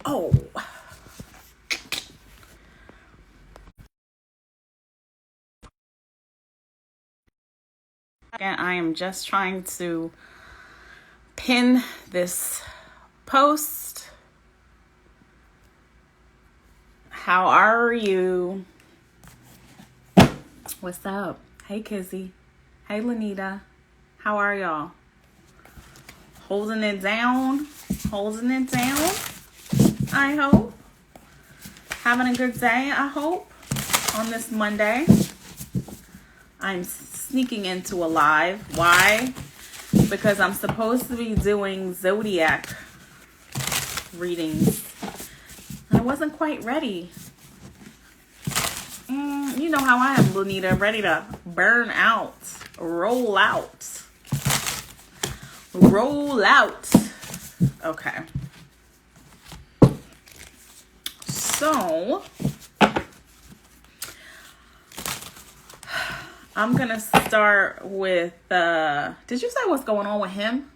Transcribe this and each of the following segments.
Oh. I am just trying to pin this post. How are you? What's up? Hey, Kizzy. Hey, Lanita. How are y'all? Holding it down? Holding it down? I hope. Having a good day, I hope, on this Monday. I'm sneaking into a live. Why? Because I'm supposed to be doing zodiac readings. I wasn't quite ready. You know how I am, Lunita, ready to burn out, roll out. Roll out. Okay. So, I'm going to start with, did you say what's going on with him?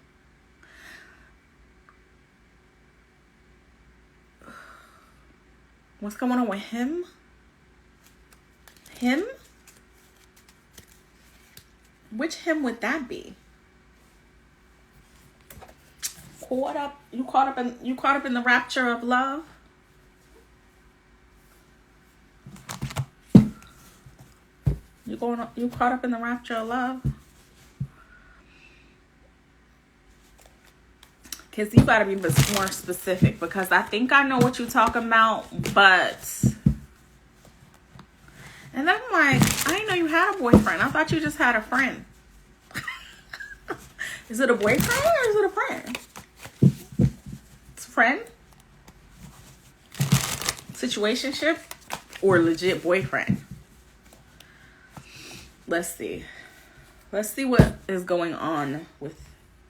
What's going on with him? Him? Which him would that be? You caught up in the rapture of love? You caught up in the rapture of love? Cause you gotta be more specific, because I think I know what you're talking about, but and I'm like, I didn't know you had a boyfriend. I thought you just had a friend. Is it a boyfriend or is it a friend? It's a friend? Situationship or legit boyfriend? Let's see. Let's see what is going on with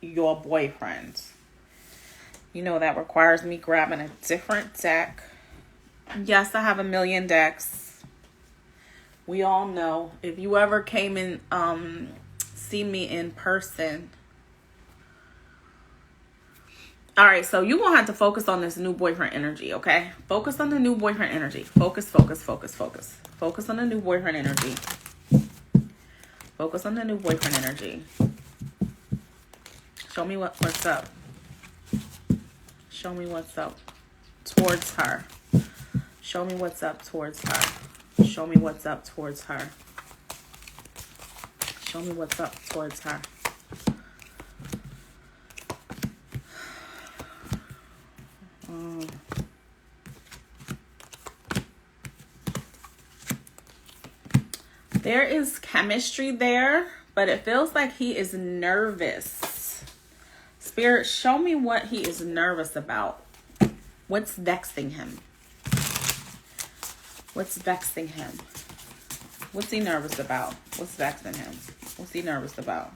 your boyfriend. You know that requires me grabbing a different deck. Yes, I have a million decks. We all know. If you ever came in, see me in person. All right, so you're going to have to focus on this new boyfriend energy, okay? Focus on the new boyfriend energy. Focus. Focus on the new boyfriend energy. Focus on the new boyfriend energy. Show me what's up. Show me what's up towards her. Show me what's up towards her. Show me what's up towards her. Show me what's up towards her. There is chemistry there, but it feels like he is nervous. Spirit, show me what he is nervous about. What's vexing him? What's vexing him? What's he nervous about? What's vexing him? What's he nervous about?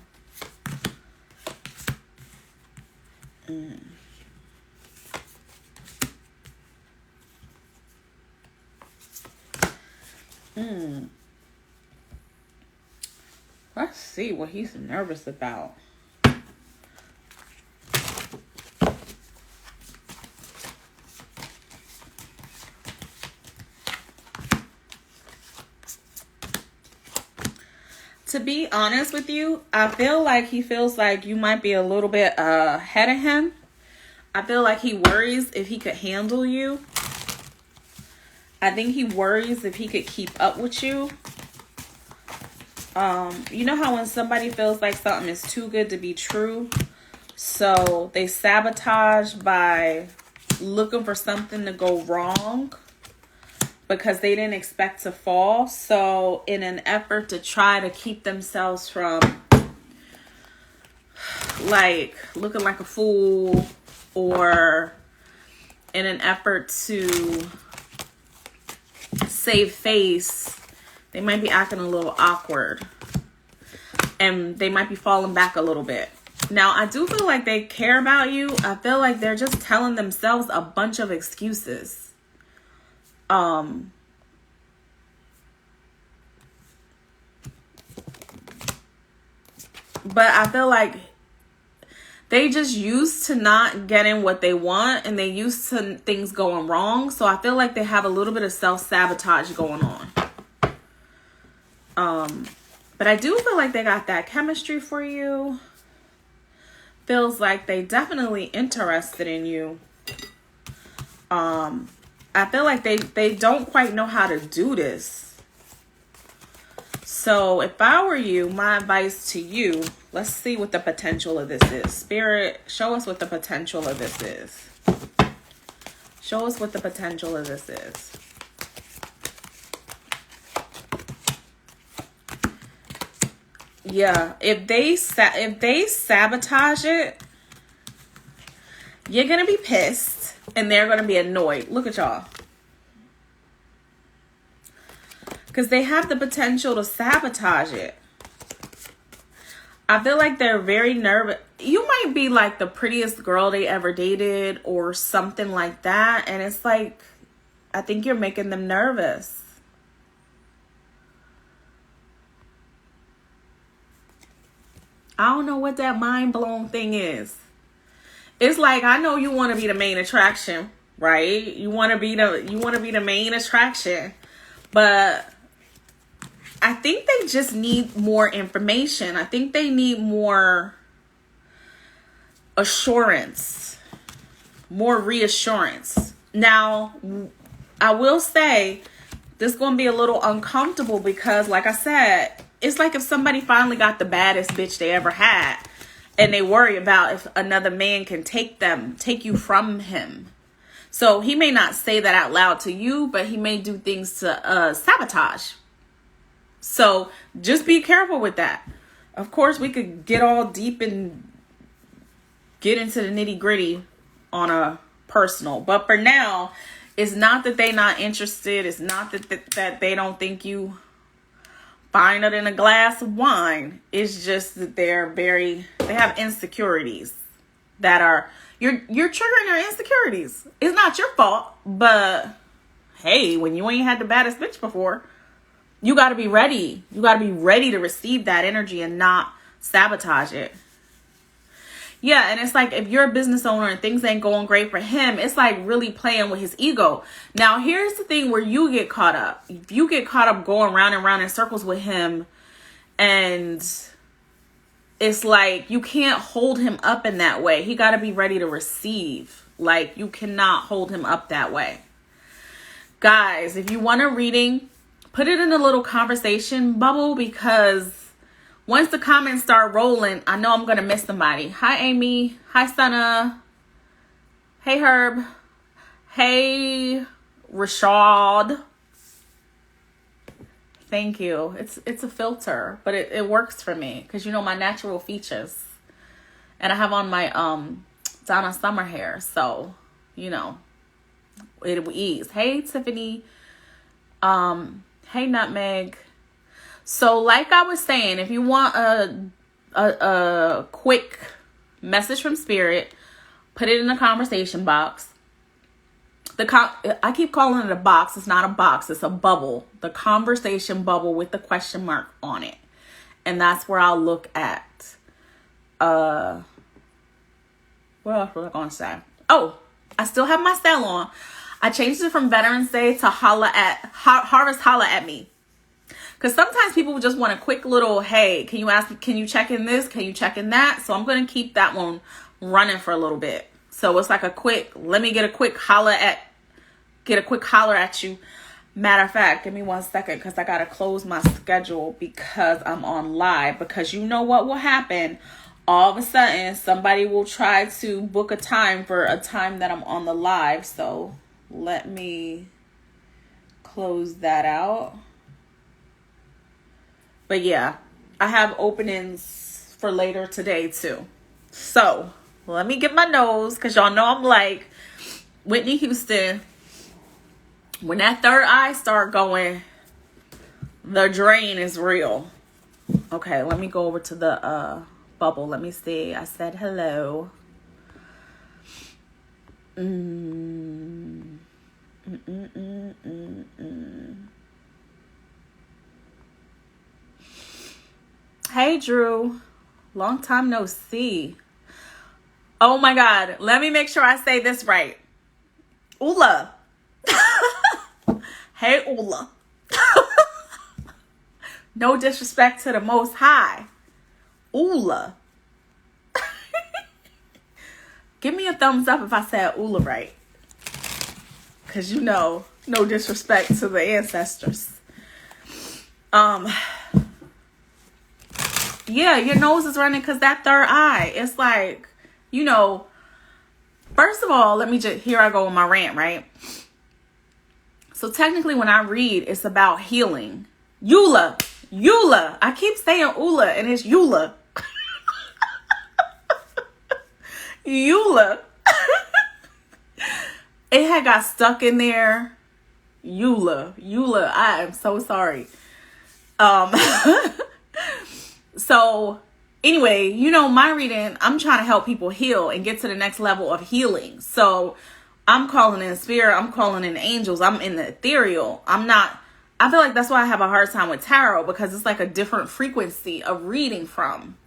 Let's see what he's nervous about. To be honest with you, I feel like he feels like you might be a little bit ahead of him. I feel like he worries if he could handle you. I think he worries if he could keep up with you. You know how when somebody feels like something is too good to be true, so they sabotage by looking for something to go wrong because they didn't expect to fall. So in an effort to try to keep themselves from like looking like a fool, or in an effort to save face, they might be acting a little awkward and they might be falling back a little bit. Now, I do feel like they care about you. I feel like they're just telling themselves a bunch of excuses. But I feel like they just used to not getting what they want, and they used to things going wrong. So I feel like they have a little bit of self-sabotage going on. But I do feel like they got that chemistry for you. Feels like they definitely interested in you. I feel like they don't quite know how to do this. So if I were you, my advice to you, let's see what the potential of this is. Spirit, show us what the potential of this is. Show us what the potential of this is. Yeah, if they sabotage it, you're going to be pissed and they're going to be annoyed. Look at y'all. Because they have the potential to sabotage it. I feel like they're very nervous. You might be like the prettiest girl they ever dated or something like that. And it's like, I think you're making them nervous. I don't know what that mind-blown thing is. It's like, I know you want to be the main attraction, right? You want to be the main attraction. But I think they just need more information. I think they need more assurance, more reassurance. Now, I will say this is going to be a little uncomfortable because, like I said, it's like if somebody finally got the baddest bitch they ever had and they worry about if another man can take you from him. So he may not say that out loud to you, but he may do things to sabotage. So just be careful with that. Of course, we could get all deep and get into the nitty gritty on a personal. But for now, it's not that they're not interested. It's not that they don't think you finer than a glass of wine. It's just that they have insecurities that are, you're triggering their insecurities. It's not your fault, but hey, when you ain't had the baddest bitch before, you got to be ready. You got to be ready to receive that energy and not sabotage it. Yeah, and it's like if you're a business owner and things ain't going great for him, it's like really playing with his ego. Now, here's the thing where you get caught up. If you get caught up going round and round in circles with him, and it's like you can't hold him up in that way. He got to be ready to receive. Like, you cannot hold him up that way. Guys, if you want a reading, put it in a little conversation bubble, because once the comments start rolling, I know I'm going to miss somebody. Hi, Amy. Hi, Sana. Hey, Herb. Hey, Rashad. Thank you. It's a filter, but it works for me because you know my natural features. And I have on my Donna Summer hair, so, you know, it will ease. Hey, Tiffany. Hey, Nutmeg. So like I was saying, if you want a quick message from Spirit, put it in the conversation box. I keep calling it a box. It's not a box. It's a bubble. The conversation bubble with the question mark on it. And that's where I'll look at. What else was I going to say? Oh, I still have my sale on. I changed it from Veterans Day to Harvest Holla at Me. Because sometimes people just want a quick little, hey, can you check in this? Can you check in that? So I'm going to keep that one running for a little bit. So it's like let me get a quick holler at you. Matter of fact, give me 1 second because I got to close my schedule because I'm on live. Because you know what will happen? All of a sudden, somebody will try to book a time for a time that I'm on the live. So let me close that out. But yeah, I have openings for later today too. So let me get my nose, because y'all know I'm like Whitney Houston. When that third eye start going, the drain is real. Okay, let me go over to the bubble. Let me see. I said hello. Hey, Drew. Long time no see. Oh my God. Let me make sure I say this right. Ula. Hey, Ula. No disrespect to the Most High. Ula. Give me a thumbs up if I said Ula right. Because no disrespect to the ancestors. Yeah, your nose is running because that third eye. It's like, first of all, here I go on my rant, right? So technically when I read, it's about healing. Eula. I keep saying Ula and it's Eula. Eula. It had got stuck in there. Eula, I am so sorry. So anyway, my reading, I'm trying to help people heal and get to the next level of healing. So I'm calling in spirit. I'm calling in angels. I'm in the ethereal. I feel like that's why I have a hard time with tarot, because it's like a different frequency of reading from.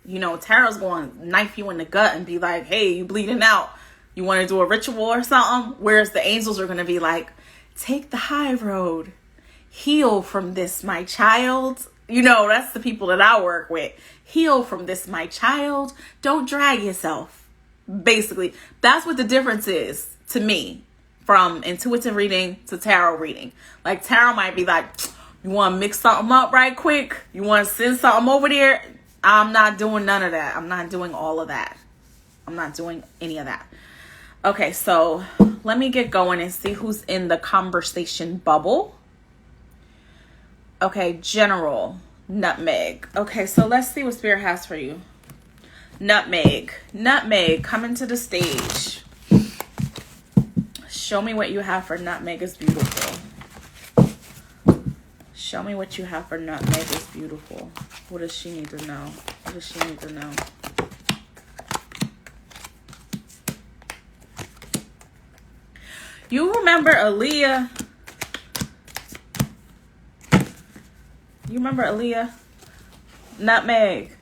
Tarot's going to knife you in the gut and be like, hey, you bleeding out. You want to do a ritual or something? Whereas the angels are going to be like, take the high road. Heal from this, my child. That's the people that I work with. Heal from this, my child. Don't drag yourself. Basically, that's what the difference is to me from intuitive reading to tarot reading. Like tarot might be like, you want to mix something up right quick? You want to send something over there? I'm not doing none of that. I'm not doing all of that. I'm not doing any of that. Okay, so let me get going and see who's in the conversation bubble. Okay, General Nutmeg. Okay, so let's see what Spirit has for you. Nutmeg, coming to the stage. Show me what you have for Nutmeg is beautiful. Show me what you have for Nutmeg is beautiful. What does she need to know? You remember Aaliyah? Nutmeg.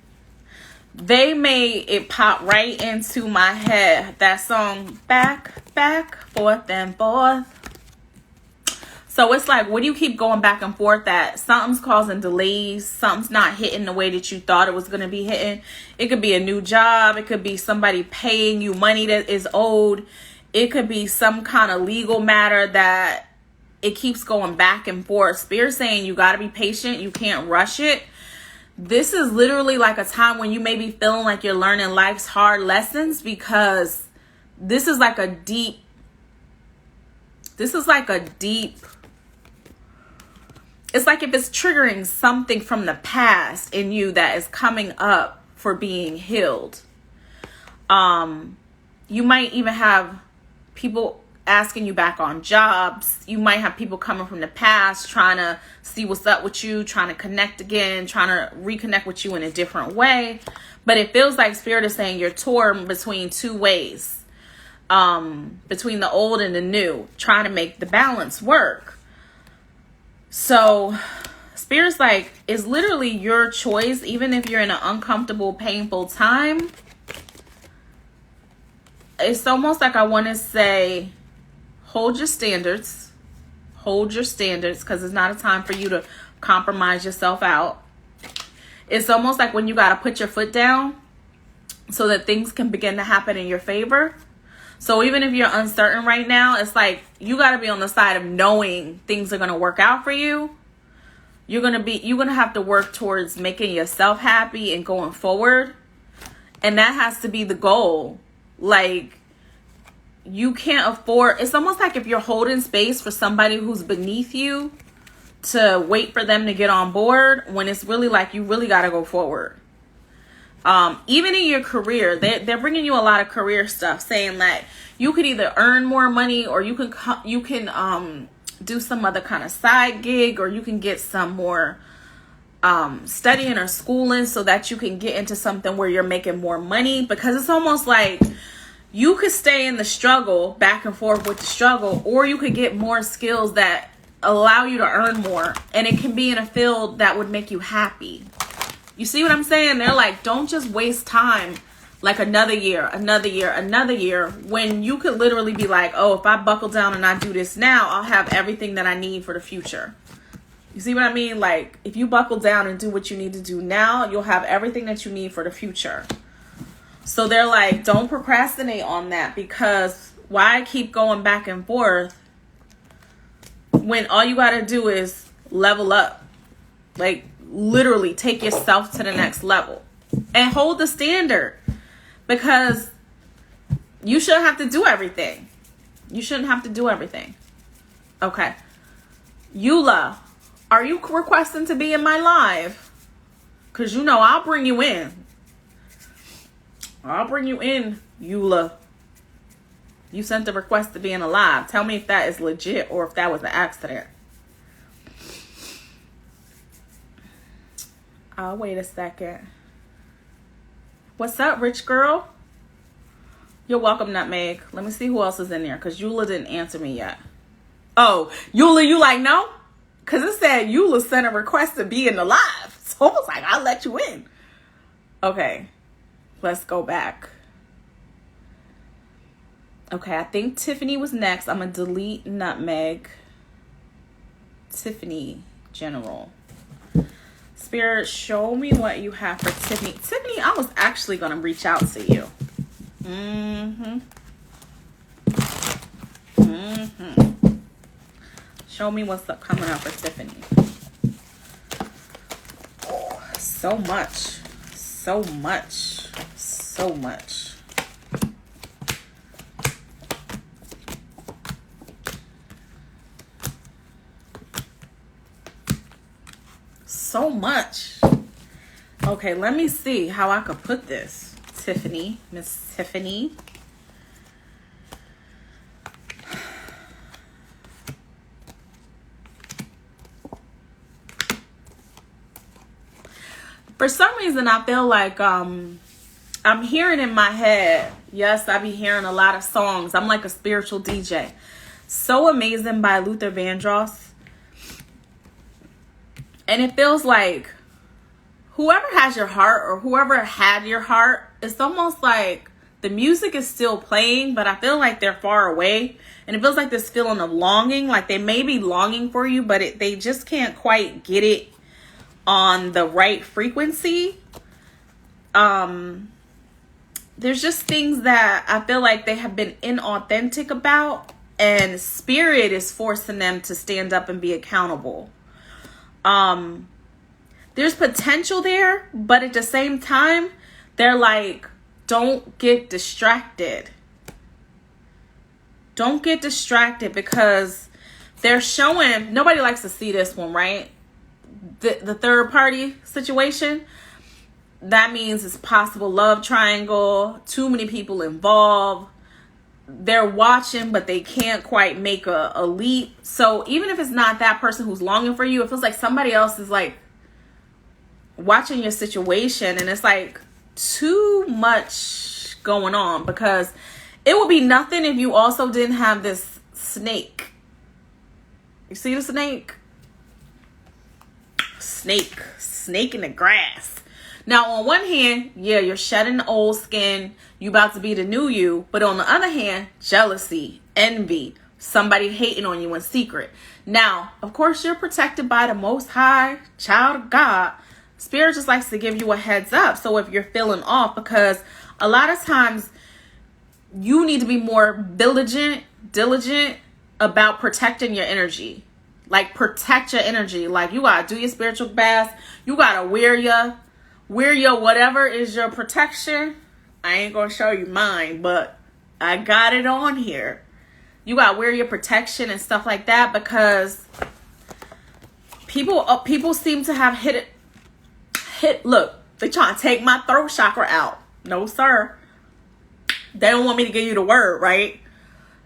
They made it pop right into my head. That song, back, forth and forth. So it's like, what do you keep going back and forth at? Something's causing delays. Something's not hitting the way that you thought it was going to be hitting. It could be a new job. It could be somebody paying you money that is owed. It could be some kind of legal matter that it keeps going back and forth. Spirit saying you got to be patient. You can't rush it. This is literally like a time when you may be feeling like you're learning life's hard lessons, because this is like a deep, it's like if it's triggering something from the past in you that is coming up for being healed. You might even have people asking you back on jobs. You might have people coming from the past trying to see what's up with you, trying to connect again, trying to reconnect with you in a different way. But it feels like Spirit is saying you're torn between two ways, between the old and the new, trying to make the balance work. So Spirit's like, it's literally your choice, even if you're in an uncomfortable, painful time. It's almost like I want to say, hold your standards, because it's not a time for you to compromise yourself out. It's almost like when you got to put your foot down so that things can begin to happen in your favor. So even if you're uncertain right now, it's like you got to be on the side of knowing things are going to work out for you. You're going to have to work towards making yourself happy and going forward. And that has to be the goal. Like, you can't afford, it's almost like if you're holding space for somebody who's beneath you to wait for them to get on board, when it's really like you really got to go forward. Even in your career, they're bringing you a lot of career stuff, saying that you could either earn more money, or you can do some other kind of side gig, or you can get some more studying or schooling so that you can get into something where you're making more money. Because it's almost like you could stay in the struggle, back and forth with the struggle, or you could get more skills that allow you to earn more, and it can be in a field that would make you happy. You see what I'm saying? They're like, don't just waste time like another year, when you could literally be like, oh, if I buckle down and I do this now, I'll have everything that I need for the future. You see what I mean? Like, if you buckle down and do what you need to do now, you'll have everything that you need for the future. So they're like, don't procrastinate on that, because why keep going back and forth when all you got to do is level up? Like, literally take yourself to the next level and hold the standard, because you shouldn't have to do everything. Okay. Eula, are you requesting to be in my live? Because you know I'll bring you in. Eula. You sent a request to be in a live. Tell me if that is legit or if that was an accident. I'll wait a second. What's up, rich girl? You're welcome, Nutmeg. Let me see who else is in there, because Eula didn't answer me yet. Oh, Eula, you like no? Because it said Eula sent a request to be in the live. So I was like, I'll let you in. Okay, let's go back. Okay, I think Tiffany was next. I'm going to delete Nutmeg. Tiffany, General. Spirit, show me what you have for Tiffany. Tiffany, I was actually going to reach out to you. Show me what's up coming up for Tiffany. So much. So much. Okay, let me see how I could put this. Tiffany, Miss Tiffany. For some reason, I feel like I'm hearing in my head. Yes, I be hearing a lot of songs. I'm like a spiritual DJ. So Amazing by Luther Vandross. And it feels like whoever has your heart, or whoever had your heart, it's almost like the music is still playing, but I feel like they're far away. And it feels like this feeling of longing, like they may be longing for you, but they just can't quite get it on the right frequency. There's just things that I feel like they have been inauthentic about, and spirit is forcing them to stand up and be accountable. There's potential there, but at the same time, they're like, don't get distracted. Don't get distracted, because they're showing, nobody likes to see this one, right? The third party situation. That means it's possible love triangle, too many people involved. They're watching, but they can't quite make a leap. So even if it's not that person who's longing for you, it feels like somebody else is like watching your situation, and it's like too much going on, because it would be nothing if you also didn't have this snake. You see the snake? Snake in the grass. Now, on one hand, yeah, you're shedding the old skin. You about to be the new you. But on the other hand, jealousy, envy, somebody hating on you in secret. Now, of course, you're protected by the Most High, child of God. Spirit just likes to give you a heads up. So if you're feeling off, because a lot of times you need to be more diligent about protecting your energy. Like, protect your energy. Like, you gotta do your spiritual bath. You gotta wear your whatever is your protection. I ain't gonna show you mine, but I got it on here. You gotta wear your protection and stuff like that, because people seem to have hit. Look, they trying to take my throat chakra out. No, sir. They don't want me to give you the word, right?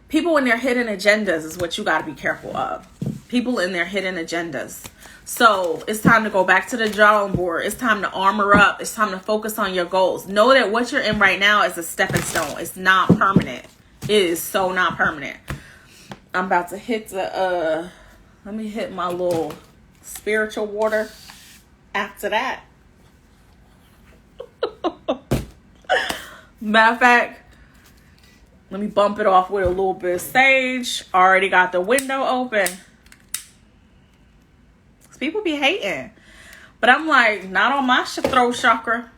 People in their hidden agendas is what you got to be careful of. People in their hidden agendas. So it's time to go back to the drawing board. It's time to armor up. It's time to focus on your goals. Know that what you're in right now is a stepping stone. It's not permanent. It is so not permanent. I'm about to hit the, let me hit my little spiritual water after that. Matter of fact, let me bump it off with a little bit of sage. Already got the window open. People be hating. But I'm like, not on my throat chakra.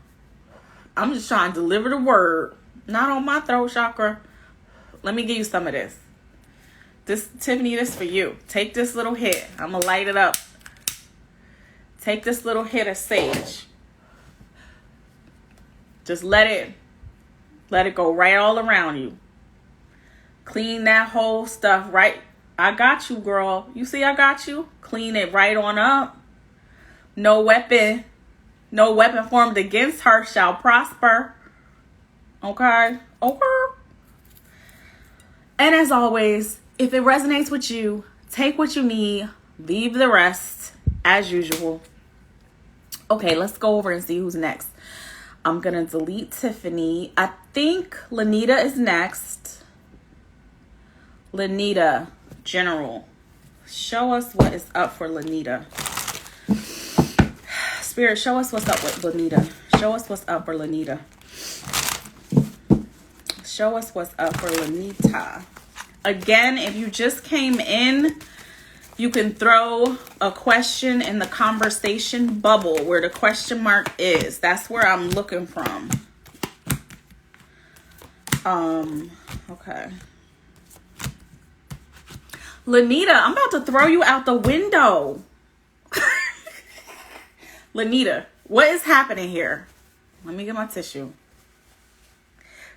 I'm just trying to deliver the word. Not on my throat chakra. Let me give you some of this. Tiffany, this for you. Take this little hit. I'm going to light it up. Take this little hit of sage. Just let it go right all around you. Clean that whole stuff right. I got you, girl. You see I got you? Clean it right on up. No weapon formed against her shall prosper. Okay? Okay. And as always, if it resonates with you, take what you need, leave the rest as usual. Okay, let's go over and see who's next. I'm going to delete Tiffany. I think Lanita is next. Lanita, General. Show us what is up for Lanita. Spirit, show us what's up with Lanita. Show us what's up for Lanita. Show us what's up for Lanita. Again, if you just came in, you can throw a question in the conversation bubble where the question mark is. That's where I'm looking from. Okay. Lanita, I'm about to throw you out the window. Lanita, what is happening here? Let me get my tissue.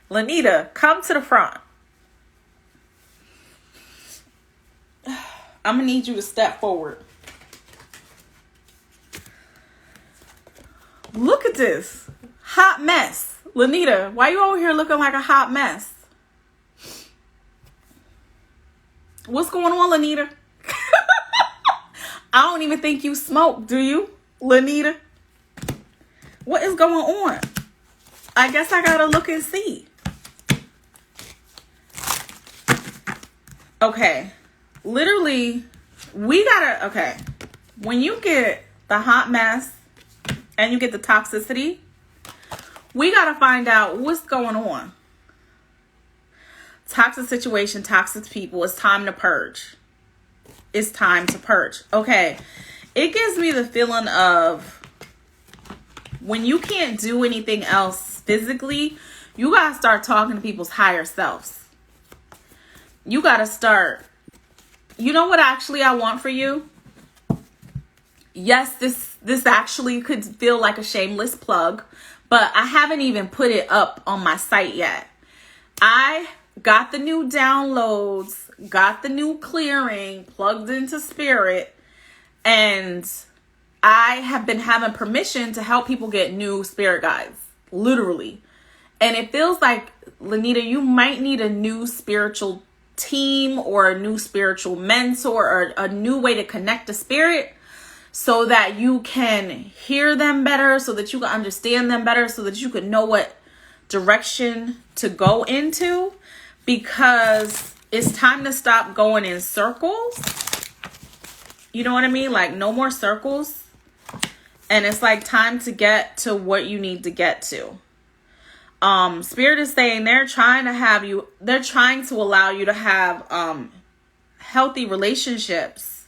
Lanita, come to the front. I'm going to need you to step forward. Look at this. Hot mess. Lanita, why you over here looking like a hot mess? What's going on, Lanita? I don't even think you smoke, do you, Lanita? What is going on? I guess I gotta look and see. Okay. Literally, okay. When you get the hot mess and you get the toxicity, we gotta find out what's going on. Toxic situation, toxic people. It's time to purge. It's time to purge. Okay. It gives me the feeling of when you can't do anything else physically, you gotta start talking to people's higher selves. You gotta start. You know what actually I want for you? Yes, this actually could feel like a shameless plug, but I haven't even put it up on my site yet. I got the new downloads, got the new clearing, plugged into Spirit, and I have been having permission to help people get new spirit guides, literally. And it feels like, Lanita, you might need a new spiritual team or a new spiritual mentor or a new way to connect to spirit so that you can hear them better, so that you can understand them better, so that you can know what direction to go into, because it's time to stop going in circles. You know what I mean? Like, no more circles. And it's like time to get to what you need to get to. Spirit is saying they're trying to allow you to have healthy relationships.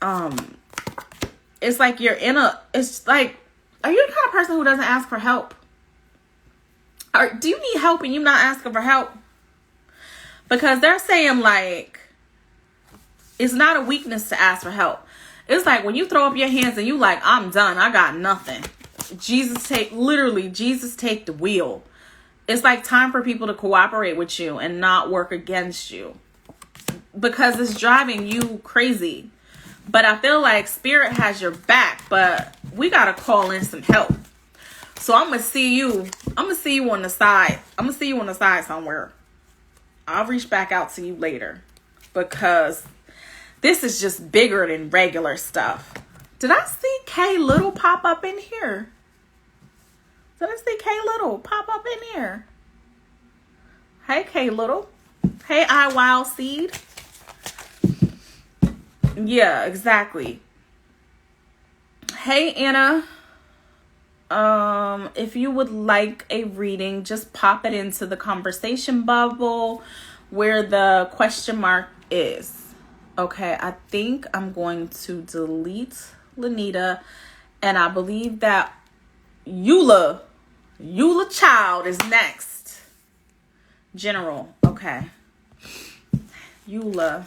It's like it's like, are you the kind of person who doesn't ask for help? Or do you need help and you're not asking for help? Because they're saying, like, it's not a weakness to ask for help. It's like when you throw up your hands and you like, I'm done, I got nothing. Jesus take the wheel. It's like time for people to cooperate with you and not work against you, because it's driving you crazy. But I feel like Spirit has your back, but we got to call in some help. So I'm going to see you on the side. I'm going to see you on the side somewhere. I'll reach back out to you later, because this is just bigger than regular stuff. Did I see K Little pop up in here? Did I see K Little pop up in here? Hey, K Little. Hey, I Wild Seed. Yeah, exactly. Hey, Anna. If you would like a reading, just pop it into the conversation bubble where the question mark is. Okay, I think I'm going to delete Lanita, and I believe that Eula Child is next. General, okay. Eula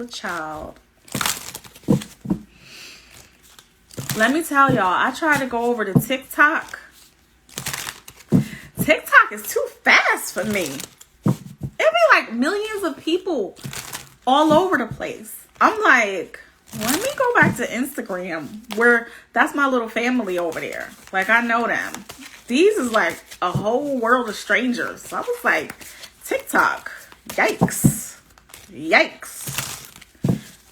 Child. Let me tell y'all, I tried to go over to TikTok. TikTok is too fast for me. It'd be like millions of people all over the place. I'm like, let me go back to Instagram, where that's my little family over there. Like, I know them. These is like a whole world of strangers. So I was like, TikTok, yikes.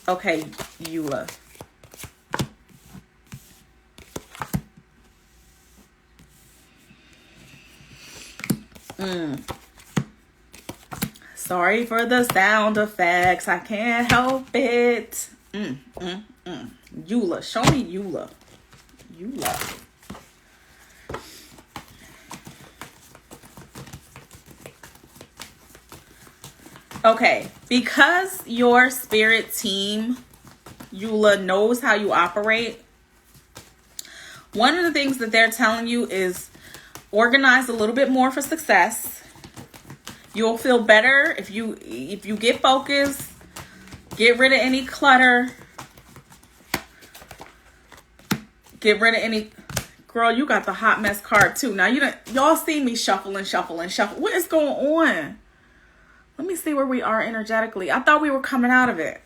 Okay, Eula. Sorry for the sound effects. I can't help it. Eula. Show me Eula. Okay. Because your spirit team, Eula, knows how you operate, one of the things that they're telling you is organize a little bit more for success. You'll feel better if you get focused, get rid of any clutter, get rid of any. Girl, you got the hot mess card too. Now y'all see me shuffle. What is going on? Let me see where we are energetically. I thought we were coming out of it.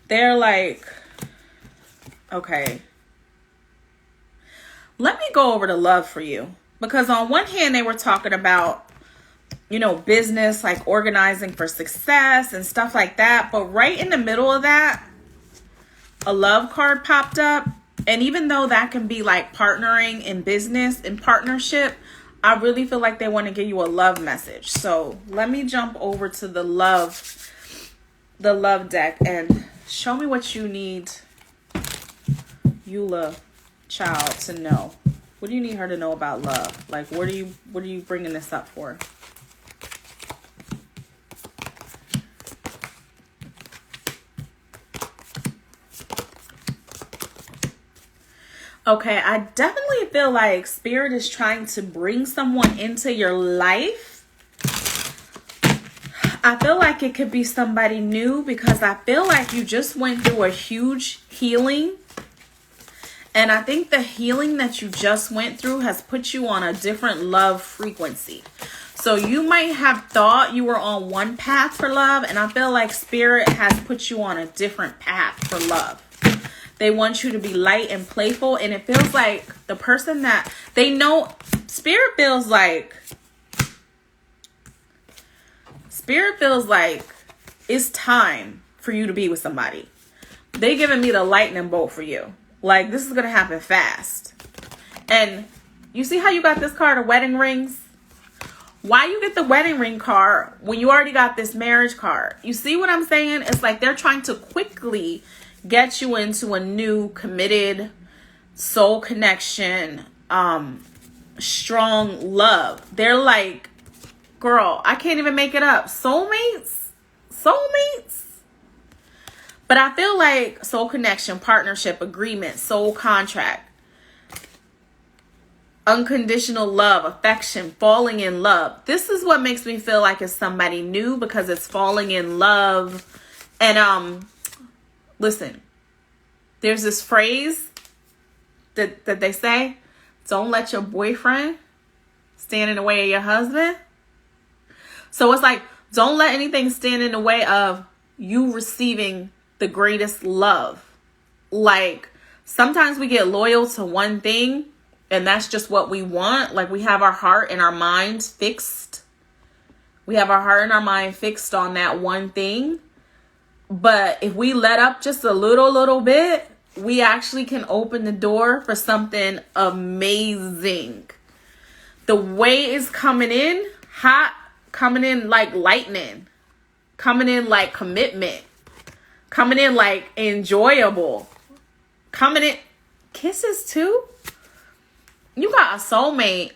They're like, okay. Let me go over to love for you. Because on one hand, they were talking about, business, like organizing for success and stuff like that. But right in the middle of that, a love card popped up. And even though that can be like partnering in business and partnership, I really feel like they want to give you a love message. So let me jump over to the love deck and show me what you need Eula Child to know. What do you need her to know about love? Like, what are you bringing this up for? Okay, I definitely feel like Spirit is trying to bring someone into your life. I feel like it could be somebody new, because I feel like you just went through a huge healing. And I think the healing that you just went through has put you on a different love frequency. So you might have thought you were on one path for love, and I feel like Spirit has put you on a different path for love. They want you to be light and playful, and it feels like the person that they know, Spirit feels like it's time for you to be with somebody. They giving me the lightning bolt for you. Like, this is going to happen fast. And you see how you got this card of wedding rings? Why you get the wedding ring card when you already got this marriage card? You see what I'm saying? It's like they're trying to quickly get you into a new committed soul connection, strong love. They're like, girl, I can't even make it up. Soulmates. But I feel like soul connection, partnership, agreement, soul contract, unconditional love, affection, falling in love. This is what makes me feel like it's somebody new, because it's falling in love. And listen, there's this phrase that they say, don't let your boyfriend stand in the way of your husband. So it's like, don't let anything stand in the way of you receiving the greatest love. Like, sometimes we get loyal to one thing, and that's just what we want. Like, we have our heart and our mind fixed. We have our heart and our mind fixed on that one thing. But if we let up just a little bit, we actually can open the door for something amazing. The way is coming in hot, coming in like lightning, coming in like commitment. Coming in like enjoyable. Coming in. Kisses too? You got a soulmate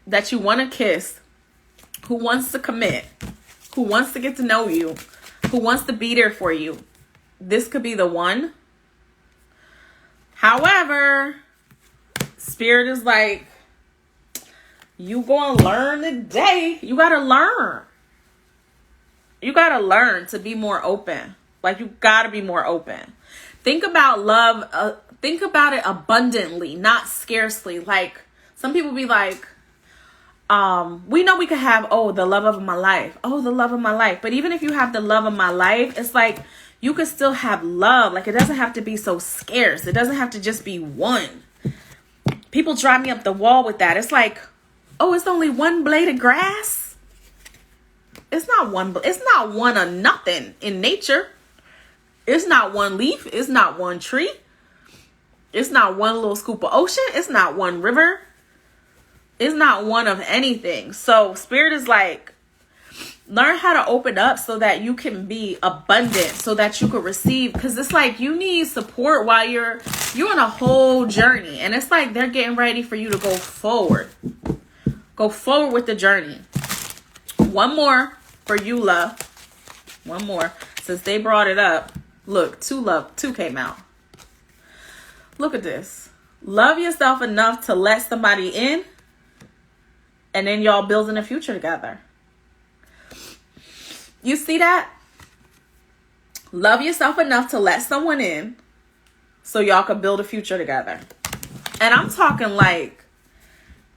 that you want to kiss, who wants to commit, who wants to get to know you, who wants to be there for you. This could be the one. However, Spirit is like, you gonna learn today. You gotta learn. You gotta learn to be more open. Like, you gotta be more open. Think about love. Think about it abundantly, not scarcely. Like, some people be like, we know we could have, the love of my life. Oh, the love of my life. But even if you have the love of my life, it's like, you could still have love. Like, it doesn't have to be so scarce. It doesn't have to just be one. People drive me up the wall with that. It's like, it's only one blade of grass. It's not one of nothing in nature. It's not one leaf. It's not one tree. It's not one little scoop of ocean. It's not one river. It's not one of anything. So Spirit is like, learn how to open up so that you can be abundant, so that you can receive. Because it's like you need support while you're on a whole journey. And it's like they're getting ready for you to go forward. Go forward with the journey. One more for you, love. One more. Since they brought it up. Look, two came out. Look at this. Love yourself enough to let somebody in. And then y'all building a future together. You see that? Love yourself enough to let someone in so y'all can build a future together. And I'm talking like,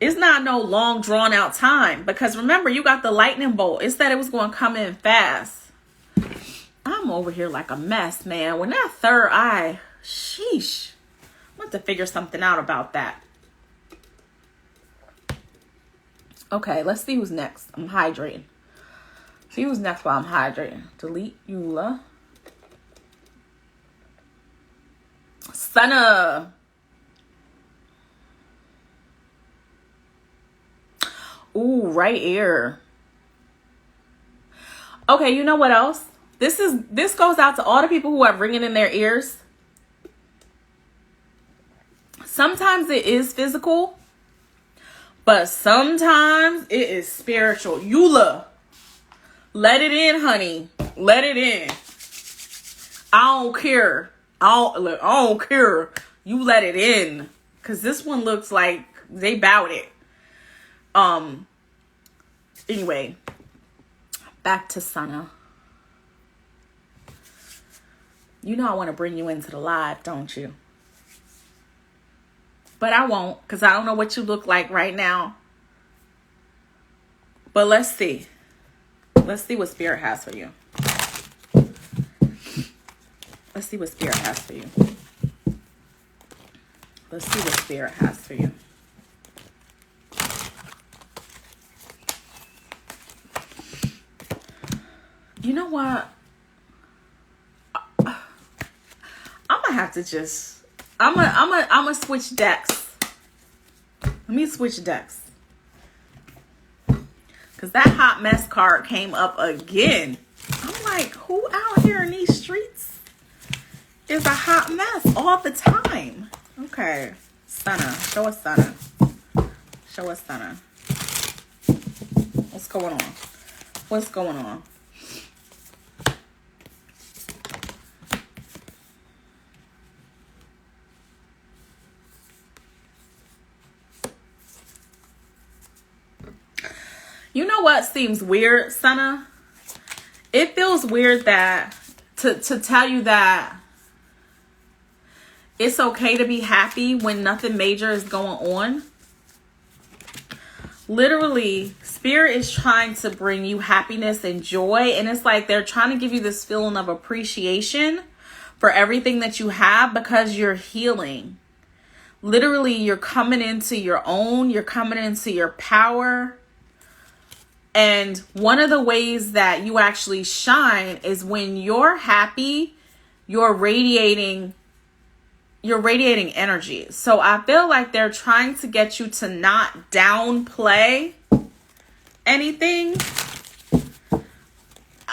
it's not no long drawn out time. Because remember, you got the lightning bolt. It said it was going to come in fast. I'm over here like a mess, man. When that third eye, sheesh. I'm going to figure something out about that. Okay, let's see who's next. I'm hydrating. See who's next while I'm hydrating. Delete Eula. Sana. Ooh, right ear. Okay, you know what else? This goes out to all the people who have ringing in their ears. Sometimes it is physical, but sometimes it is spiritual. Eula. Let it in, honey. Let it in. I don't care. I don't care. You let it in. Because this one looks like they bowed it. Anyway. Back to Sana. You know I want to bring you into the live, don't you? But I won't. Because I don't know what you look like right now. But let's see. Let's see what Spirit has for you. Let's see what Spirit has for you. Let's see what Spirit has for you. You know what? I'm gonna have to just. I'm gonna switch decks. Let me switch decks. Because that hot mess card came up again. I'm like, who out here in these streets is a hot mess all the time? Okay. Sana. Show us Sana. Show us Sana. What's going on? What's going on? You know what seems weird, Sana? It feels weird that to tell you that it's okay to be happy when nothing major is going on. Literally, Spirit is trying to bring you happiness and joy. And it's like they're trying to give you this feeling of appreciation for everything that you have because you're healing. Literally, you're coming into your own. You're coming into your power. And one of the ways that you actually shine is when you're happy, you're radiating energy. So I feel like they're trying to get you to not downplay anything.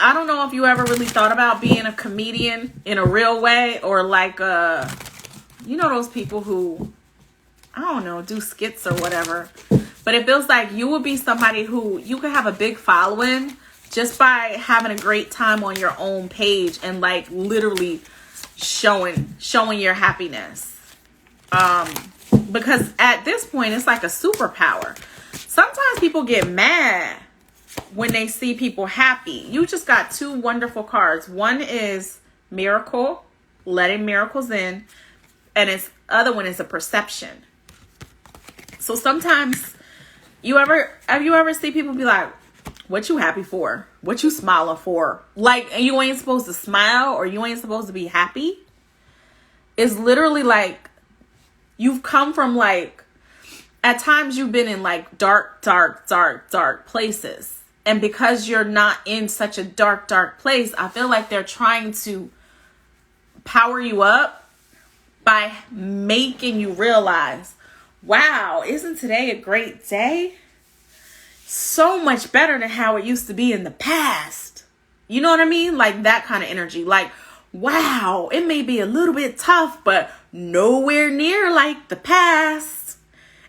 I don't know if you ever really thought about being a comedian in a real way, or like, you know, those people who, I don't know, do skits or whatever. But it feels like you would be somebody who you could have a big following just by having a great time on your own page and like literally showing your happiness. Because at this point, it's like a superpower. Sometimes people get mad when they see people happy. You just got two wonderful cards. One is miracle, letting miracles in, and its other one is a perception. So sometimes have you ever see people be like, what you happy for? What you smiling for? Like, and you ain't supposed to smile, or you ain't supposed to be happy. It's literally like you've come from like, at times you've been in like dark places. And because you're not in such a dark place, I feel like they're trying to power you up by making you realize, wow, isn't today a great day? So much better than how it used to be in the past. You know what I mean? Like that kind of energy. Like, wow, it may be a little bit tough, but nowhere near like the past.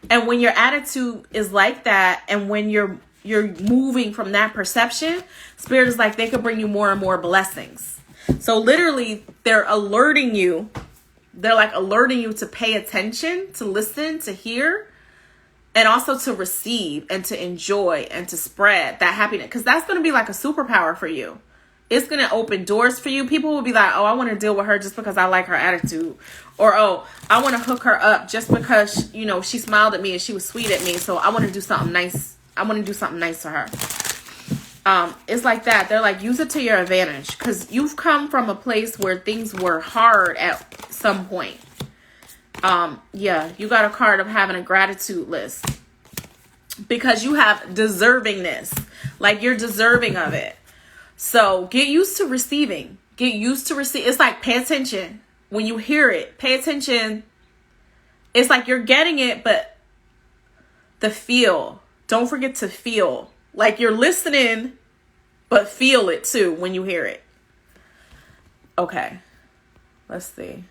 And when your attitude is like that, and when you're moving from that perception, Spirit is like, they could bring you more and more blessings. So literally, they're alerting you. They're like alerting you to pay attention, to listen, to hear, and also to receive and to enjoy and to spread that happiness. Because that's going to be like a superpower for you. It's going to open doors for you. People will be like, oh, I want to deal with her just because I like her attitude. Or, oh, I want to hook her up just because, you know, she smiled at me and she was sweet at me. So I want to do something nice. I want to do something nice to her. It's like that. They're like, use it to your advantage. Because you've come from a place where things were hard at some point. Yeah, you got a card of having a gratitude list. Because you have deservingness. Like you're deserving of it. So get used to receiving. Get used to receive. It's like, pay attention. When you hear it, pay attention. It's like you're getting it, but the feel. Don't forget to feel. Like you're listening, but feel it too when you hear it. Okay. Let's see.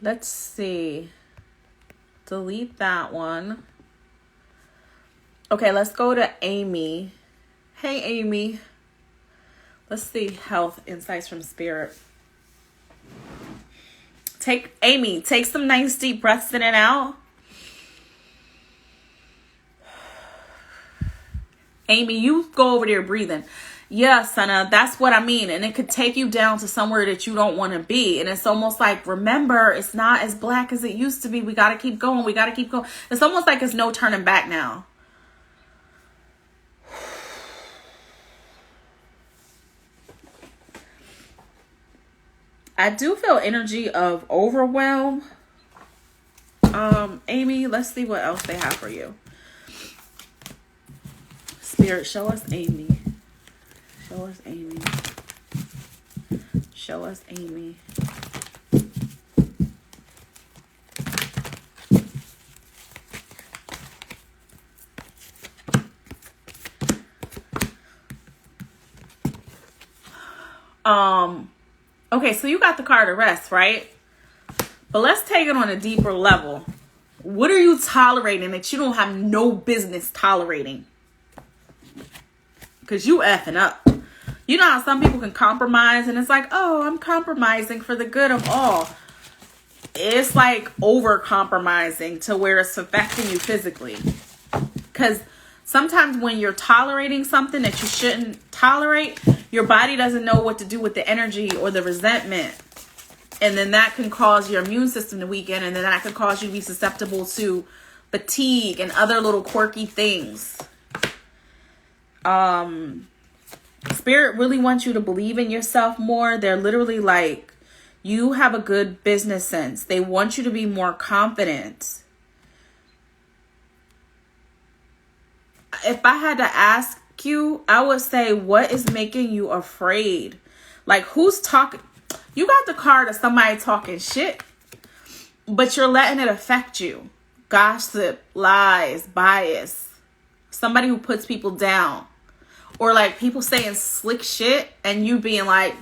Let's see. Delete that one. Okay, let's go to Amy. Hey, Amy. Let's see health insights from Spirit. Amy, take some nice deep breaths in and out. Amy, you go over there breathing. Yeah, Sana, that's what I mean. And it could take you down to somewhere that you don't want to be. And it's almost like, remember, it's not as black as it used to be. We got to keep going. We got to keep going. It's almost like it's no turning back now. I do feel energy of overwhelm. Amy, let's see what else they have for you. Spirit, show us Amy. Show us Amy. Show us Amy. Okay, so you got the card of rest, right? But let's take it on a deeper level. What are you tolerating that you don't have no business tolerating? Because you effing up. You know how some people can compromise and it's like, oh, I'm compromising for the good of all. It's like over compromising to where it's affecting you physically. Because sometimes when you're tolerating something that you shouldn't tolerate, your body doesn't know what to do with the energy or the resentment. And then that can cause your immune system to weaken. And then that can cause you to be susceptible to fatigue and other little quirky things. Spirit really wants you to believe in yourself more. They're literally like, you have a good business sense. They want you to be more confident. If I had to ask you, I would say, what is making you afraid? Like, who's talking? You got the card of somebody talking shit, but you're letting it affect you. Gossip, lies, bias. Somebody who puts people down. Or like people saying slick shit and you being like,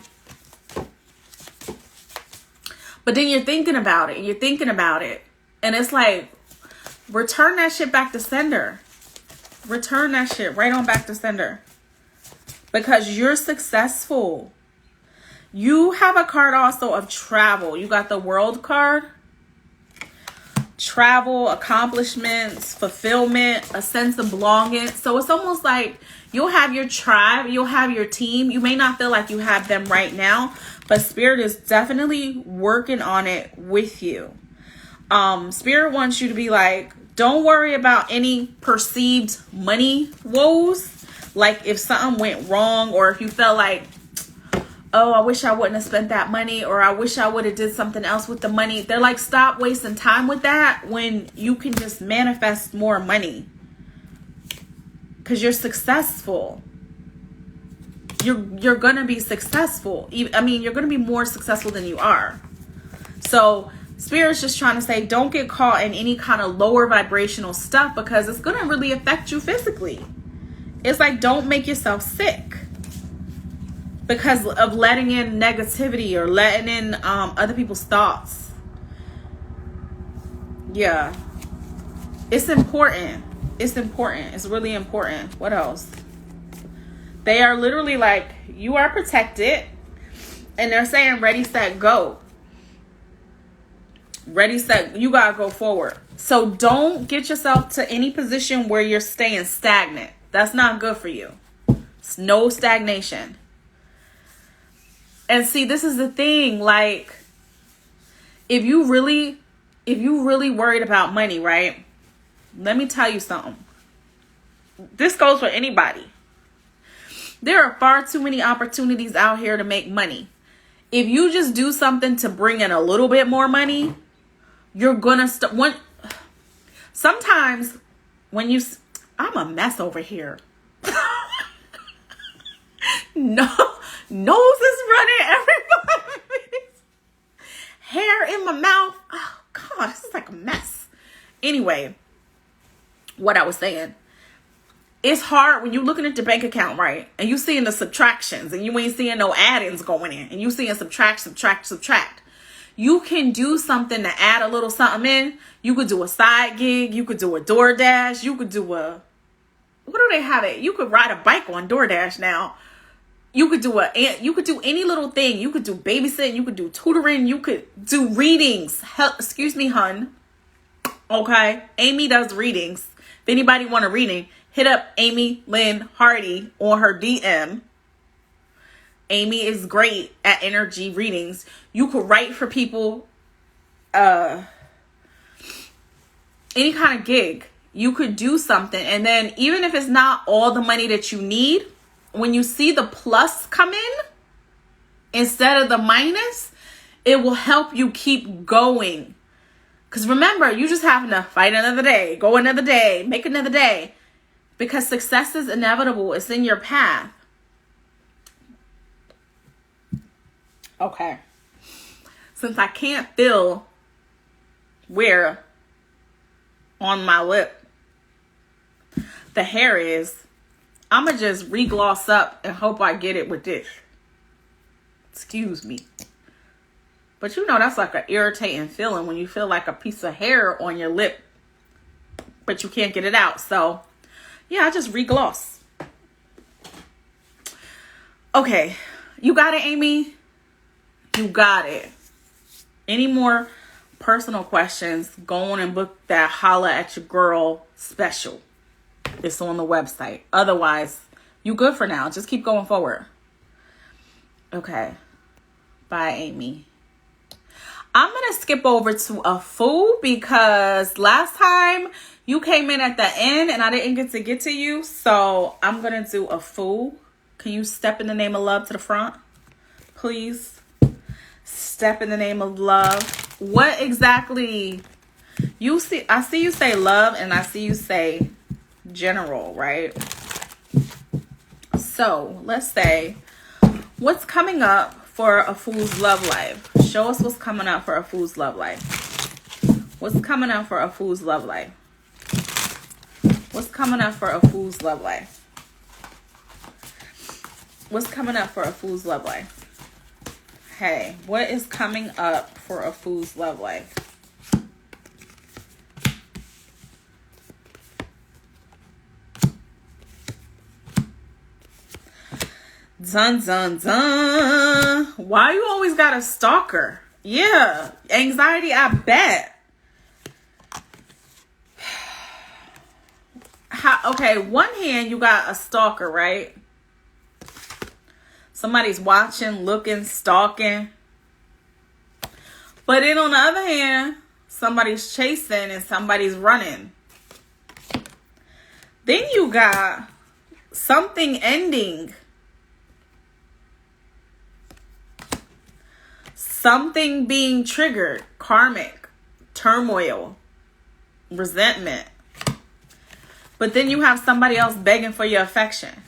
but then you're thinking about it. And it's like, return that shit back to sender. Return that shit right on back to sender. Because you're successful. You have a card also of travel. You got the World card. Travel, accomplishments, fulfillment, a sense of belonging. So it's almost like you'll have your tribe, you'll have your team. You may not feel like you have them right now, but Spirit is definitely working on it with you. Spirit wants you to be like, don't worry about any perceived money woes. Like if something went wrong, or if you felt like, oh, I wish I wouldn't have spent that money, or I wish I would have did something else with the money. They're like, stop wasting time with that when you can just manifest more money. Because you're successful. You're going to be successful. I mean, you're going to be more successful than you are. So Spirit's just trying to say, don't get caught in any kind of lower vibrational stuff, because it's going to really affect you physically. It's like, don't make yourself sick because of letting in negativity or letting in other people's thoughts. Yeah. It's important. It's important. It's really important. What else? They are literally like, you are protected. And they're saying, ready, set, go. Ready, set, you gotta go forward. So don't get yourself to any position where you're staying stagnant. That's not good for you. It's no stagnation. And see, this is the thing. Like, if you really worried about money, right? Let me tell you something. This goes for anybody. There are far too many opportunities out here to make money. If you just do something to bring in a little bit more money, you're gonna sometimes when you, I'm a mess over here. No, nose is running every 5 minutes. Hair in my mouth. Oh God, this is like a mess. Anyway, what I was saying. It's hard when you're looking at your bank account, right? And you seeing the subtractions and you ain't seeing no add-ins going in. And you seeing subtract. You can do something to add a little something in. You could do a side gig. You could do a DoorDash. You could do what do they have it? You could ride a bike on DoorDash now. You could do any little thing. You could do babysitting. You could do tutoring. You could do readings. Excuse me, hun. Okay. Amy does readings. If anybody want a reading, hit up Amy Lynn Hardy on her DM. Amy is great at energy readings. You could write for people. Any kind of gig. You could do something. And then even if it's not all the money that you need, when you see the plus come in instead of the minus, it will help you keep going. Because remember, you just having to fight another day, go another day, make another day. Because success is inevitable. It's in your path. Okay. Since I can't feel where on my lip the hair is, I'm going to just re-gloss up and hope I get it with this. Excuse me. But you know that's like an irritating feeling when you feel like a piece of hair on your lip, but you can't get it out. So, yeah, I just re-gloss. Okay. You got it, Amy? You got it. Any more personal questions, go on and book that Holla at Your Girl special. It's on the website. Otherwise, you good for now. Just keep going forward. Okay. Bye, Amy. I'm going to skip over to a fool because last time you came in at the end and I didn't get to you. So I'm going to do a fool. Can you step in the name of love to the front? Please. Step in the name of love. What exactly you see? I see you say love and I see you say general, right? So let's say what's coming up for a fool's love life. Show us what's coming up for a fool's love life. What's coming up for a fool's love life? What's coming up for a fool's love life? What's coming up for a fool's love life? Hey, what is coming up for a fool's love life? Dun, dun, dun. Why you always got a stalker? Yeah, anxiety, I bet. Okay, one hand you got a stalker, right? Somebody's watching, looking, stalking. But then on the other hand, somebody's chasing and somebody's running. Then you got something ending. Something being triggered. Karmic. Turmoil. Resentment. But then you have somebody else begging for your affection.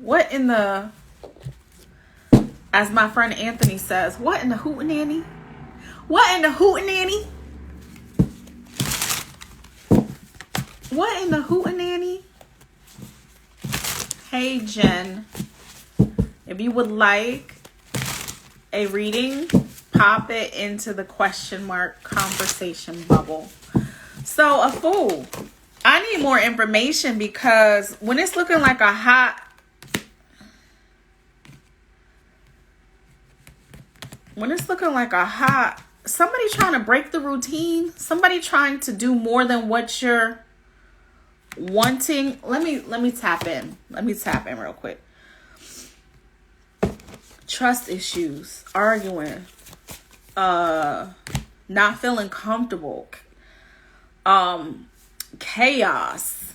What in the... As my friend Anthony says, what in the hootenanny? What in the hootenanny? What in the hootenanny? Hey, Jen. If you would like a reading, pop it into the question mark conversation bubble. So, a fool. I need more information because when it's looking like a hot... somebody trying to break the routine, somebody trying to do more than what you're wanting. Let me tap in. Let me tap in real quick. Trust issues, arguing, not feeling comfortable, chaos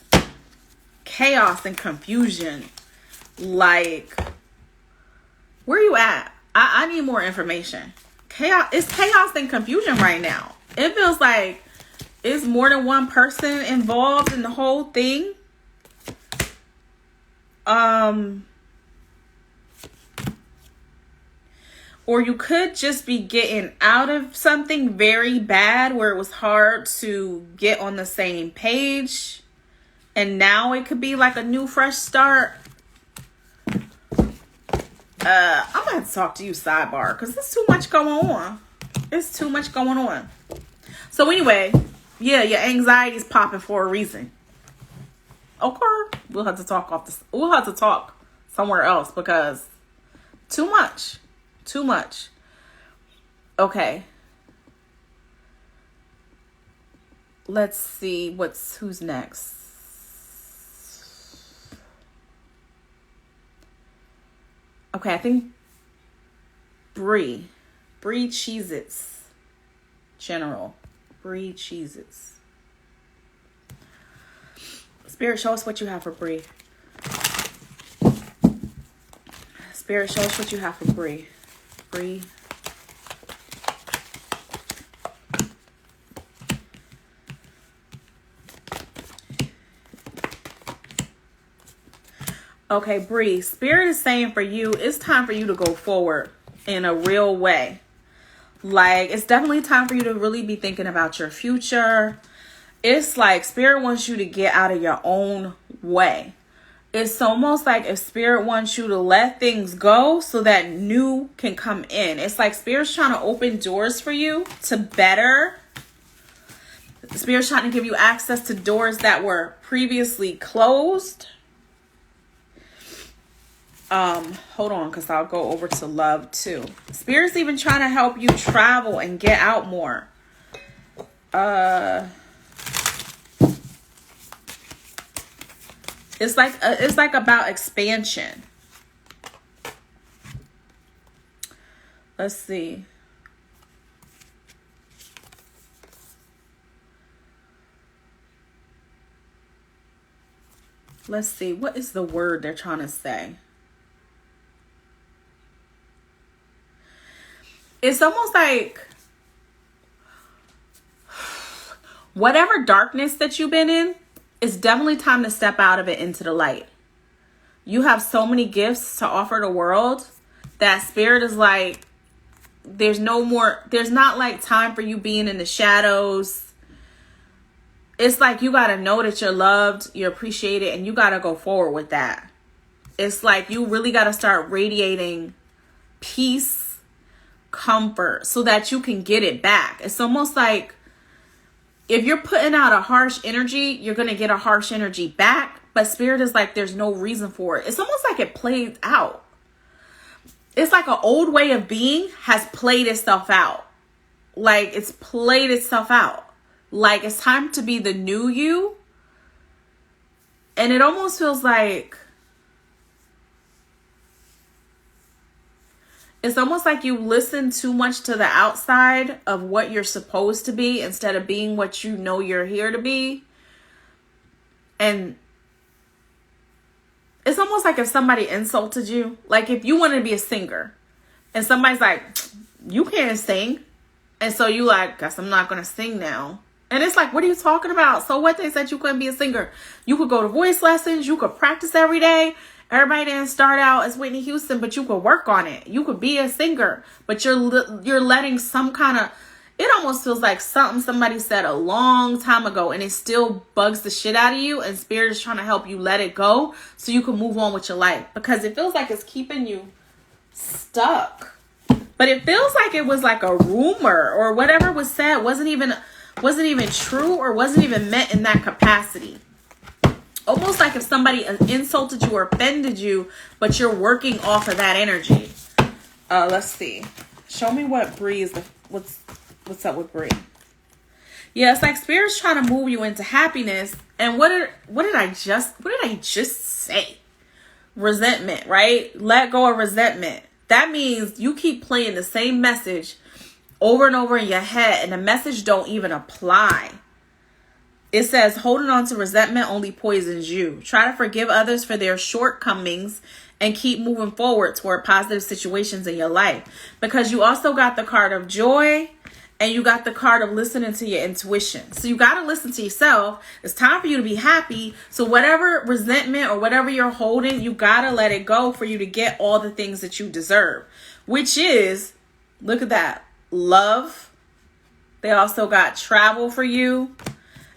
and confusion. Like, where you at? I need more information. It's chaos and confusion right now. It feels like it's more than one person involved in the whole thing. Or you could just be getting out of something very bad where it was hard to get on the same page. And now it could be like a new fresh start. I'm gonna have to talk to you sidebar because there's too much going on. It's too much going on. So anyway, yeah, your anxiety's popping for a reason. Okay, we'll have to talk somewhere else because too much. Okay. Let's see who's next. Okay, I think Brie Cheez-Its. General. Brie Cheez-Its. Spirit, show us what you have for Brie. Spirit, show us what you have for Brie. Brie. Okay, Bree, Spirit is saying for you, it's time for you to go forward in a real way. Like, it's definitely time for you to really be thinking about your future. It's like Spirit wants you to get out of your own way. It's almost like if Spirit wants you to let things go so that new can come in. It's like Spirit's trying to open doors for you to better. Spirit's trying to give you access to doors that were previously closed. Hold on, because I'll go over to love too. Spirit's even trying to help you travel and get out more. It's like about expansion. Let's see. Let's see. What is the word they're trying to say? It's almost like whatever darkness that you've been in, it's definitely time to step out of it into the light. You have so many gifts to offer the world that Spirit is like, there's not like time for you being in the shadows. It's like you got to know that you're loved, you're appreciated, and you got to go forward with that. It's like you really got to start radiating peace, comfort, so that you can get it back. It's almost like if you're putting out a harsh energy, you're going to get a harsh energy back. But Spirit is like, there's no reason for it. It's almost like it plays out. It's like an old way of being has played itself out. Like it's played itself out. Like it's time to be the new you. And it almost feels like it's almost like you listen too much to the outside of what you're supposed to be instead of being what you know you're here to be. And it's almost like if somebody insulted you, like if you wanted to be a singer and somebody's like, you can't sing. And so you like, guess I'm not going to sing now. And it's like, what are you talking about? So what? They said you couldn't be a singer. You could go to voice lessons. You could practice every day. Everybody didn't start out as Whitney Houston, but you could work on it. You could be a singer, but you're letting some kind of, it almost feels like something somebody said a long time ago and it still bugs the shit out of you, and Spirit is trying to help you let it go so you can move on with your life, because it feels like it's keeping you stuck. But it feels like it was like a rumor or whatever was said wasn't even true or wasn't even meant in that capacity. Almost like if somebody insulted you or offended you, but you're working off of that energy. Let's see. Show me what Bree is. What's up with Bree? Yeah, it's like Spirit's trying to move you into happiness. And what did I just say? Resentment, right? Let go of resentment. That means you keep playing the same message over and over in your head, and the message don't even apply. It says holding on to resentment only poisons you. Try to forgive others for their shortcomings and keep moving forward toward positive situations in your life. Because you also got the card of joy and you got the card of listening to your intuition. So you got to listen to yourself. It's time for you to be happy. So whatever resentment or whatever you're holding, you got to let it go for you to get all the things that you deserve. Which is, look at that, love. They also got travel for you.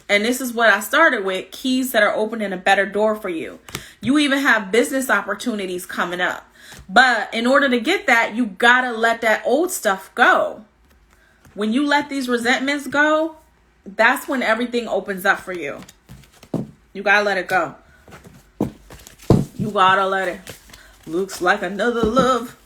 And this is what I started with, keys that are opening a better door for you. You even have business opportunities coming up. But in order to get that, you got to let that old stuff go. When you let these resentments go, that's when everything opens up for you. You got to let it go. You got to let it. Looks like another love.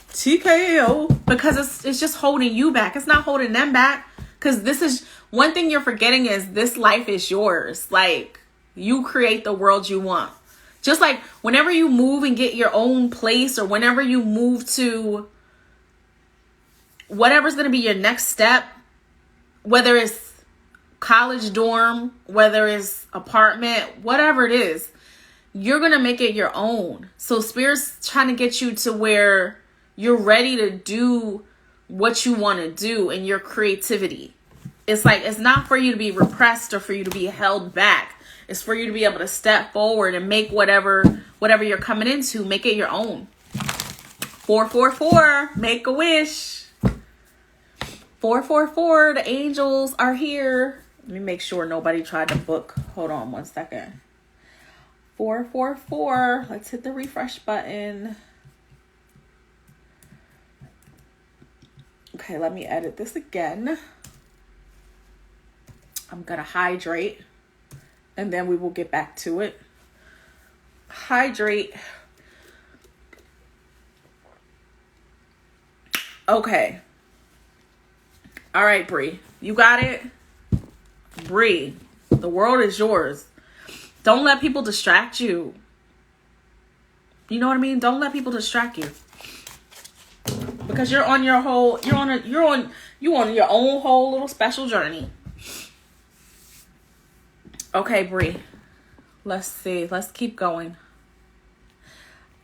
TKO. Because it's just holding you back. It's not holding them back. Because this is one thing you're forgetting is this life is yours. Like you create the world you want. Just like whenever you move and get your own place, or whenever you move to whatever's going to be your next step, whether it's college dorm, whether it's apartment, whatever it is, you're going to make it your own. So Spirit's trying to get you to where you're ready to do what you want to do in your creativity. It's like, it's not for you to be repressed or for you to be held back. It's for you to be able to step forward and make whatever you're coming into, make it your own. 444, make a wish. 444, the angels are here. Let me make sure nobody tried to book. Hold on one second. 444, let's hit the refresh button. Okay, let me edit this again. I'm going to hydrate and then we will get back to it. Hydrate. Okay. All right, Bree. You got it? Bree, the world is yours. Don't let people distract you. You know what I mean? Don't let people distract you. Because you're on your own whole little special journey. Okay, Bree. Let's see. Let's keep going.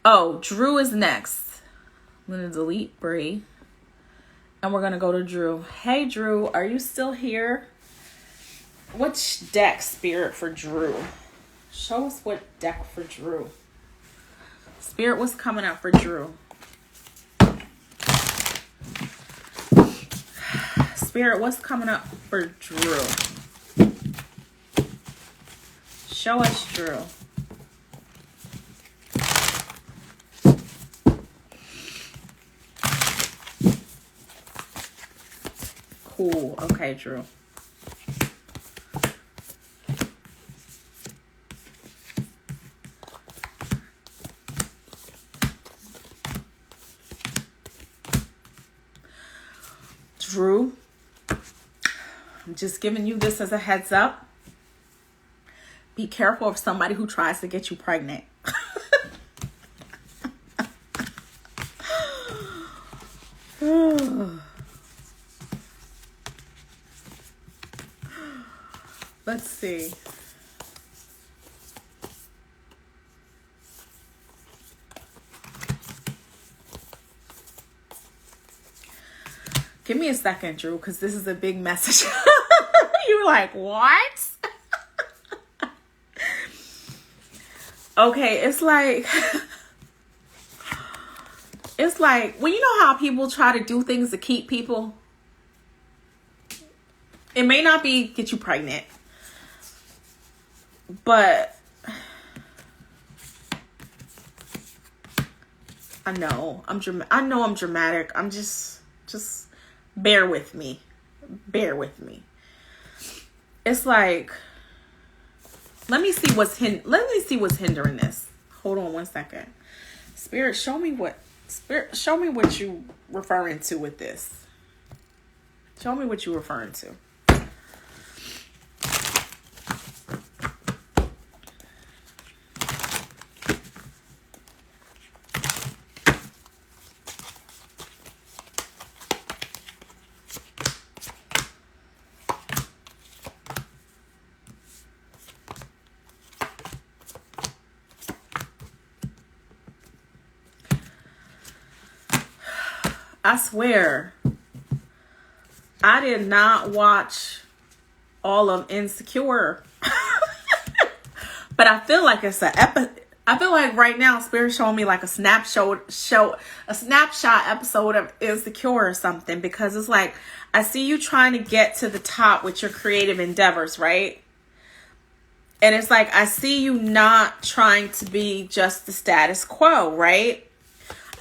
Oh, Drew is next. I'm going to delete Bree. And we're going to go to Drew. Hey, Drew. Are you still here? What's deck, Spirit, for Drew? Show us what deck for Drew. Spirit, what's coming up for Drew? Spirit, what's coming up for Drew? Show us Drew. Cool. Okay, Drew. Drew, I'm just giving you this as a heads up. Be careful of somebody who tries to get you pregnant. Let's see. Give me a second, Drew, because this is a big message. You're like, what? Okay, it's like, well, you know how people try to do things to keep people? It may not be get you pregnant, but I know I'm dramatic. I'm just bear with me. Bear with me. It's like, let me see what's hindering this. Hold on one second. Spirit, show me what you referring to with this. Show me what you referring to. I swear, I did not watch all of Insecure. But I feel like it's I feel like right now Spirit's showing me like a snapshot episode of Insecure or something, because it's like I see you trying to get to the top with your creative endeavors, right? And it's like I see you not trying to be just the status quo, right?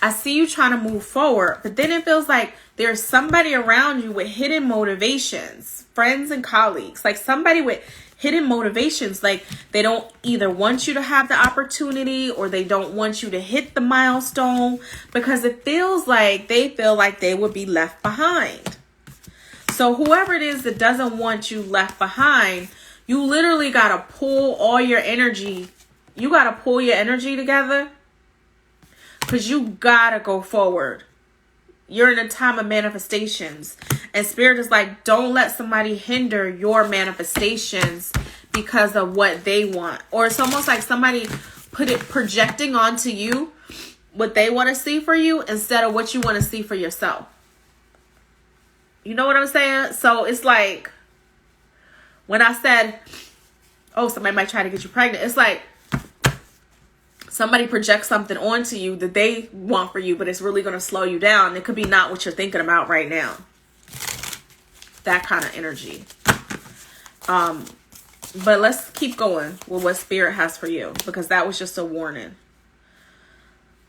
I see you trying to move forward, but then it feels like there's somebody around you with hidden motivations, friends and colleagues, like somebody with hidden motivations. Like they don't either want you to have the opportunity or they don't want you to hit the milestone, because it feels like they feel like they would be left behind. So whoever it is that doesn't want you left behind, you literally got to pull all your energy. You got to pull your energy together. Because you gotta go forward. You're in a time of manifestations. And Spirit is like, don't let somebody hinder your manifestations because of what they want. Or it's almost like somebody projecting onto you what they want to see for you instead of what you want to see for yourself. You know what I'm saying? So it's like, when I said, oh, somebody might try to get you pregnant, it's like, somebody projects something onto you that they want for you, but it's really going to slow you down. It could be not what you're thinking about right now. That kind of energy. But let's keep going with what Spirit has for you, because that was just a warning.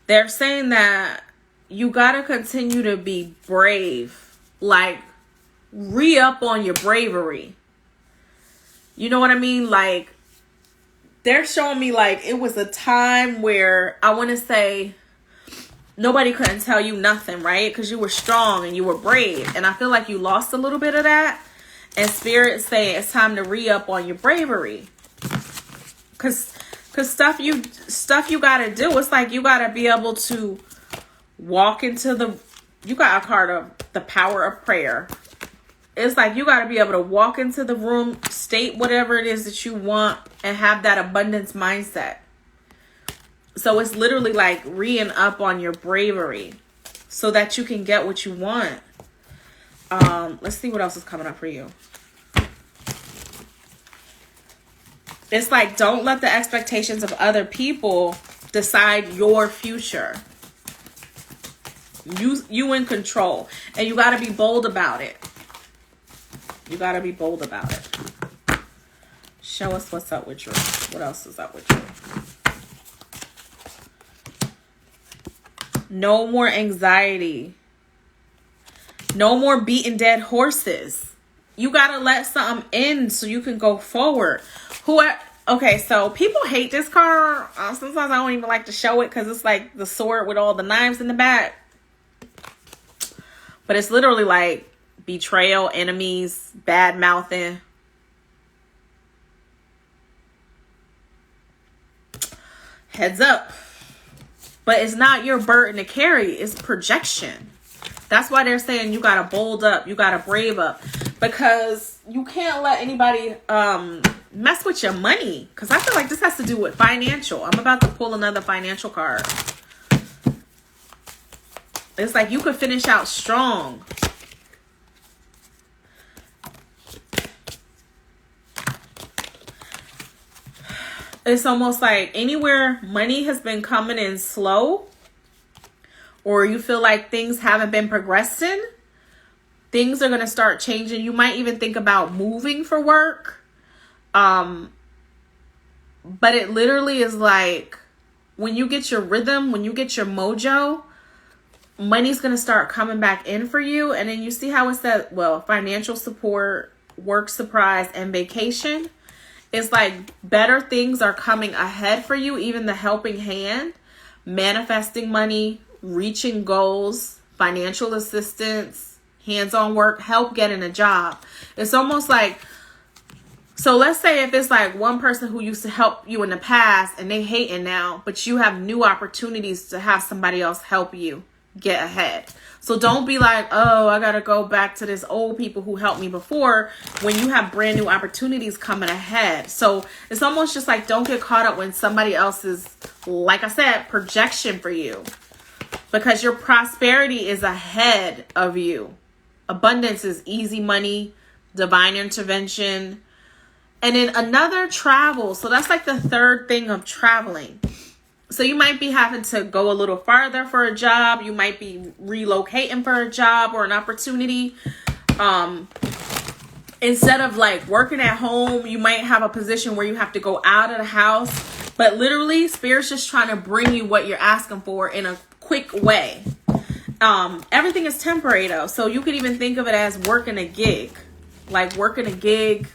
They're saying that you got to continue to be brave. Like, re-up on your bravery. You know what I mean? Like, they're showing me like it was a time where I want to say nobody couldn't tell you nothing, right? Because you were strong and you were brave. And I feel like you lost a little bit of that. And Spirit's saying it's time to re-up on your bravery. Because stuff you got to do. It's like you got to be able to walk into the... You got a card of the power of prayer. It's like you got to be able to walk into the room, state whatever it is that you want, and have that abundance mindset. So it's literally like re-ing up on your bravery so that you can get what you want. Let's see what else is coming up for you. It's like, don't let the expectations of other people decide your future. You in control. And you got to be bold about it. You got to be bold about it. Show us what's up with you. What else is up with you? No more anxiety. No more beating dead horses. You gotta let something in so you can go forward. Okay, so people hate this card. Sometimes I don't even like to show it because it's like the sword with all the knives in the back. But it's literally like betrayal, enemies, bad mouthing. Heads up. But it's not your burden to carry. It's projection. That's why they're saying you gotta bold up. You gotta brave up. Because you can't let anybody mess with your money. Because I feel like this has to do with financial. I'm about to pull another financial card. It's like you could finish out strong. It's almost like anywhere money has been coming in slow, or you feel like things haven't been progressing, things are going to start changing. You might even think about moving for work. But it literally is like when you get your rhythm, when you get your mojo, money's going to start coming back in for you. And then you see how it said, well, financial support, work surprise, and vacation. It's like better things are coming ahead for you. Even the helping hand, manifesting money, reaching goals, financial assistance, hands-on work, help getting a job. It's almost like, so let's say if it's like one person who used to help you in the past and they hating now, but you have new opportunities to have somebody else help you get ahead. So don't be like, oh, I got to go back to this old people who helped me before, when you have brand new opportunities coming ahead. So it's almost just like, don't get caught up when somebody else's, like I said, projection for you, because your prosperity is ahead of you. Abundance is easy money, divine intervention, and then another travel. So that's like the third thing of traveling. So you might be having to go a little farther for a job. You might be relocating for a job or an opportunity. Instead of like working at home, you might have a position where you have to go out of the house. But literally, Spirit's just trying to bring you what you're asking for in a quick way. Everything is temporary though. So you could even think of it as working a gig. Like working a gig,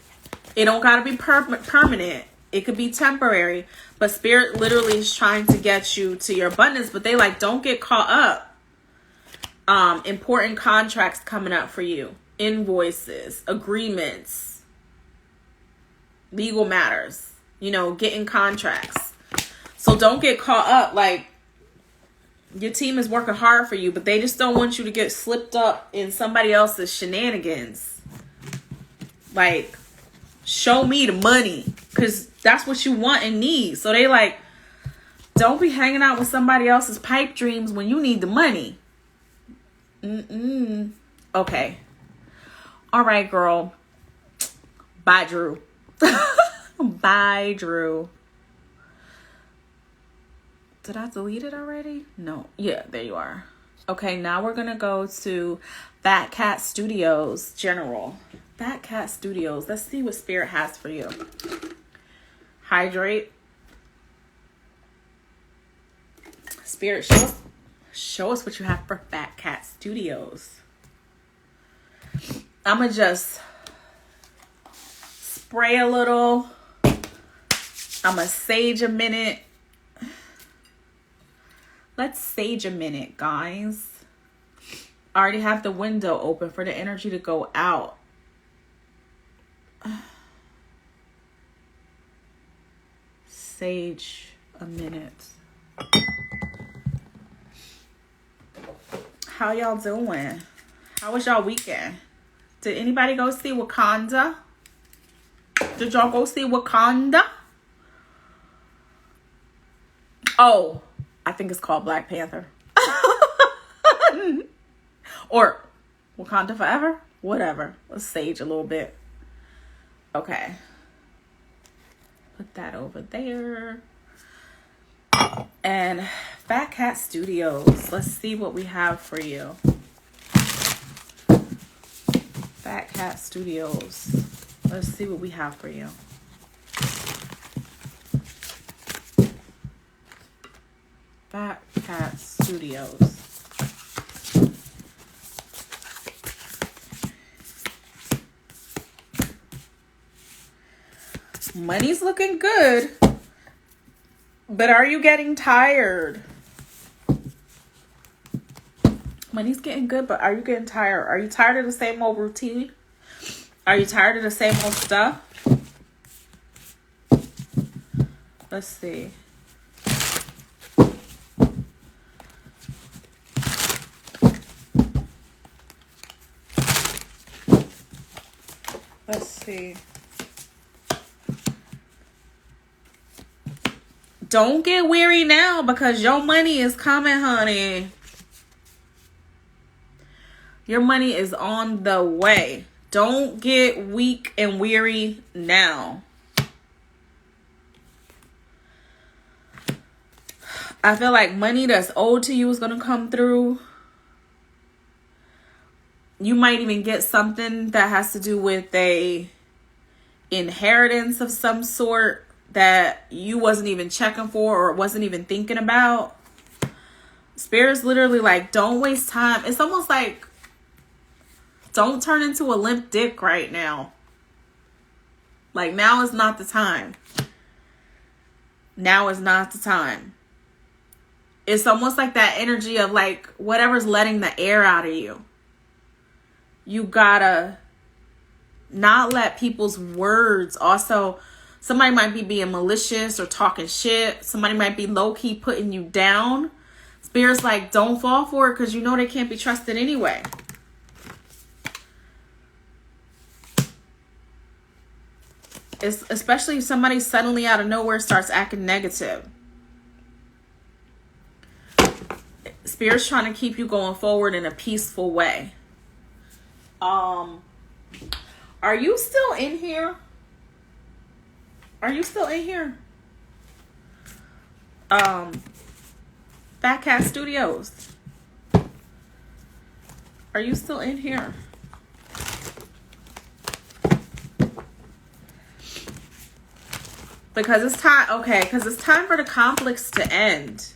it don't gotta be permanent. It could be temporary. But Spirit literally is trying to get you to your abundance. But they like, don't get caught up. Important contracts coming up for you. Invoices, agreements, legal matters. You know, getting contracts. So don't get caught up. Like, your team is working hard for you, but they just don't want you to get slipped up in somebody else's shenanigans. Like, show me the money, because that's what you want and need. So they like, don't be hanging out with somebody else's pipe dreams when you need the money. Okay. All right, girl. Bye, Drew. Bye, Drew. Did I delete it already? No. Yeah, there you are. Okay, now we're going to go to Fat Cat Studios General. Fat Cat Studios. Let's see what Spirit has for you. Hydrate. Spirit, show us what you have for Fat Cat Studios. I'm going to just spray a little. I'm going to sage a minute. Let's sage a minute, guys. I already have the window open for the energy to go out. Sage a minute. How y'all doing? How was y'all weekend? Did anybody go see Wakanda? Did y'all go see Wakanda? Oh, I think it's called Black Panther. Or Wakanda Forever? Whatever. Let's sage a little bit. Okay. Put that over there. And Fat Cat Studios. Let's see what we have for you. Fat Cat Studios. Let's see what we have for you. Fat Cat Studios. Money's looking good. But are you getting tired? Money's getting good, but are you getting tired? Are you tired of the same old routine? Are you tired of the same old stuff? Let's see. Let's see. Don't get weary now because your money is coming, honey. Your money is on the way. Don't get weak and weary now. I feel like money that's owed to you is going to come through. You might even get something that has to do with a inheritance of some sort that you wasn't even checking for or wasn't even thinking about. Spirit's literally like, don't waste time. It's almost like, don't turn into a limp dick right now. Like, now is not the time. Now is not the time. It's almost like that energy of like, whatever's letting the air out of you. You gotta not let people's words also... Somebody might be being malicious or talking shit. Somebody might be low-key putting you down. Spirit's like, don't fall for it because you know they can't be trusted anyway. It's especially if somebody suddenly out of nowhere starts acting negative. Spirit's trying to keep you going forward in a peaceful way. Are you still in here? Are you still in here? Fat Cat Studios. Are you still in here? Because it's time, okay, because it's time for the conflicts to end.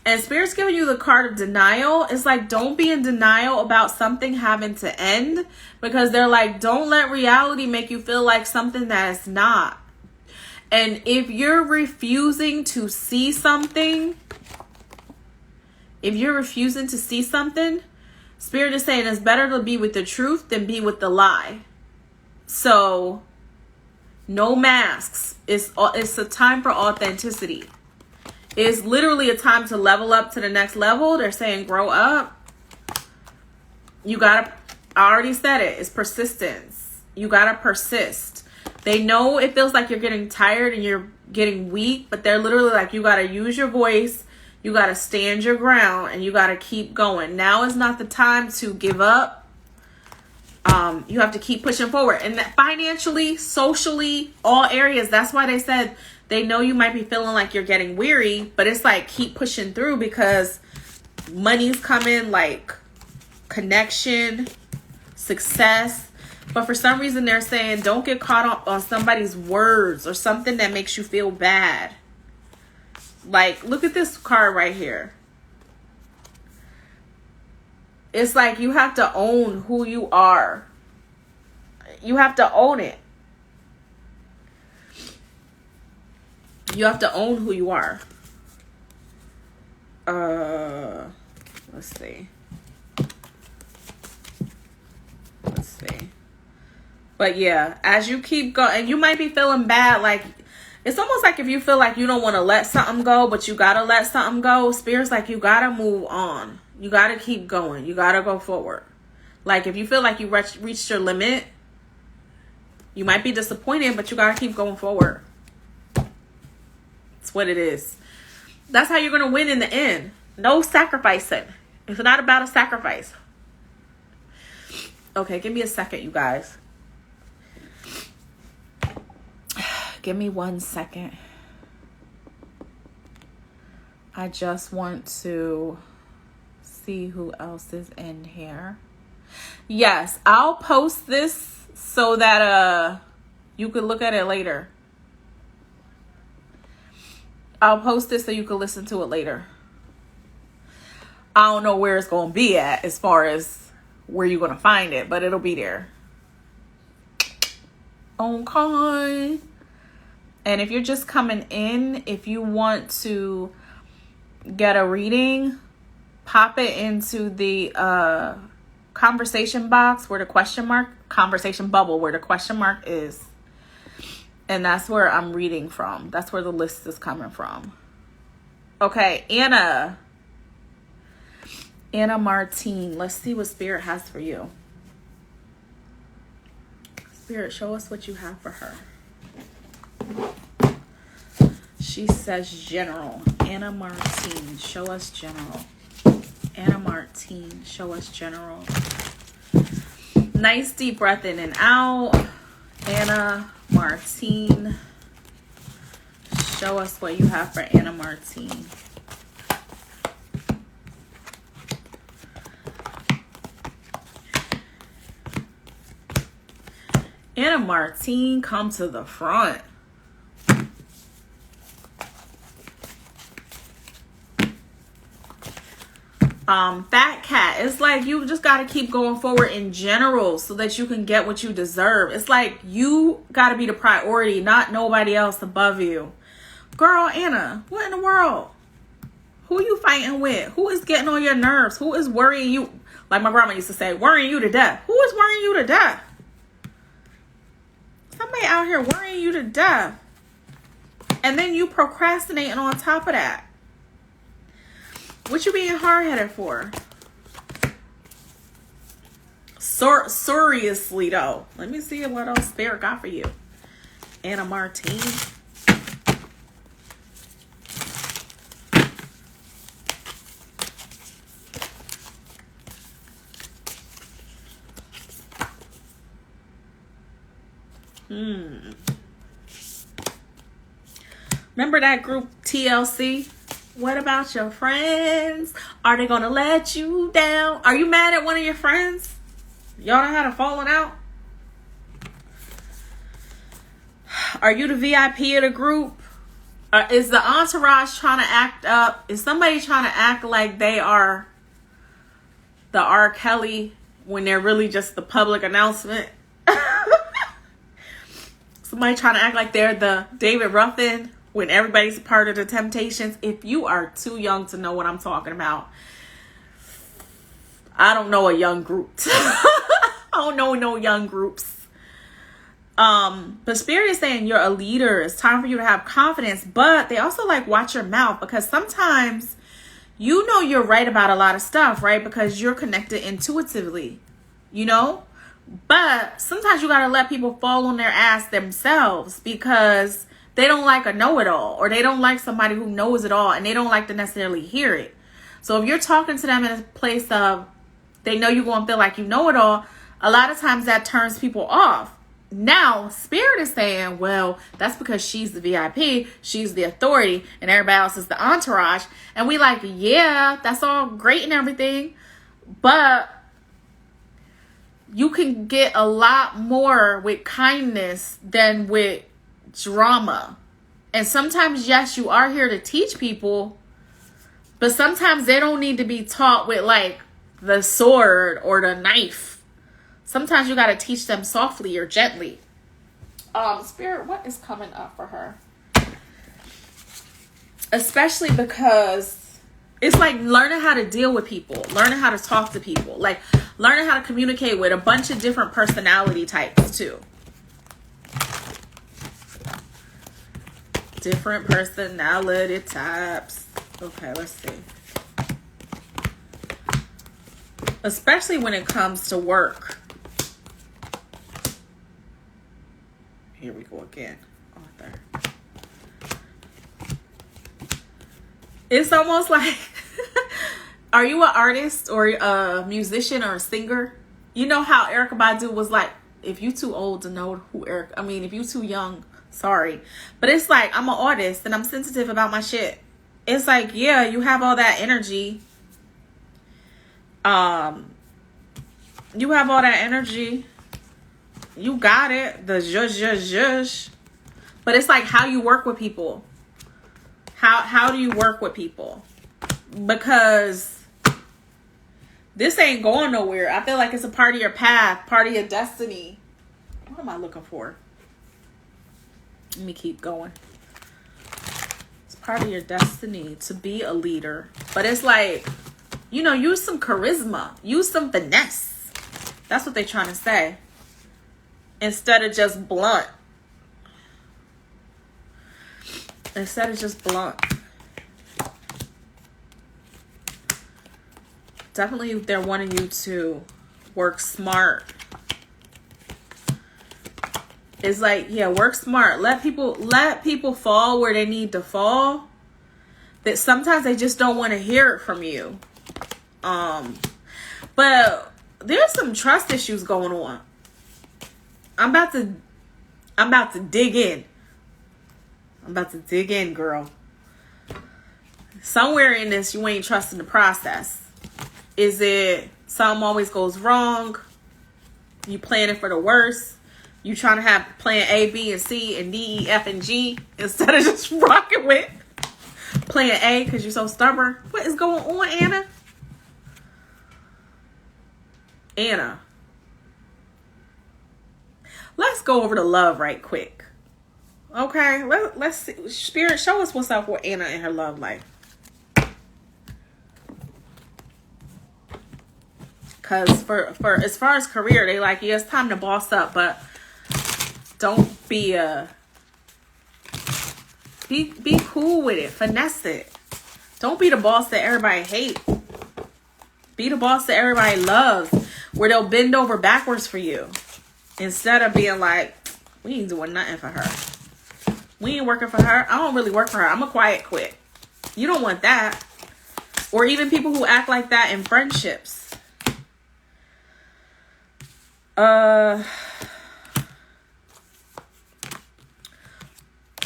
And Spirit's giving you the card of denial. It's like, don't be in denial about something having to end. Because they're like, don't let reality make you feel like something that is not. And if you're refusing to see something, Spirit is saying it's better to be with the truth than be with the lie. So, no masks. It's a time for authenticity. It's literally a time to level up to the next level. They're saying grow up. You gotta, I already said it, it's persistence. You gotta persist. They know it feels like you're getting tired and you're getting weak, but they're literally like, you got to use your voice, you got to stand your ground, and you got to keep going. Now is not the time to give up. You have to keep pushing forward. And that financially, socially, all areas, that's why they said they know you might be feeling like you're getting weary, but it's like, keep pushing through because money's coming, like connection, success. But for some reason, they're saying don't get caught up on somebody's words or something that makes you feel bad. Like, look at this card right here. It's like you have to own who you are. You have to own it. You have to own who you are. Let's see. But yeah, as you keep going, and you might be feeling bad, like, it's almost like if you feel like you don't want to let something go, but you got to let something go, Spirit's like, you got to move on. You got to keep going. You got to go forward. Like, if you feel like you reached your limit, you might be disappointed, but you got to keep going forward. It's what it is. That's how you're going to win in the end. No sacrificing. It's not about a sacrifice. Okay, give me a second, you guys. Give me 1 second. I just want to see who else is in here. Yes, I'll post this so that you can look at it later. I'll post this so you can listen to it later. I don't know where it's going to be at as far as where you're going to find it, but it'll be there. Okay. And if you're just coming in, if you want to get a reading, pop it into the conversation box where the question mark, conversation bubble where the question mark is. And that's where I'm reading from. That's where the list is coming from. Okay, Anna Martine. Let's see what Spirit has for you. Spirit, show us what you have for her. She says general. Anna Martine, show us general. Anna Martine, show us general. Nice deep breath in and out. Anna Martine, show us what you have for Anna Martine. Anna Martine, come to the front. Fat cat, it's like you just got to keep going forward in general so that you can get what you deserve. It's like you got to be the priority, not nobody else above you. Girl, Anna, what in the world? Who you fighting with? Who is getting on your nerves? Who is worrying you? Like my grandma used to say, worrying you to death. Who is worrying you to death? Somebody out here worrying you to death. And then you procrastinating on top of that. What you being hard-headed for? Seriously, though. Let me see what else Spirit got for you. Anna Martine. Remember that group TLC? What about your friends? Are they gonna let you down? Are you mad at one of your friends? Y'all done had a falling out? Are you the VIP of the group? Is the entourage trying to act up? Is somebody trying to act like they are the R. Kelly when they're really just the public announcement? Somebody trying to act like they're the David Ruffin when everybody's a part of the Temptations. If you are too young to know what I'm talking about, I don't know a young group. I don't know no young groups. But Spirit is saying you're a leader. It's time for you to have confidence. But they also like watch your mouth, because sometimes you know you're right about a lot of stuff, right? Because you're connected intuitively, you know? But sometimes you got to let people fall on their ass themselves, because they don't like a know-it-all, or they don't like somebody who knows it all, and they don't like to necessarily hear it. So if you're talking to them in a place of they know you're going to feel like you know it all, a lot of times that turns people off. Now, Spirit is saying, well, that's because she's the VIP, she's the authority, and everybody else is the entourage. And we like, yeah, that's all great and everything, but you can get a lot more with kindness than with drama. And sometimes, yes, you are here to teach people, but sometimes they don't need to be taught with like the sword or the knife. Sometimes you got to teach them softly or gently. Spirit, what is coming up for her? Especially because it's like learning how to deal with people, learning how to talk to people, like learning how to communicate with a bunch of different personality types too. Different personality types. Okay, let's see. Especially when it comes to work. Here we go again. Author. It's almost like, are you an artist or a musician or a singer? You know how Erykah Badu was like, if you too old to know who if you too young, sorry. But it's like, I'm an artist and I'm sensitive about my shit. It's like, yeah, you have all that energy. You have all that energy. You got it. The zhush. But it's like how you work with people. How do you work with people? Because this ain't going nowhere. I feel like it's a part of your path, part of your destiny. What am I looking for? Let me keep going. It's part of your destiny to be a leader. But it's like, you know, use some charisma. Use some finesse. That's what they're trying to say. Instead of just blunt. Instead of just blunt. Definitely they're wanting you to work smart. It's like, yeah, work smart. Let people fall where they need to fall. That sometimes they just don't want to hear it from you. But there's some trust issues going on. I'm about to dig in. I'm about to dig in, girl. Somewhere in this, you ain't trusting the process. Is it something always goes wrong? You planning for the worst? You trying to have plan A, B, and C, and D, E, F, and G instead of just rocking with plan A because you're so stubborn? What is going on, Anna? Anna. Let's go over to love right quick. Okay, let's see. Spirit, show us what's up with Anna and her love life. Because for as far as career, they like, yeah, it's time to boss up, but don't be be cool with it. Finesse it. Don't be the boss that everybody hates. Be the boss that everybody loves, where they'll bend over backwards for you. Instead of being like, we ain't doing nothing for her. We ain't working for her. I don't really work for her. I'm a quiet quit. You don't want that. Or even people who act like that in friendships.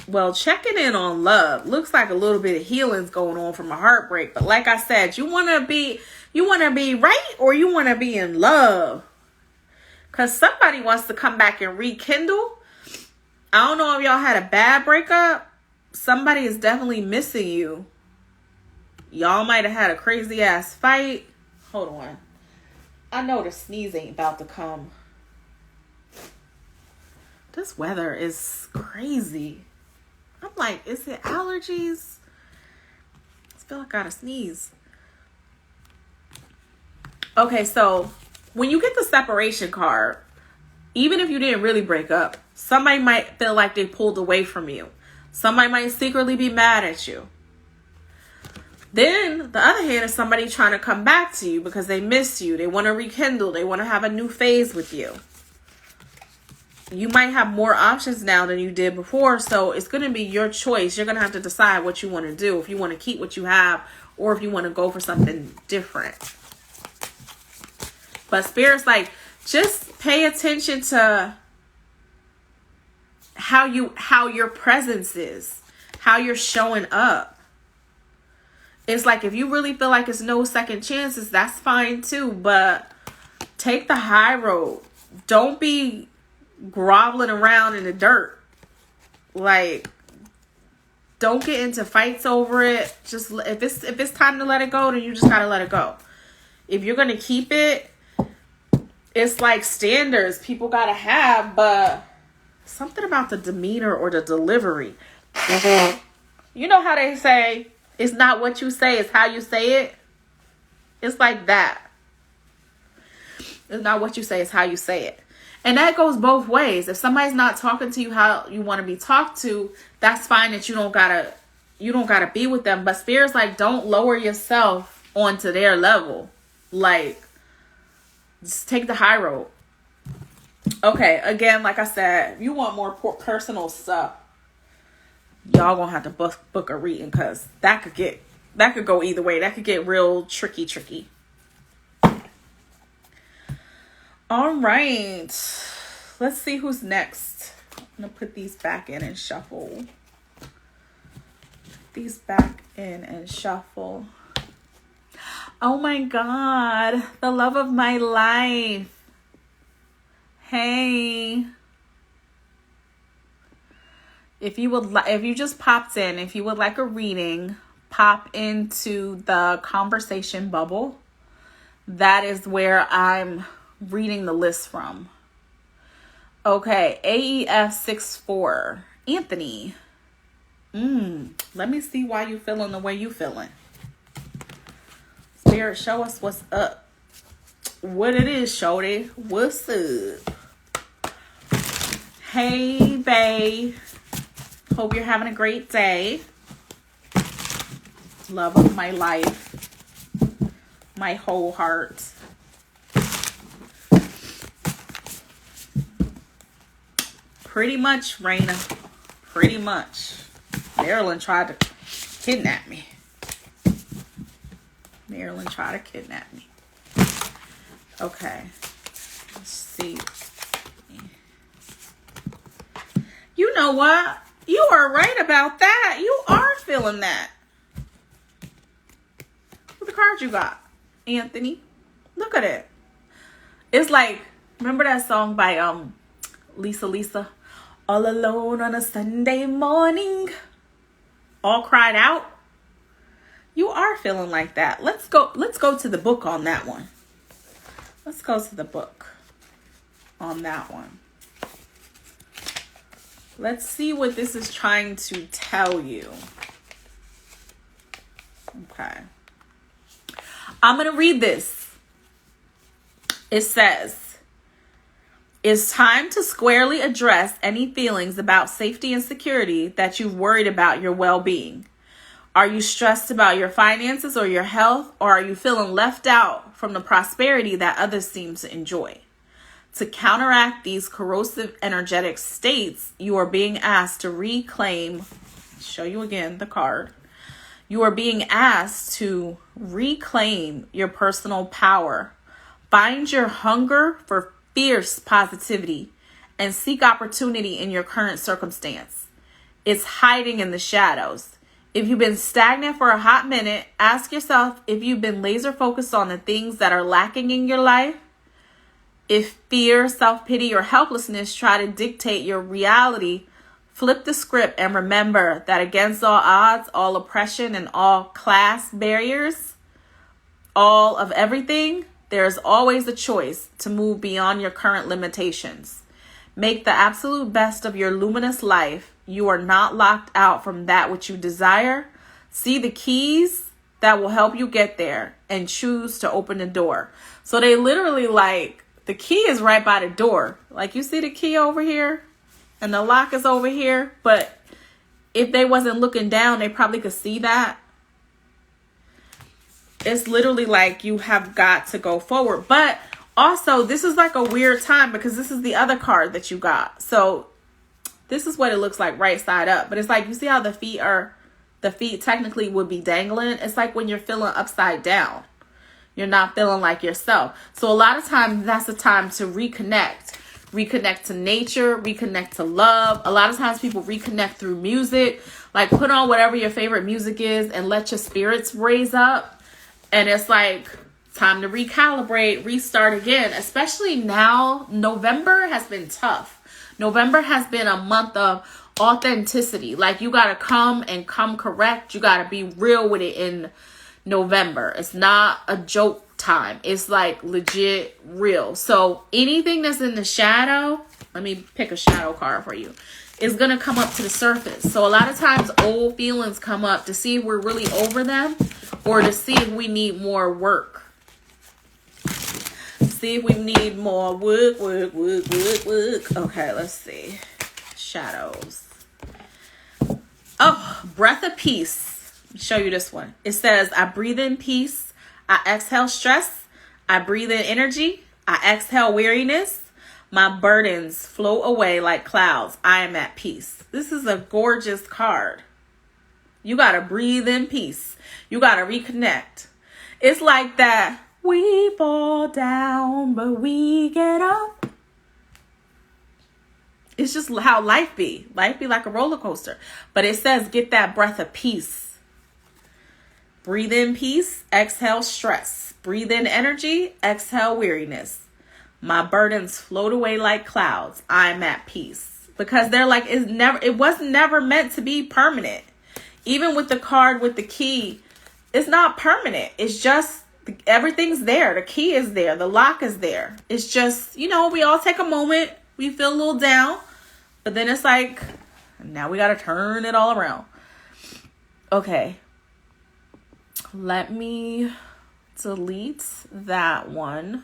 Well, checking in on love. Looks like a little bit of healing's going on from a heartbreak. But like I said, you want to be right, or you want to be in love? Because somebody wants to come back and rekindle. I don't know if y'all had a bad breakup. Somebody is definitely missing you. Y'all might have had a crazy ass fight. Hold on. I know the sneeze ain't about to come. This weather is crazy. I'm like, is it allergies? I feel like I gotta sneeze. Okay, so when you get the separation card, even if you didn't really break up, somebody might feel like they pulled away from you. Somebody might secretly be mad at you. Then the other hand is somebody trying to come back to you because they miss you. They want to rekindle. They want to have a new phase with you. You might have more options now than you did before. So it's going to be your choice. You're going to have to decide what you want to do. If you want to keep what you have or if you want to go for something different. But Spirit's like, just pay attention to how your presence is. How you're showing up. It's like, if you really feel like it's no second chances, that's fine too. But take the high road. Don't be groveling around in the dirt. Like, don't get into fights over it. Just if it's time to let it go, then you just gotta let it go. If you're gonna keep it, it's like standards people gotta have, but something about the demeanor or the delivery. You know how they say, it's not what you say, it's how you say it. It's like that. It's not what you say, it's how you say it. And that goes both ways. If somebody's not talking to you how you want to be talked to, that's fine that you don't gotta be with them. But Spirit's like, don't lower yourself onto their level. Like, just take the high road. Okay, again, like I said, if you want more personal stuff, y'all gonna have to book a reading, because that could go either way. That could get real tricky. All right, let's see who's next. I'm gonna put these back in and shuffle. Oh my God, the love of my life. Hey. If you just popped in, if you would like a reading, pop into the conversation bubble. That is where I'm reading the list from. Okay, AEF 64 Anthony. Let me see why you feeling the way you feeling. Spirit, show us what's up. What it is, shorty. What's up? Hey, bae. Hope you're having a great day. Love of my life. My whole heart. Pretty much, Raina. Pretty much. Marilyn tried to kidnap me. Okay. Let's see. You know what? You are right about that. You are feeling that. What the card you got, Anthony? Look at it. It's like, remember that song by Lisa? All alone on a Sunday morning. All cried out. You are feeling like that. Let's go to the book on that one. Let's go to the book on that one. Let's see what this is trying to tell you. Okay. I'm going to read this. It says, it's time to squarely address any feelings about safety and security that you've worried about your well-being. Are you stressed about your finances or your health, or are you feeling left out from the prosperity that others seem to enjoy? To counteract these corrosive energetic states, you are being asked to reclaim, show you again the card. You are being asked to reclaim your personal power. Find your hunger for fierce positivity and seek opportunity in your current circumstance. It's hiding in the shadows. If you've been stagnant for a hot minute, ask yourself if you've been laser focused on the things that are lacking in your life. If fear, self-pity, or helplessness try to dictate your reality, flip the script and remember that against all odds, all oppression, and all class barriers, all of everything, there is always a choice to move beyond your current limitations. Make the absolute best of your luminous life. You are not locked out from that which you desire. See the keys that will help you get there and choose to open the door. So they literally the key is right by the door. Like you see the key over here and the lock is over here. But if they wasn't looking down, they probably could see that. It's literally like you have got to go forward. But also, this is like a weird time because this is the other card that you got. So this is what it looks like right side up. But it's like, you see how the feet technically would be dangling? It's like when you're feeling upside down. You're not feeling like yourself. So a lot of times that's the time to reconnect. Reconnect to nature, reconnect to love. A lot of times people reconnect through music. Like put on whatever your favorite music is and let your spirits raise up. And it's like time to recalibrate, restart again. Especially now, November has been tough. November has been a month of authenticity. Like you got to come correct. You got to be real with it in November. It's not a joke time. It's like legit real. So anything that's in the shadow, let me pick a shadow card for you, is going to come up to the surface. So a lot of times old feelings come up to see if we're really over them or to see if we need more work. See if we need more work. Okay, let's see. Shadows. Oh, breath of peace. Show you this one. It says, I breathe in peace. I exhale stress. I breathe in energy. I exhale weariness. My burdens float away like clouds. I am at peace. This is a gorgeous card. You got to breathe in peace. You got to reconnect. It's like that. We fall down, but we get up. It's just how life be. Life be like a roller coaster. But it says, get that breath of peace. Breathe in peace. Exhale stress. Breathe in energy. Exhale weariness. My burdens float away like clouds. I'm at peace. Because they're like, it was never meant to be permanent. Even with the card with the key, it's not permanent. It's just, everything's there. The key is there. The lock is there. It's just, we all take a moment. We feel a little down. But then it's like, Now we got to turn it all around. Okay. Let me delete that one.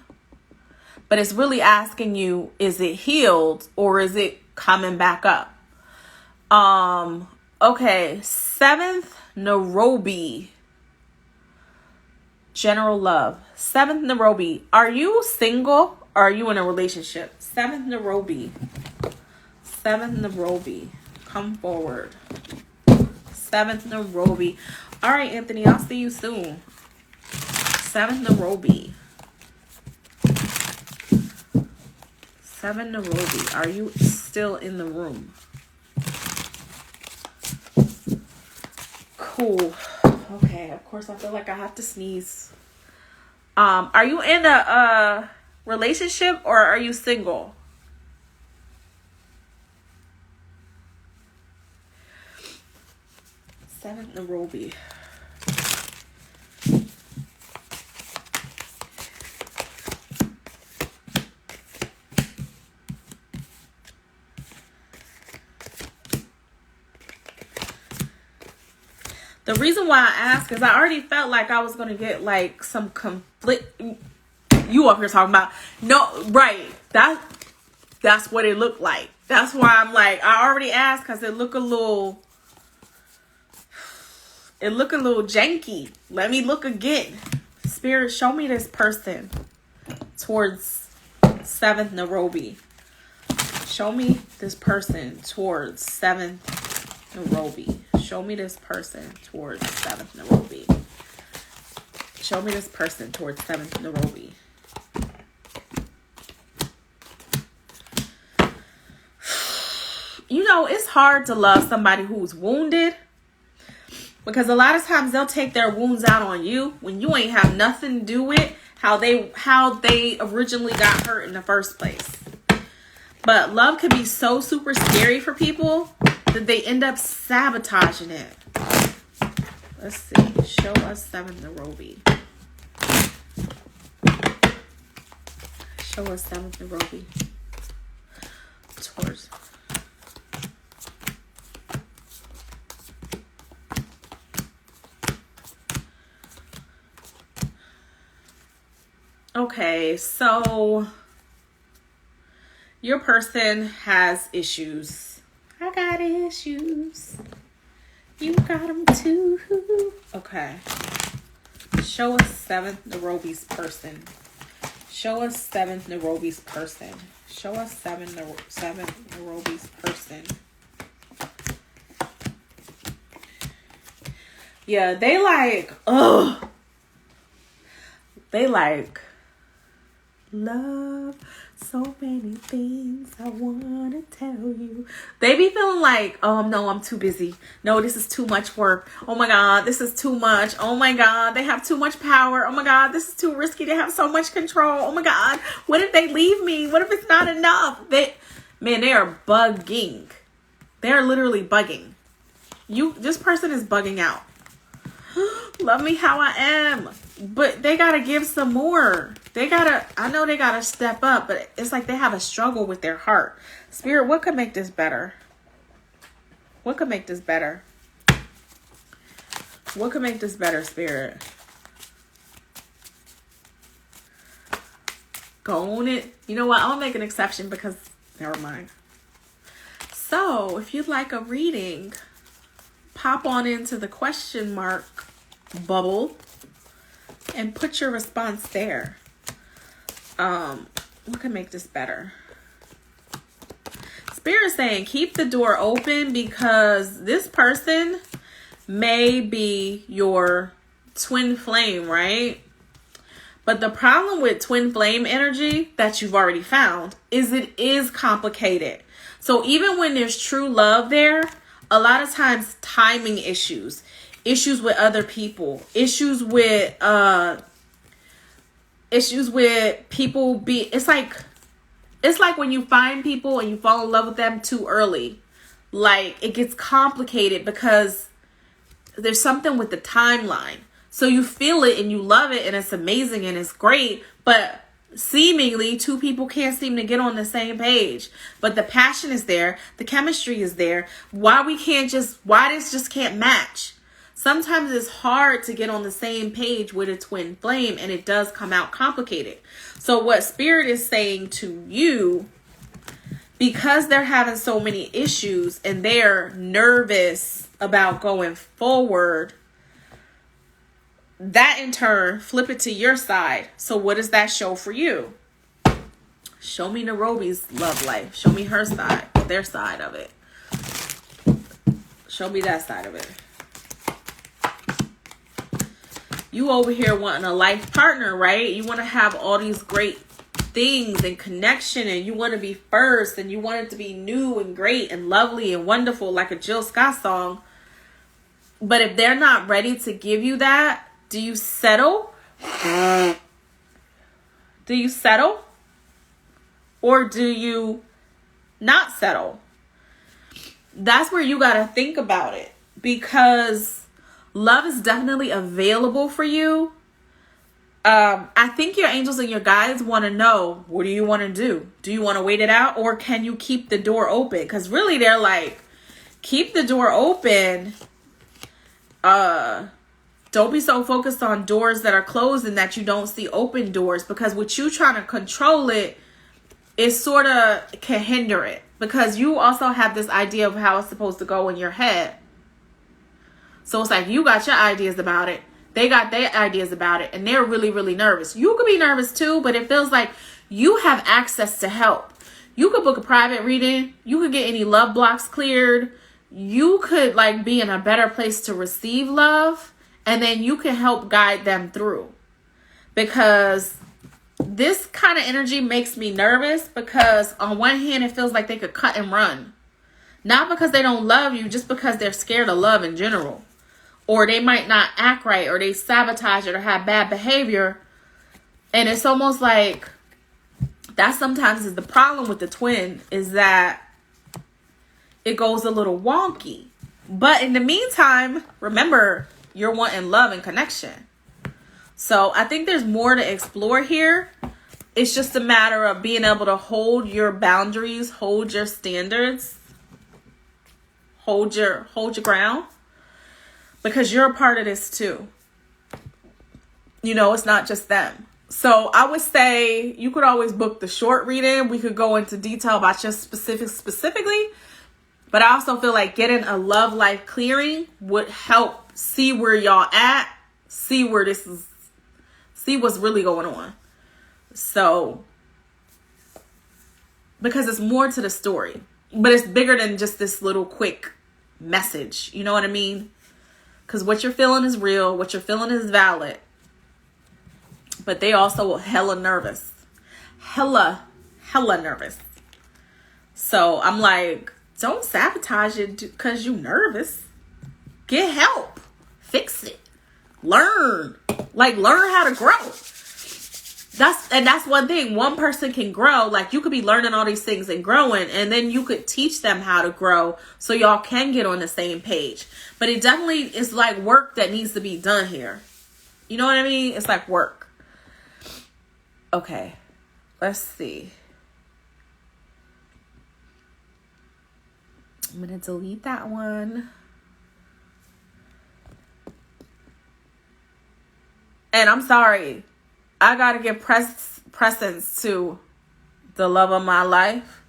But it's really asking you, is it healed or is it coming back up? Okay. 7th, Nairobi. General love. 7th, Nairobi. Are you single or are you in a relationship? 7th, Nairobi. 7th, Nairobi. Come forward. 7th, Nairobi. All right, Anthony, I'll see you soon. 7th, Nairobi. 7 Nairobi. Are you still in the room? Cool. Okay, of course I feel like I have to sneeze. Are you in a relationship or are you single? Seventh, Nairobi. The reason why I asked is I already felt like I was going to get like some conflict. You up here talking about, no, right. That's what it looked like. That's why I'm like, I already asked because it looked a little janky. Let me look again. Spirit, show me this person towards 7th Nairobi. Show me this person towards 7th Nairobi. Show me this person towards 7th Nairobi. Show me this person towards 7th Nairobi. You know, it's hard to love somebody who's wounded because a lot of times they'll take their wounds out on you when you ain't have nothing to do with how they originally got hurt in the first place. But love can be so super scary for people that they end up sabotaging it. Let's see. Show us 7th Nairobi. Show us 7th Nairobi. Towards. Okay, so your person has issues. I got issues. You got them too. Okay. Show us 7th Nairobi's person. Show us 7th Nairobi's person. Show us 7th Nairobi's person. Yeah, they like, ugh. They like, love, so many things I want to tell you. They be feeling like, oh, no, I'm too busy. No, this is too much work. Oh, my God, this is too much. Oh, my God, they have too much power. Oh, my God, this is too risky. They have so much control. Oh, my God, what if they leave me? What if it's not enough? They are bugging. They're literally bugging. This person is bugging out. Love me how I am. But they got to give some more. I know they got to step up, but it's like they have a struggle with their heart. Spirit, what could make this better? What could make this better? What could make this better, Spirit? Go on it. You know what? I'll make an exception because, never mind. So, if you'd like a reading, pop on into the question mark bubble and put your response there. What can make this better? Spirit saying keep the door open because this person may be your twin flame, right? But the problem with twin flame energy that you've already found is it is complicated. So even when there's true love there, a lot of times timing issues with other people, issues with people it's like when you find people and you fall in love with them too early. Like it gets complicated because there's something with the timeline. So you feel it and you love it and it's amazing and it's great, but seemingly two people can't seem to get on the same page, but the passion is there, the chemistry is there. Why this just can't match? Sometimes it's hard to get on the same page with a twin flame, and it does come out complicated. So what Spirit is saying to you, because they're having so many issues and they're nervous about going forward, that in turn, flip it to your side. So what does that show for you? Show me Nairobi's love life. Show me her side, their side of it. Show me that side of it. You over here wanting a life partner, right? You want to have all these great things and connection, and you want to be first, and you want it to be new and great and lovely and wonderful, like a Jill Scott song. But if they're not ready to give you that, do you settle? Do you settle? Or do you not settle? That's where you got to think about it, because love is definitely available for you. I think your angels and your guides want to know, what do you want to do? Do you want to wait it out, or can you keep the door open? Because really they're like, keep the door open. Don't be so focused on doors that are closed and that you don't see open doors, because with you trying to control it, it sort of can hinder it, because you also have this idea of how it's supposed to go in your head. So it's like you got your ideas about it. They got their ideas about it, and they're really, really nervous. You could be nervous too, but it feels like you have access to help. You could book a private reading. You could get any love blocks cleared. You could like be in a better place to receive love, and then you can help guide them through. Because this kind of energy makes me nervous, because on one hand, it feels like they could cut and run. Not because they don't love you, just because they're scared of love in general. Or they might not act right, or they sabotage it, or have bad behavior. And it's almost like that sometimes is the problem with the twin, is that it goes a little wonky. But in the meantime, remember, you're wanting love and connection. So I think there's more to explore here. It's just a matter of being able to hold your boundaries, hold your standards, hold your ground. Because you're a part of this too. You know, it's not just them. So I would say you could always book the short reading. We could go into detail about your specifically. But I also feel like getting a love life clearing would help see where y'all at. See where this is. See what's really going on. So, because it's more to the story. But it's bigger than just this little quick message. You know what I mean? Because what you're feeling is real. What you're feeling is valid. But they also hella nervous. Hella nervous. So I'm like, don't sabotage it because you nervous. Get help. Fix it. Learn. Like, learn how to grow. That's one thing. One person can grow. Like, you could be learning all these things and growing, and then you could teach them how to grow so y'all can get on the same page. But it definitely is like work that needs to be done here. You know what I mean? It's like work. Okay. Let's see. I'm going to delete that one. And I'm sorry. I got to give presence to the love of my life,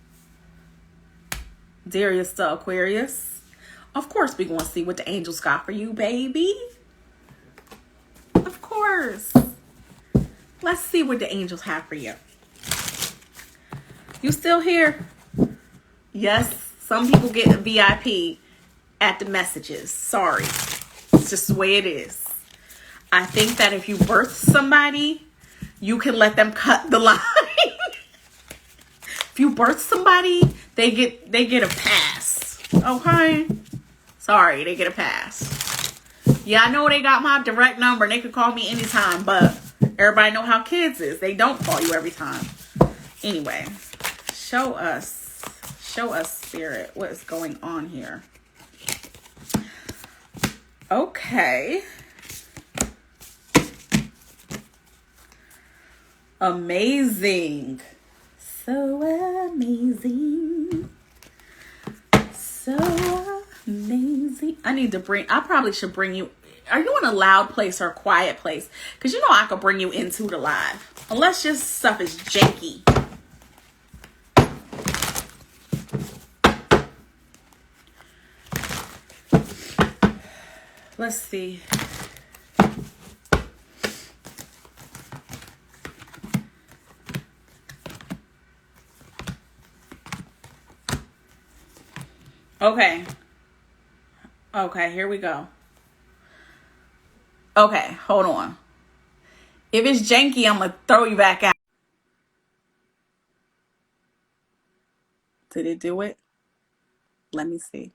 Darius the Aquarius. Of course, we're going to see what the angels got for you, baby. Of course. Let's see what the angels have for you. You still here? Yes, some people get a VIP at the messages. Sorry. It's just the way it is. I think that if you birth somebody, you can let them cut the line. If you birth somebody, they get a pass. Okay? Sorry, they get a pass. Yeah, I know they got my direct number and they could call me anytime, but everybody know how kids is. They don't call you every time. Anyway, show us, Spirit, what is going on here. Okay. Amazing. So amazing. So amazing. I probably should bring you. Are you in a loud place or a quiet place? Because you know I could bring you into the live. Unless your stuff is janky. Let's see. Okay. Okay, here we go. Okay, hold on. If it's janky, I'm going to throw you back out. Did it do it? Let me see.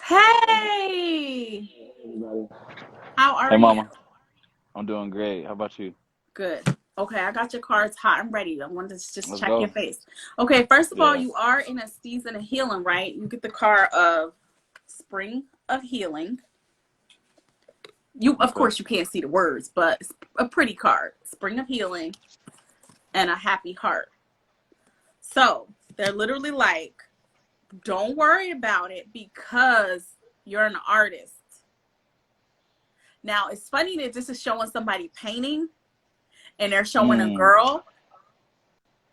Hey! How are you? Hey, Mama. I'm doing great. How about you? Good. Okay, I got your cards hot and ready. I wanted to just Let's check your go. face. Okay, first of all, Yeah. you are in a season of healing, right? You get the card of Spring of Healing. Of Okay. course, you can't see the words, but it's a pretty card. Spring of Healing and a happy heart. So they're literally like, don't worry about it because you're an artist. Now, it's funny that this is showing somebody painting and they're showing a girl.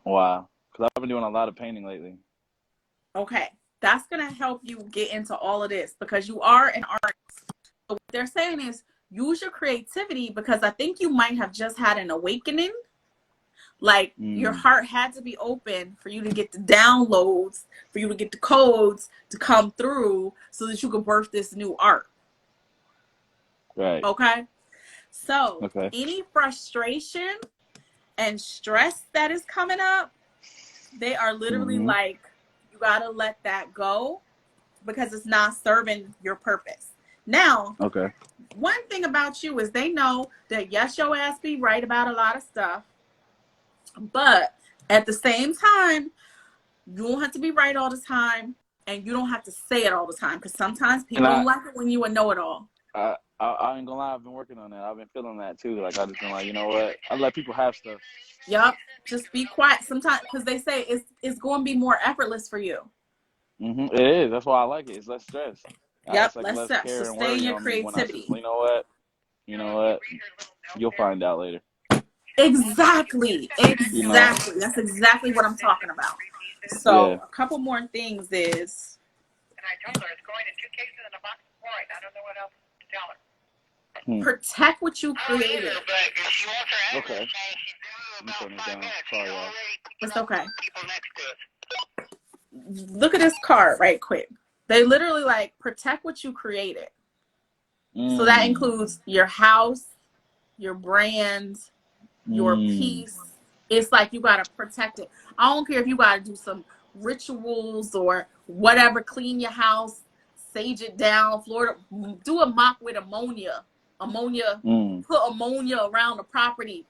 Wow. Because I've been doing a lot of painting lately. Okay, that's going to help you get into all of this because you are an artist. So what they're saying is use your creativity because I think you might have just had an awakening. Like your heart had to be open for you to get the downloads, for you to get the codes to come through so that you could birth this new art. Right. Okay. So Okay. any frustration and stress that is coming up, they are literally like, you got to let that go because it's not serving your purpose. Now, Okay. one thing about you is they know that yes, your ass be right about a lot of stuff, but at the same time, you don't have to be right all the time and you don't have to say it all the time because sometimes people don't like it when you a know-it-all. I ain't gonna lie, I've been working on that. I've been feeling that too. Like I just been like, you know what? I let people have stuff. Yep. Just be quiet sometimes because they say it's going to be more effortless for you. It is. That's why I like it. It's less stress. Yep. It's like Let's less so care and stay in worry your on me when I say, creativity. you know what? You know what? You'll find out later. Exactly. You know? That's exactly what I'm talking about. So Yeah. a couple more things is. And I told her it's going in 2 cases and a box of Floyd. I don't know what else to tell her. Protect what you created. But if she wants her address Okay. changed, she's due about Turn it 5 down. minutes. Sorry, She's y'all. already It's okay. people next to us. Look at this card right quick. They literally like protect what you created. So that includes your house, your brand, your peace. It's like you got to protect it. I don't care if you got to do some rituals or whatever, clean your house, sage it down, Florida, do a mop with ammonia, put ammonia around the property.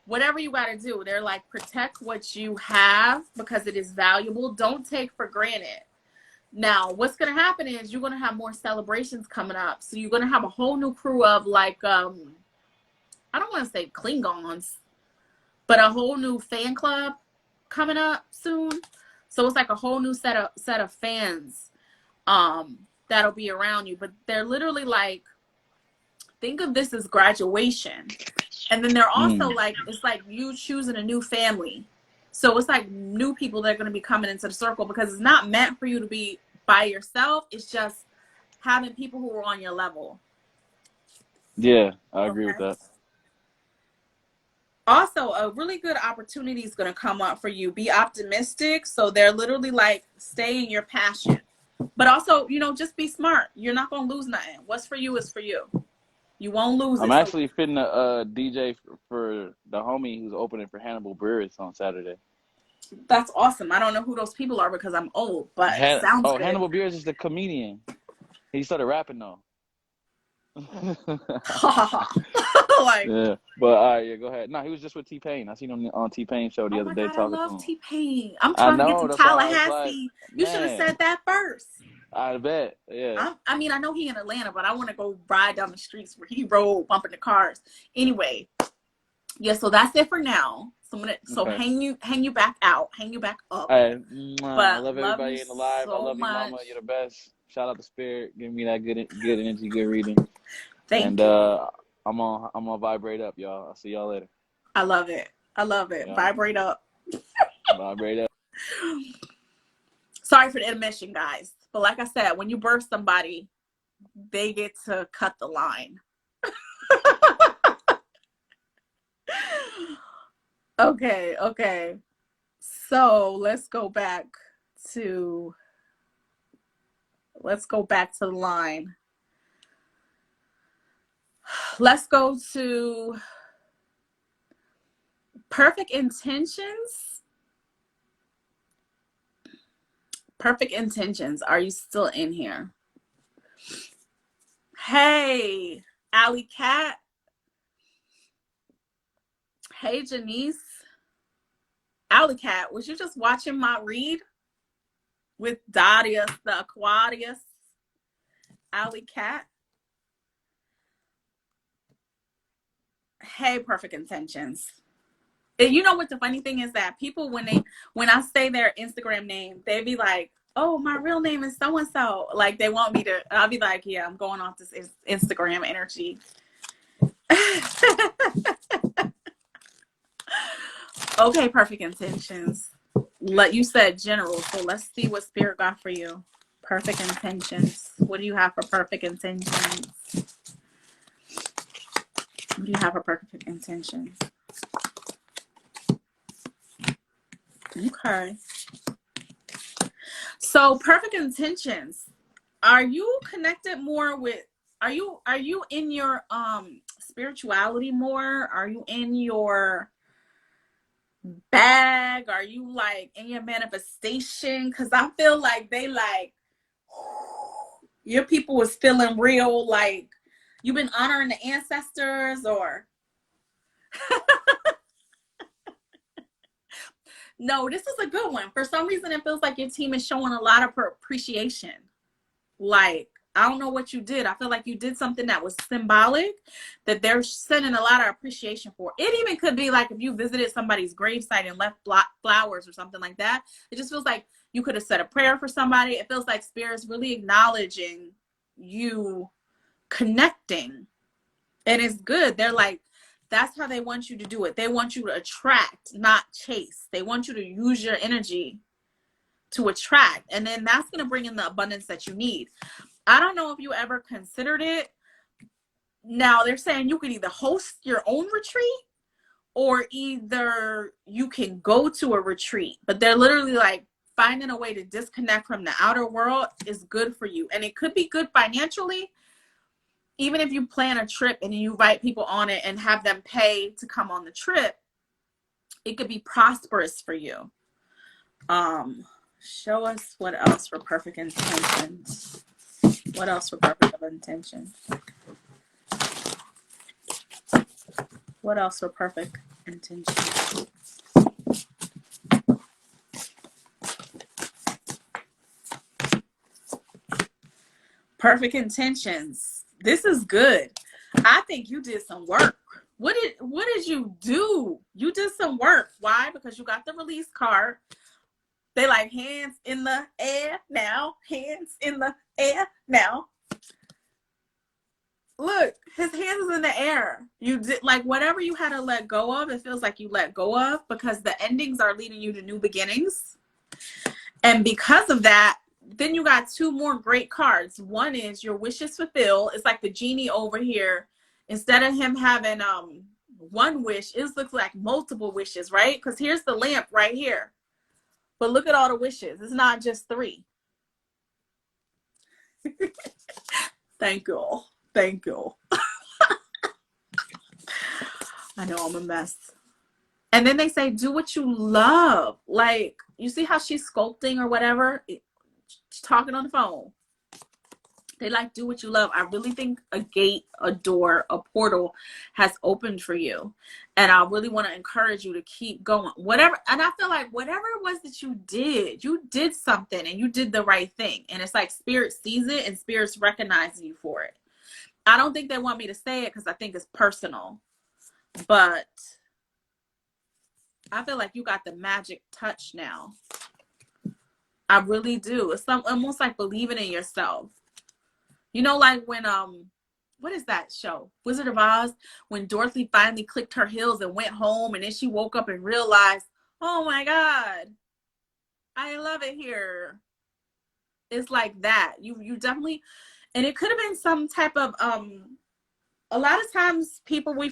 Whatever you got to do, they're like, protect what you have because it is valuable. Don't take for granted. Now, what's going to happen is you're going to have more celebrations coming up. So you're going to have a whole new crew of like, I don't want to say Klingons, but a whole new fan club coming up soon. So it's like a whole new set of fans that'll be around you. But they're literally like, think of this as graduation. And then they're also like, it's like you choosing a new family. So it's like new people that are going to be coming into the circle because it's not meant for you to be by yourself. It's just having people who are on your level. Yeah, I agree with that. Also, a really good opportunity is going to come up for you. Be optimistic. So they're literally like, stay in your passion. But also, just be smart. You're not going to lose nothing. What's for you is for you. You won't lose it. I'm actually fitting a DJ for the homie who's opening for Hannibal Buress on Saturday. That's awesome. I don't know who those people are because I'm old, but it sounds good. Hannibal Buress is the comedian. He started rapping though. Like, yeah, but all right, yeah, go ahead. No, he was just with T-Pain. I seen him on T-Pain show the other day God, talking I love to him. T-Pain. I'm trying to get to that's why I was Tallahassee. like, You should have said that first. I bet. Yeah. I mean, I know he in Atlanta, but I want to go ride down the streets where he rode, bumping the cars. Anyway, yeah. So that's it for now. So Okay. hang you back out, hang you back up. All right. I But love love you everybody in the live. I so love you, much. Mama. You're the best. Shout out to Spirit. Give me that good energy, good reading. Thank And you. I'm gonna vibrate up, y'all. I'll see y'all later. I love it. I love it. Yeah. Vibrate up. Vibrate up. Sorry for the intermission, guys. But like I said, when you birth somebody, they get to cut the line. Okay. So let's go back to the line. Let's go to perfect intentions. Perfect intentions. Are you still in here? Hey, Alley Cat. Hey, Janice. Alley Cat, was you just watching my read with Darius the Aquarius? Alley Cat. Hey, perfect intentions. And you know what the funny thing is that people, when I say their Instagram name, they be like, oh, my real name is so and so. Like they want me to. I'll be like, yeah, I'm going off this Instagram energy. Okay, perfect intentions. You said general, so let's see what Spirit got for you. Perfect intentions. What do you have for perfect intentions? What do you have for perfect intentions? Okay. So perfect intentions. Are you connected more with, are you in your spirituality more? Are you in your bag? Are you like in your manifestation? Because I feel like they like your people was feeling real, like you've been honoring the ancestors or no, this is a good one. For some reason it feels like your team is showing a lot of appreciation. Like, I don't know what you did. I feel like you did something that was symbolic that they're sending a lot of appreciation for. It even could be like if you visited somebody's gravesite and left flowers or something like that. It just feels like you could have said a prayer for somebody. It feels like Spirit's really acknowledging you connecting. And it's good. They're like, that's how they want you to do it. They want you to attract, not chase. They want you to use your energy to attract. And then that's going to bring in the abundance that you need. I don't know if you ever considered it. Now they're saying you could either host your own retreat or either you can go to a retreat, but they're literally like finding a way to disconnect from the outer world is good for you. And it could be good financially. Even if you plan a trip and you invite people on it and have them pay to come on the trip, it could be prosperous for you. Show us what else for perfect intentions. What else for perfect intentions? What else for perfect intentions? Perfect intentions. This is good. I think you did some work. What did you do? You did some work. Why? Because you got the release card. They like hands in the air now. Hands in the air now. Look, his hands is in the air. You did like whatever you had to let go of. It feels like you let go of because the endings are leading you to new beginnings. And because of that, then you got two more great cards. One is your wishes fulfilled. It's like the genie over here. Instead of him having one wish, it looks like multiple wishes, right? Because here's the lamp right here. But look at all the wishes. It's not just 3. Thank you. Thank you. I know I'm a mess. And then they say, do what you love. Like, you see how she's sculpting or whatever? She's talking on the phone. They like, do what you love. I really think a gate, a door, a portal has opened for you. And I really want to encourage you to keep going. Whatever. And I feel like whatever it was that you did something and you did the right thing. And it's like spirit sees it and spirit's recognizing you for it. I don't think they want me to say it because I think it's personal. But I feel like you got the magic touch now. I really do. It's almost like believing in yourself. You know, like when, what is that show? Wizard of Oz? When Dorothy finally clicked her heels and went home, and then she woke up and realized, oh my God, I love it here. It's like that. You definitely, and it could have been some type of, a lot of times we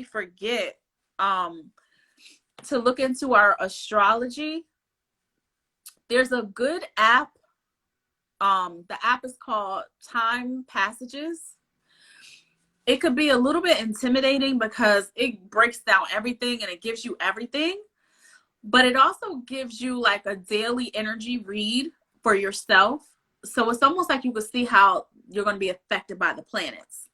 forget to look into our astrology. There's a good app. The app is called Time Passages. It could be a little bit intimidating because it breaks down everything and it gives you everything, but it also gives you like a daily energy read for yourself. So it's almost like you can see how you're going to be affected by the planets.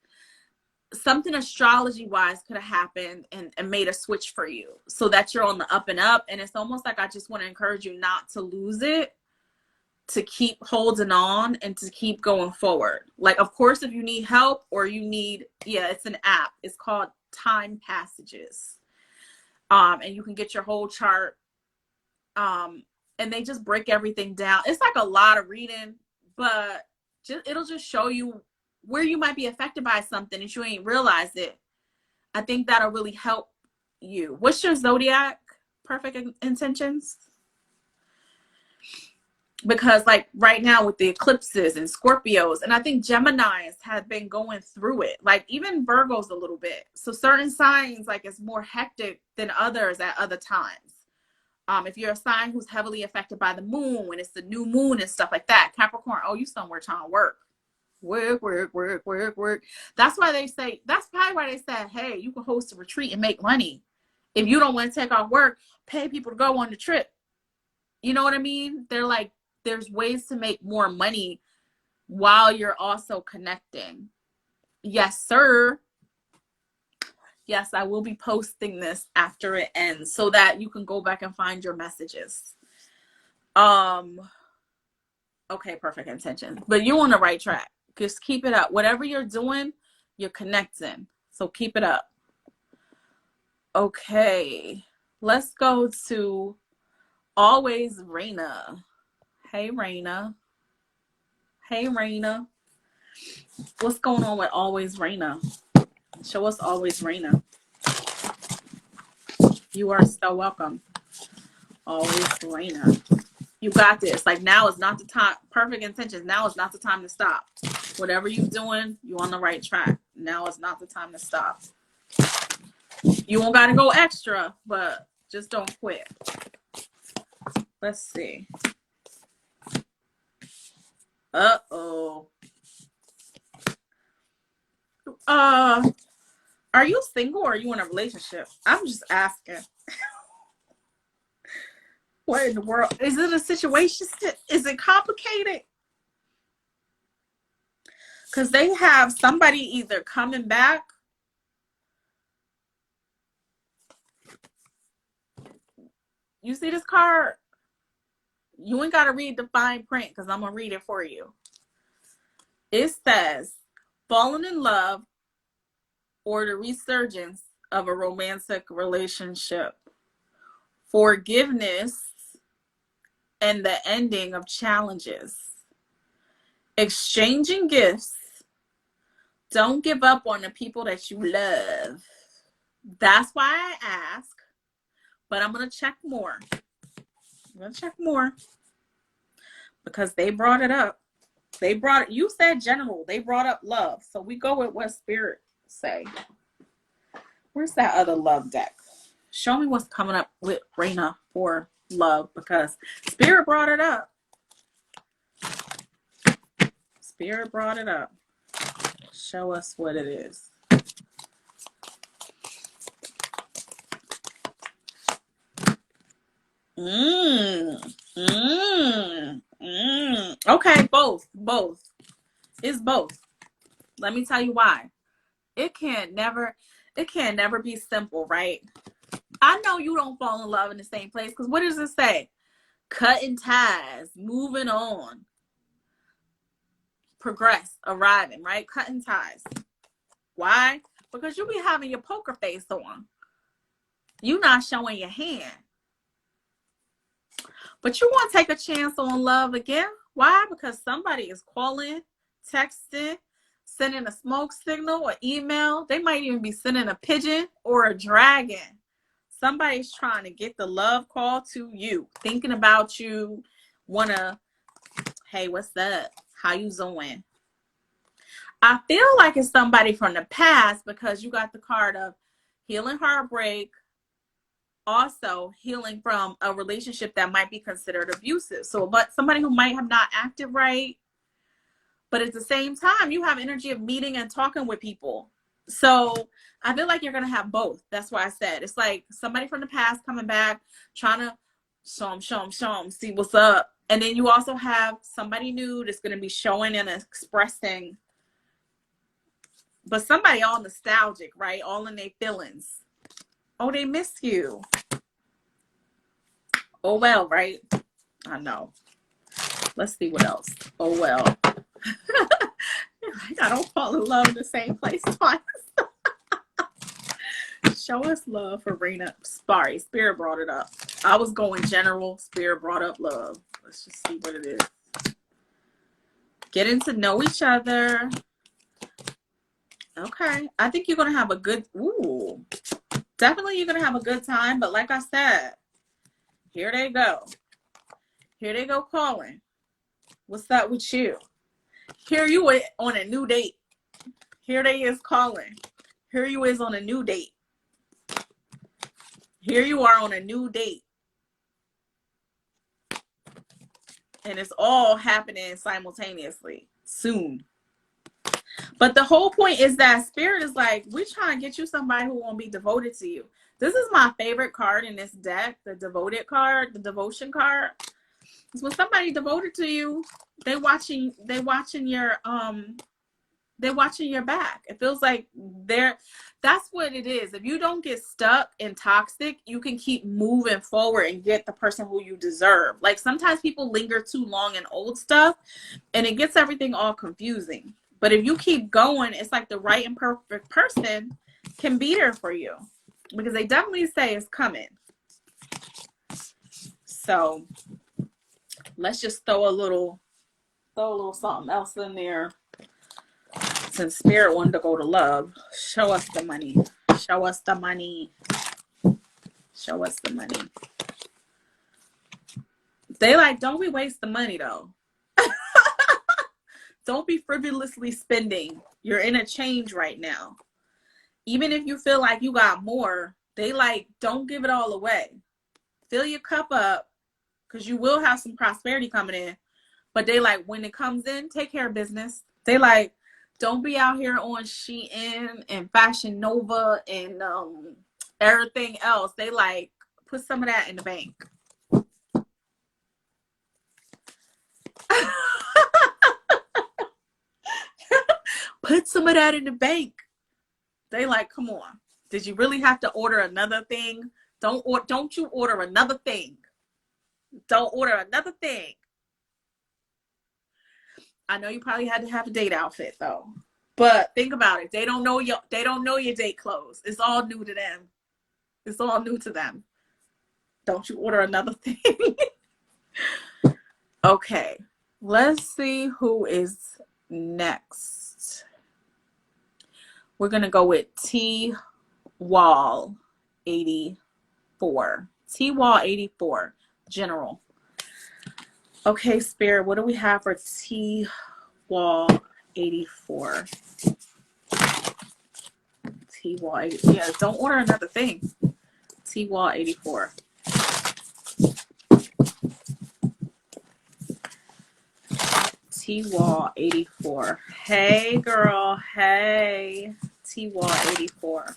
Something astrology wise could have happened and made a switch for you so that you're on the up and up. And it's almost like I just want to encourage you not to lose it, to keep holding on and to keep going forward. Like, of course, if you need help or you need, it's an app. It's called Time Passages. And you can get your whole chart. And they just break everything down. It's like a lot of reading, but it'll just show you where you might be affected by something and you ain't realized it. I think that'll really help you. What's your zodiac? Perfect intentions? Because like right now with the eclipses and Scorpios, and I think Geminis have been going through it, like even Virgos a little bit. So certain signs, like it's more hectic than others at other times. If you're a sign who's heavily affected by the moon, when it's the new moon and stuff like that, Capricorn, oh, you somewhere trying to work. That's why they say, that's probably why they said, hey, you can host a retreat and make money. If you don't want to take off work, pay people to go on the trip. You know what I mean? They're like, there's ways to make more money while you're also connecting. Yes, sir. Yes, I will be posting this after it ends so that you can go back and find your messages. Okay, perfect intention. But you're on the right track. Just keep it up. Whatever you're doing, you're connecting. So keep it up. Okay. Let's go to Always Raina. Hey, Raina. Hey, Raina. What's going on with Always Raina? Show us Always Raina. You are so welcome. Always Raina. You got this. Like now is not the time. Perfect intentions. Now is not the time to stop. Whatever you're doing, you're on the right track. Now is not the time to stop. You won't got to go extra, but just don't quit. Let's see. Uh-oh. Are you single or are you in a relationship? I'm just asking. What in the world? Is it a situation? Is it complicated? Because they have somebody either coming back. You see this card? You ain't got to read the fine print because I'm going to read it for you. It says, falling in love or the resurgence of a romantic relationship, forgiveness and the ending of challenges, exchanging gifts, don't give up on the people that you love. That's why I ask, but I'm going to check more. I'm going to check more because they brought it up. You said general, they brought up love. So we go with what spirit say. Where's that other love deck? Show me what's coming up with Raina for love because spirit brought it up. Spirit brought it up. Show us what it is. Okay, both. It's both. Let me tell you why. It can never be simple, right? I know you don't fall in love in the same place, because what does it say? Cutting ties, moving on, progress, arriving, right? Cutting ties. Why? Because you be having your poker face on. You not showing your hand. But you want to take a chance on love again? Why? Because somebody is calling, texting, sending a smoke signal or email. They might even be sending a pigeon or a dragon. Somebody's trying to get the love call to you, thinking about you, wanna, hey, what's up? How you doing? I feel like it's somebody from the past, because you got the card of healing heartbreak, also healing from a relationship that might be considered abusive. So, but somebody who might have not acted right, but at the same time, you have energy of meeting and talking with people. So I feel like you're going to have both. That's why I said it's like somebody from the past coming back, trying to show them, see what's up. And then you also have somebody new that's going to be showing and expressing, but somebody all nostalgic, right? All in their feelings. Oh, they miss you. Oh, well, right? I know. Let's see what else. Oh, well. I don't fall in love in the same place twice. Show us love for Rena. Sorry, Spirit brought it up. I was going general. Spirit brought up love. Let's just see what it is. Getting to know each other. Okay. I think you're going to have a good... Ooh. Definitely you're going to have a good time. But like I said, here they go. Here they go calling. What's up with you? Here you are on a new date. Here they is calling. Here you is on a new date. Here you are on a new date. And it's all happening simultaneously soon. But the whole point is that Spirit is like, we're trying to get you somebody who won't be devoted to you. This is my favorite card in this deck, the devoted card, the devotion card. It's when somebody devoted to you, they watching your back. It feels like that's what it is. If you don't get stuck and toxic, you can keep moving forward and get the person who you deserve. Like sometimes people linger too long in old stuff and it gets everything all confusing. But if you keep going, it's like the right and perfect person can be there for you, because they definitely say it's coming. So let's just throw a little something else in there. Since Spirit wanted to go to love, show us the money. Show us the money. Show us the money. They like, don't we waste the money though. Don't be frivolously spending. You're in a change right now. Even if you feel like you got more, they like, don't give it all away. Fill your cup up, because you will have some prosperity coming in. But they like, when it comes in, take care of business. They like, don't be out here on Shein and Fashion Nova and everything else. They like, put some of that in the bank. Put some of that in the bank. They like, come on. Did you really have to order another thing? Don't you order another thing. Don't order another thing. I know you probably had to have a date outfit though. But think about it. They don't know your date clothes. It's all new to them. It's all new to them. Don't you order another thing. Okay. Let's see who is next. We're going to go with T Wall 84. T Wall 84. General. Okay, Spirit, what do we have for T Wall 84? T Wall 84. Yeah, don't order another thing. T Wall 84. T Wall 84. Hey, girl. Hey. T Wall 84.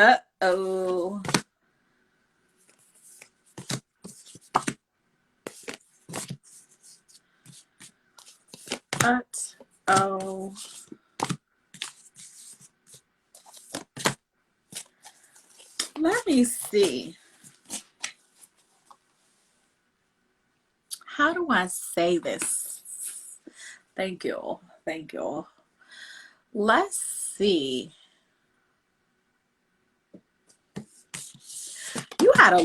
Uh-oh. Uh-oh. Let me see. How do I say this? Thank you. Thank you. Let's see. You had a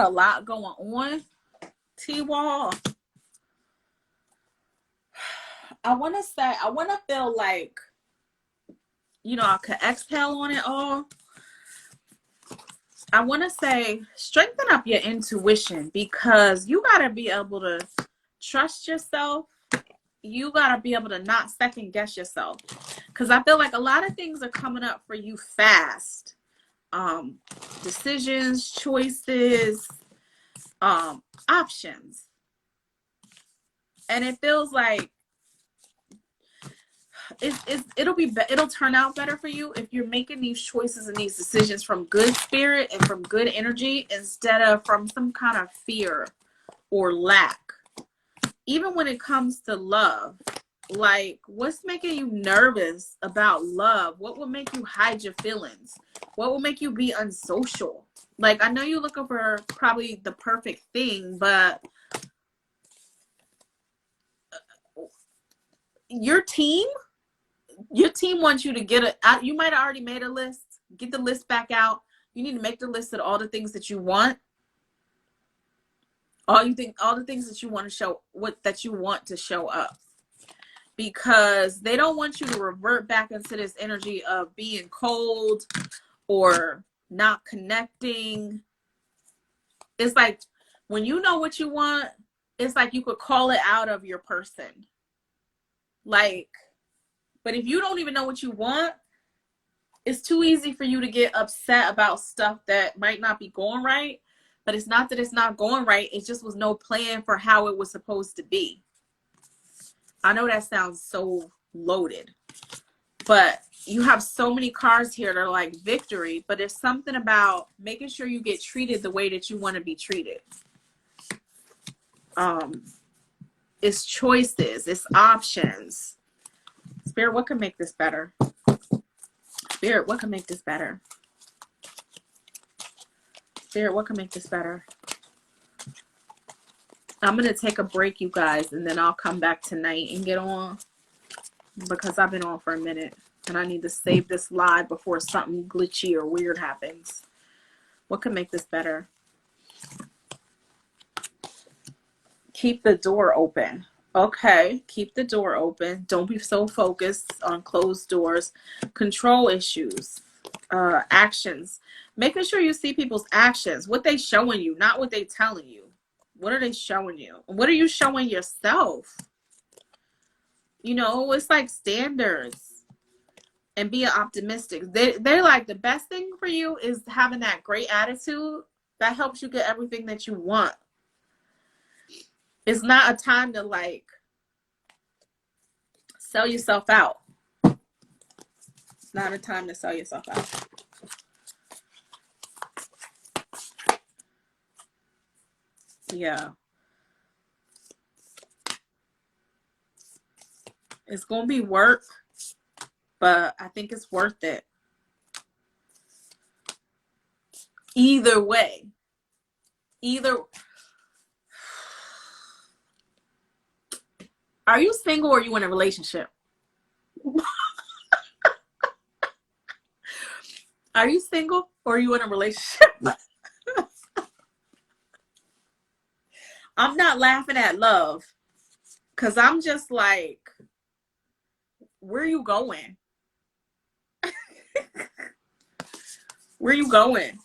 lot going on, T-Wall. I want to feel like, you know, I could exhale on it all. I want to say strengthen up your intuition, because you got to be able to trust yourself. You got to be able to not second guess yourself, because I feel like a lot of things are coming up for you fast. Decisions, choices, options. And it feels like it'll turn out better for you if you're making these choices and these decisions from good spirit and from good energy, instead of from some kind of fear or lack. Even when it comes to love, like, what's making you nervous about love? What will make you hide your feelings? What will make you be unsocial? Like, I know you're looking for probably the perfect thing, but your team wants you to get you might have already made a list. Get the list back out. You need to make the list of all the things that you want. All the things that you want to show up. Because they don't want you to revert back into this energy of being cold or not connecting. It's like, when you know what you want, it's like you could call it out of your person. Like, but if you don't even know what you want, it's too easy for you to get upset about stuff that might not be going right. But it's not that it's not going right. It just was no plan for how it was supposed to be. I know that sounds so loaded, but you have so many cards here that are like victory, but there's something about making sure you get treated the way that you want to be treated. It's choices, it's options. Spirit, what can make this better? Spirit, what can make this better? Spirit, what can make this better? I'm going to take a break, you guys, and then I'll come back tonight and get on, because I've been on for a minute and I need to save this live before something glitchy or weird happens. What can make this better? Keep the door open. Okay, keep the door open. Don't be so focused on closed doors. Control issues. Actions. Making sure you see people's actions. What they showing you, not what they telling you. What are they showing you? What are you showing yourself? You know, it's like standards. And being optimistic. They're like, the best thing for you is having that great attitude. That helps you get everything that you want. It's not a time to like sell yourself out. It's not a time to sell yourself out. Yeah. It's going to be work, but I think it's worth it. Either way. Are you single or are you in a relationship? Are you single or are you in a relationship? I'm not laughing at love, because I'm just like, where are you going? Where are you going?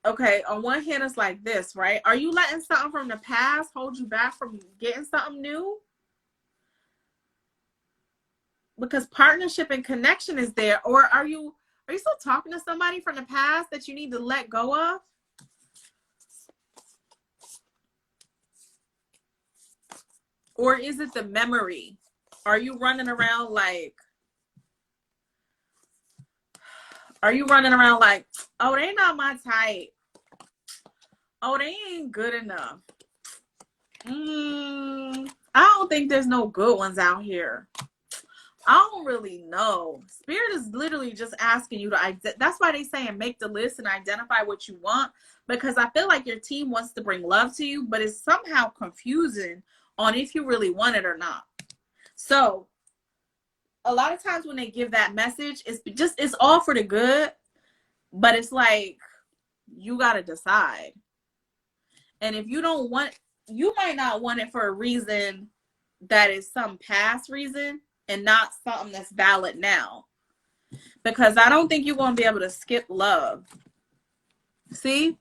Okay, on one hand, it's like this, right? Are you letting something from the past hold you back from getting something new? Because partnership and connection is there. Or are you still talking to somebody from the past that you need to let go of? Or is it the memory? Are you running around like, oh, they not my type. Oh, they ain't good enough. I don't think there's no good ones out here. I don't really know. Spirit is literally just asking you to, that's why they saying make the list and identify what you want, because I feel like your team wants to bring love to you, but it's somehow confusing on if you really want it or not. So a lot of times when they give that message, it's all for the good, but it's like, you got to decide. And if you don't want, you might not want it for a reason that is some past reason and not something that's valid now. Because I don't think you're going to be able to skip love. See?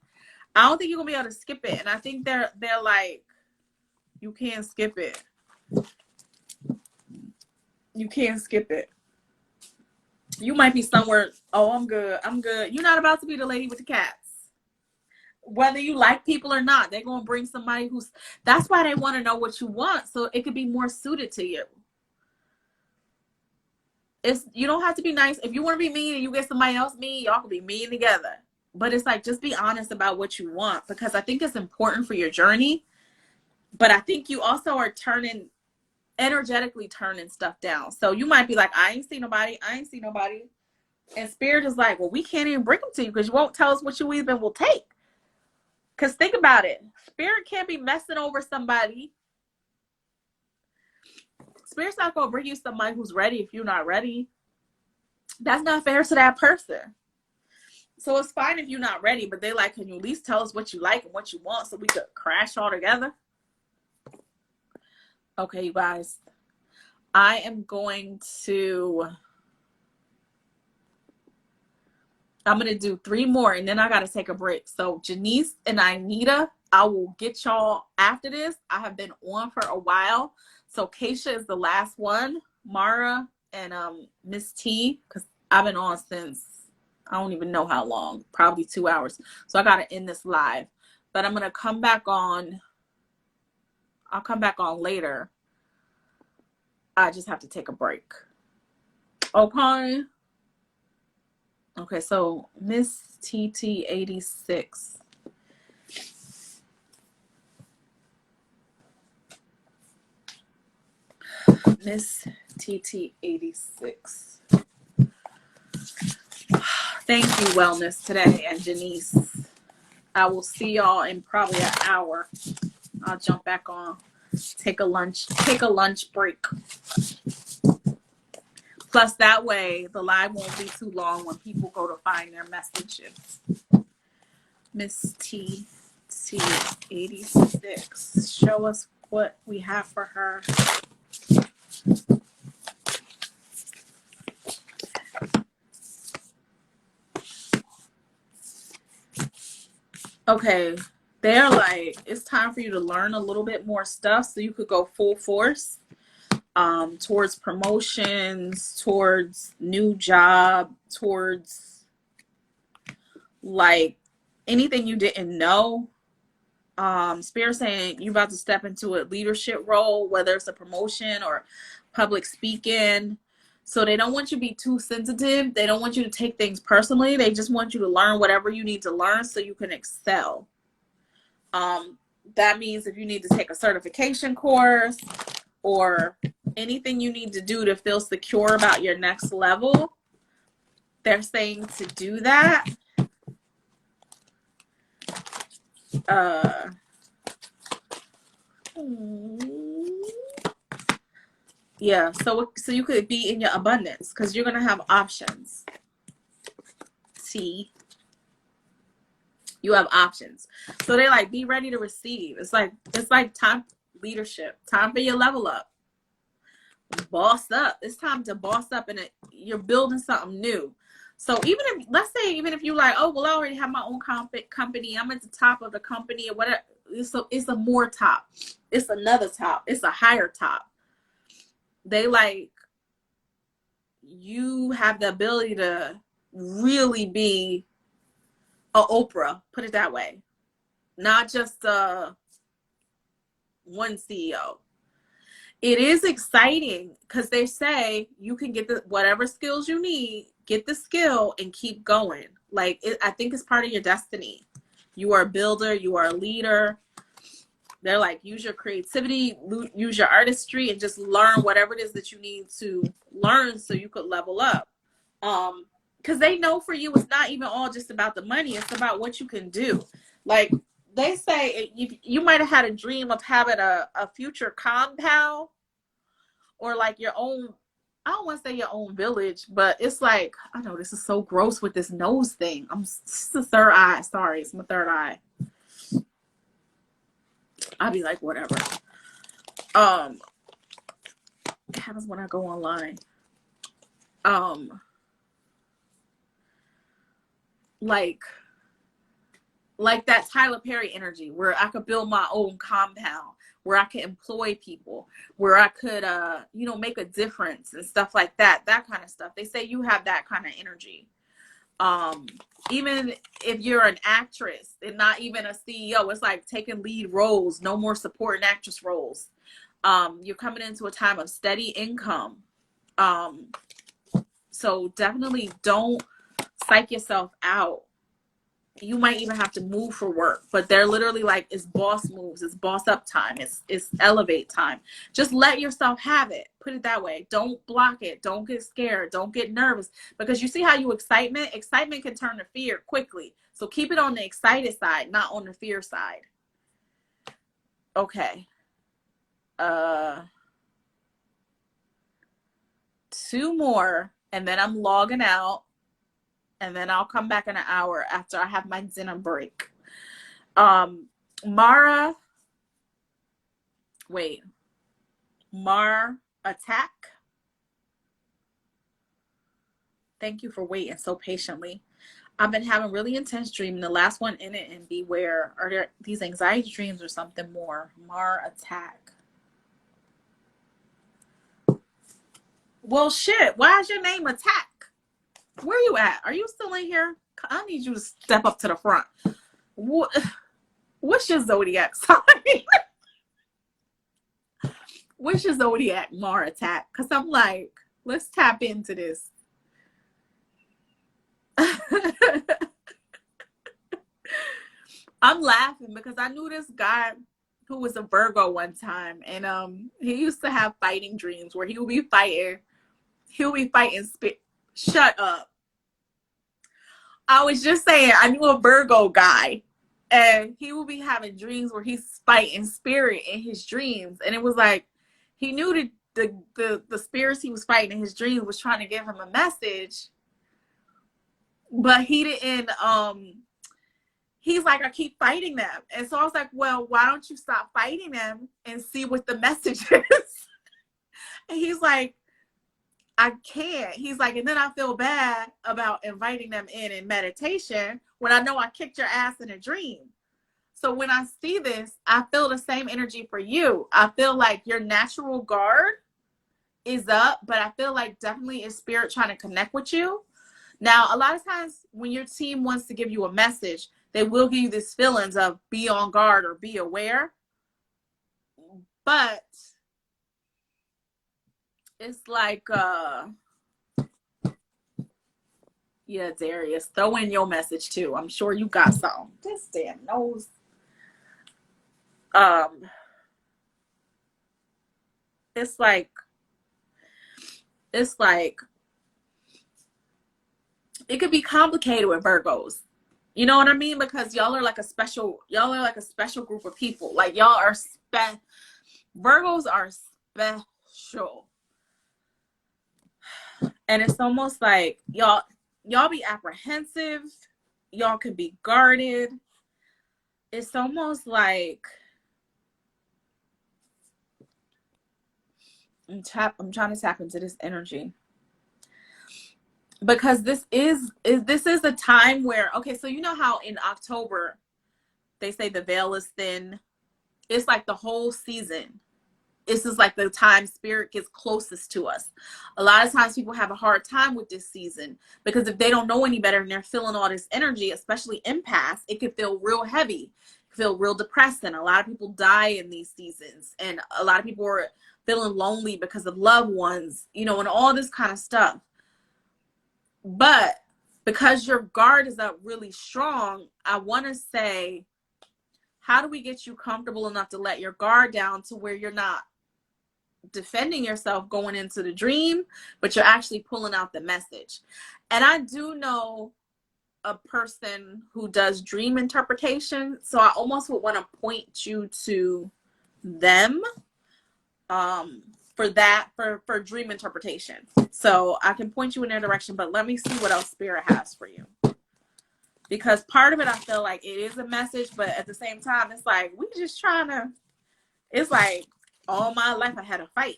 I don't think you're going to be able to skip it. And I think they're like, you can't skip it. You can't skip it. You might be somewhere, oh, I'm good. You're not about to be the lady with the cats. Whether you like people or not, they're going to bring somebody that's why they want to know what you want, so it could be more suited to you. You don't have to be nice. If you want to be mean and you get somebody else mean, y'all can be mean together. But it's like, just be honest about what you want, because I think it's important for your journey. But I think you also are energetically turning stuff down. So you might be like, I ain't see nobody. And Spirit is like, well, we can't even bring them to you because you won't tell us what you even will take. Because think about it. Spirit can't be messing over somebody. Spirit's not going to bring you somebody who's ready if you're not ready. That's not fair to that person. So it's fine if you're not ready, but they like, can you at least tell us what you like and what you want so we could crash all together? Okay, you guys. I am going to do 3 more and then I got to take a break. So Janice and Anita, I will get y'all after this. I have been on for a while. So Keisha is the last one. Mara and Miss T, because I've been on since I don't even know how long, probably 2 hours. So I got to end this live. But I'm going to come back on. I'll come back on later. I just have to take a break. Okay. Okay, so Miss TT86. Miss TT86. Thank you, Wellness Today and Janice. I will see y'all in probably an hour. I'll jump back on. Take a lunch break. Plus, that way, the live won't be too long when people go to find their messages. Miss TT86. Show us what we have for her. Okay. They're like, it's time for you to learn a little bit more stuff so you could go full force. Towards promotions, towards new job, towards like anything you didn't know. Spirit saying you're about to step into a leadership role, whether it's a promotion or public speaking. So they don't want you to be too sensitive. They don't want you to take things personally. They just want you to learn whatever you need to learn so you can excel. That means if you need to take a certification course or anything you need to do to feel secure about your next level, they're saying to do that. Yeah, so you could be in your abundance because you're gonna have options. See, you have options. So they like, be ready to receive. It's like time leadership, time for your level up. Boss up. It's time to boss up, and you're building something new. So even if you like, oh well, I already have my own company. I'm at the top of the company or whatever. It's a more top. It's another top. It's a higher top. They like, you have the ability to really be a Oprah, put it that way. Not just one CEO. It is exciting because they say you can get the whatever skills you need, get the skill and keep going. Like I think it's part of your destiny. You are a builder, you are a leader. They're like, use your creativity, use your artistry, and just learn whatever it is that you need to learn so you could level up. Because they know for you, it's not even all just about the money. It's about what you can do. Like they say, you might have had a dream of having a future compound or like your own, I don't want to say your own village, but it's like, I know this is so gross with this nose thing. It's the third eye. Sorry, it's my third eye. I'll be like, whatever. It happens when I go online. Like that Tyler Perry energy where I could build my own compound, where I could employ people, where I could, make a difference and stuff like that kind of stuff. They say you have that kind of energy. Even if you're an actress and not even a CEO, it's like taking lead roles, no more supporting actress roles. You're coming into a time of steady income. So definitely don't psych yourself out. You might even have to move for work, but they're literally like, it's boss moves, it's boss up time, it's elevate time. Just let yourself have it. Put it that way. Don't block it. Don't get scared. Don't get nervous, because you see how excitement can turn to fear quickly. So keep it on the excited side, not on the fear side. Okay. 2 more, and then I'm logging out. And then I'll come back in an hour after I have my dinner break. Mar Attack. Thank you for waiting so patiently. I've been having really intense dreaming. The last one in it, and beware. Are there these anxiety dreams or something more? Mar Attack. Well, shit. Why is your name Attack? Where you at? Are you still in here? I need you to step up to the front. What's your zodiac sign? What's your zodiac, Mar Attack? Because I'm like, let's tap into this. I'm laughing because I knew this guy who was a Virgo one time, and he used to have fighting dreams where he would be fighting. He'll be fighting Shut up. I was just saying, I knew a Virgo guy, and he will be having dreams where he's fighting spirit in his dreams. And it was like, he knew that the spirits he was fighting in his dreams was trying to give him a message, but he didn't, he's like, I keep fighting them. And so I was like, well, why don't you stop fighting them and see what the message is? And he's like, I can't. He's like, and then I feel bad about inviting them in meditation when I know I kicked your ass in a dream. So when I see this, I feel the same energy for you. I feel like your natural guard is up, but I feel like definitely is spirit trying to connect with you. Now, a lot of times when your team wants to give you a message, they will give you these feelings of be on guard or be aware. But it's like, yeah, Darius, throw in your message too. I'm sure you got some. This damn nose. It's like, it could be complicated with Virgos. You know what I mean? Because y'all are like a special group of people. Like y'all are Virgos are special. And it's almost like y'all be apprehensive. Y'all can be guarded. It's almost like I'm trying to tap into this energy. Because this is a time where, okay, so you know how in October they say the veil is thin. It's like the whole season. This is like the time spirit gets closest to us. A lot of times people have a hard time with this season because if they don't know any better and they're feeling all this energy, especially empaths, it can feel real heavy. feel real depressing. A lot of people die in these seasons, and a lot of people are feeling lonely because of loved ones, you know, and all this kind of stuff. But because your guard is up really strong, I want to say, how do we get you comfortable enough to let your guard down to where you're not defending yourself going into the dream, but you're actually pulling out the message? And I do know a person who does dream interpretation, so I almost would want to point you to them for that, for dream interpretation. So I can point you in their direction, but let me see what else Spirit has for you. Because part of it, I feel like it is a message, but at the same time, it's like, we just trying to, it's like, all my life I had a fight.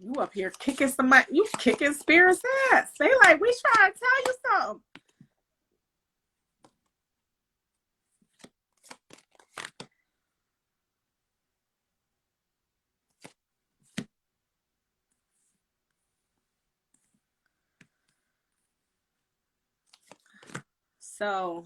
You up here kicking somebody, you kicking Spirit's ass. They like, we trying to tell you something. So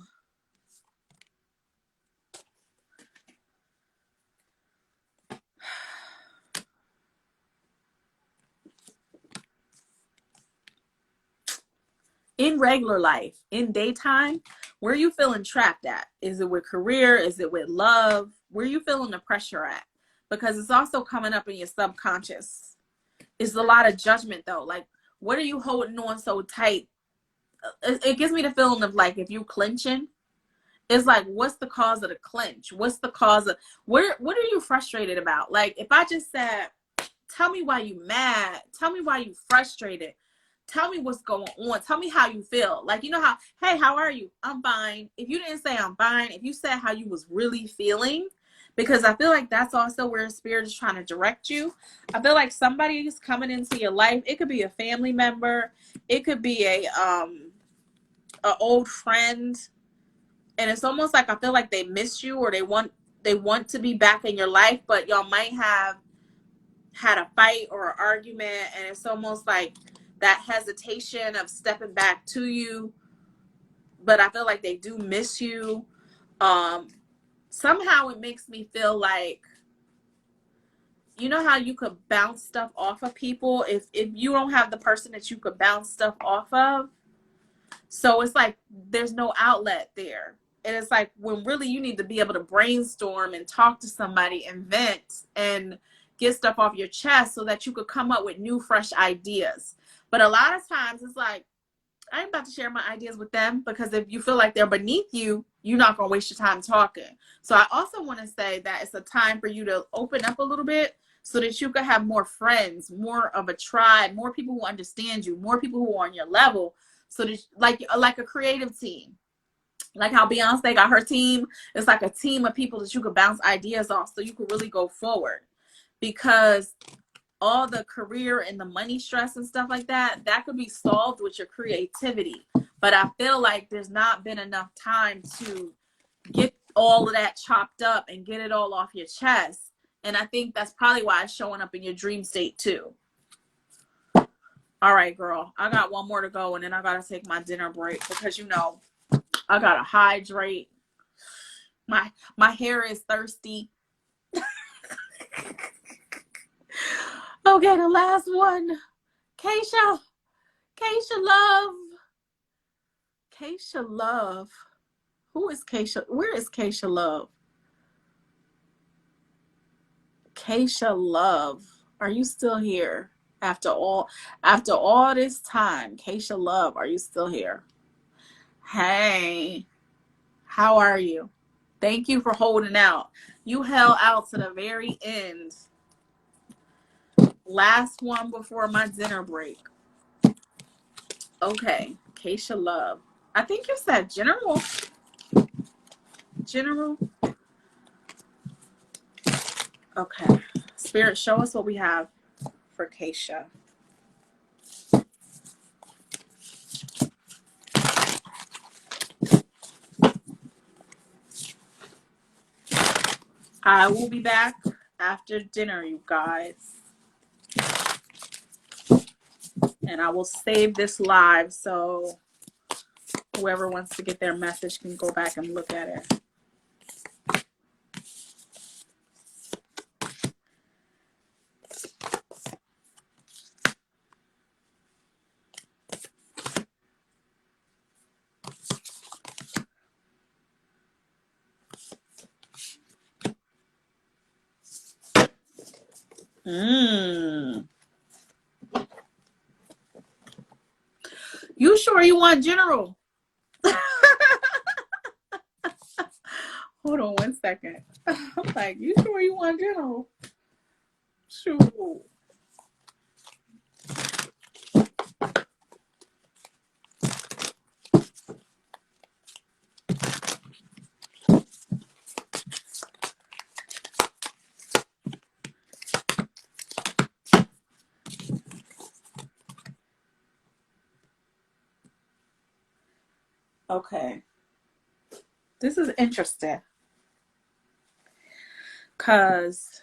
in regular life, in daytime, where are you feeling trapped at? Is it with career? Is it with love? Where are you feeling the pressure at? Because it's also coming up in your subconscious. It's a lot of judgment though. Like, what are you holding on so tight? It gives me the feeling of like, if you clenching, it's like, what's the cause of the clench? What's the cause of, what are you frustrated about? Like, if I just said, tell me why you mad, tell me why you frustrated, tell me what's going on, tell me how you feel. Like, you know how, hey, how are you? I'm fine. If you didn't say I'm fine, if you said how you was really feeling, because I feel like that's also where Spirit is trying to direct you. I feel like somebody is coming into your life. It could be a family member, it could be a old friend, and it's almost like I feel like they miss you, or they want to be back in your life, but y'all might have had a fight or an argument, and it's almost like that hesitation of stepping back to you, but I feel like they do miss you. Somehow it makes me feel like, you know how you could bounce stuff off of people if you don't have the person that you could bounce stuff off of? So it's like there's no outlet there. And it's like, when really you need to be able to brainstorm and talk to somebody and vent and get stuff off your chest so that you could come up with new, fresh ideas. But a lot of times it's like, I ain't about to share my ideas with them, because if you feel like they're beneath you, you're not going to waste your time talking. So I also want to say that it's a time for you to open up a little bit so that you could have more friends, more of a tribe, more people who understand you, more people who are on your level. So that, like a creative team. Like how Beyonce got her team. It's like a team of people that you could bounce ideas off so you could really go forward. Because all the career and the money stress and stuff like that, that could be solved with your creativity. But I feel like there's not been enough time to get all of that chopped up and get it all off your chest. And I think that's probably why it's showing up in your dream state too. All right, girl, I got one more to go, and then I got to take my dinner break, because, you know, I got to hydrate. My hair is thirsty. Okay, the last one. Keisha Love. Keisha Love. Who is Keisha? Where is Keisha Love? Keisha Love. Are you still here? After all this time, Keisha Love, are you still here? Hey, how are you? Thank you for holding out. You held out to the very end. Last one before my dinner break. Okay, Keisha Love. I think you said general. General. Okay. Spirit, show us what we have for Keisha. I will be back after dinner, you guys. And I will save this live so whoever wants to get their message can go back and look at it. Mm. You sure you want general? Hold on one second. I'm like, you sure you want general? Shoot. Okay. This is interesting. Cause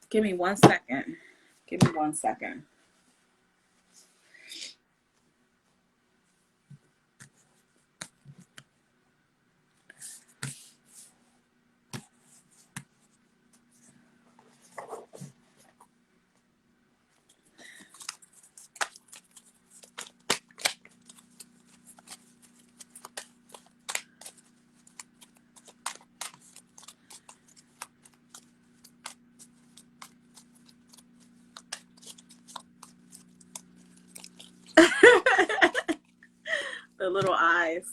give me 1 second. Give me 1 second. The little eyes.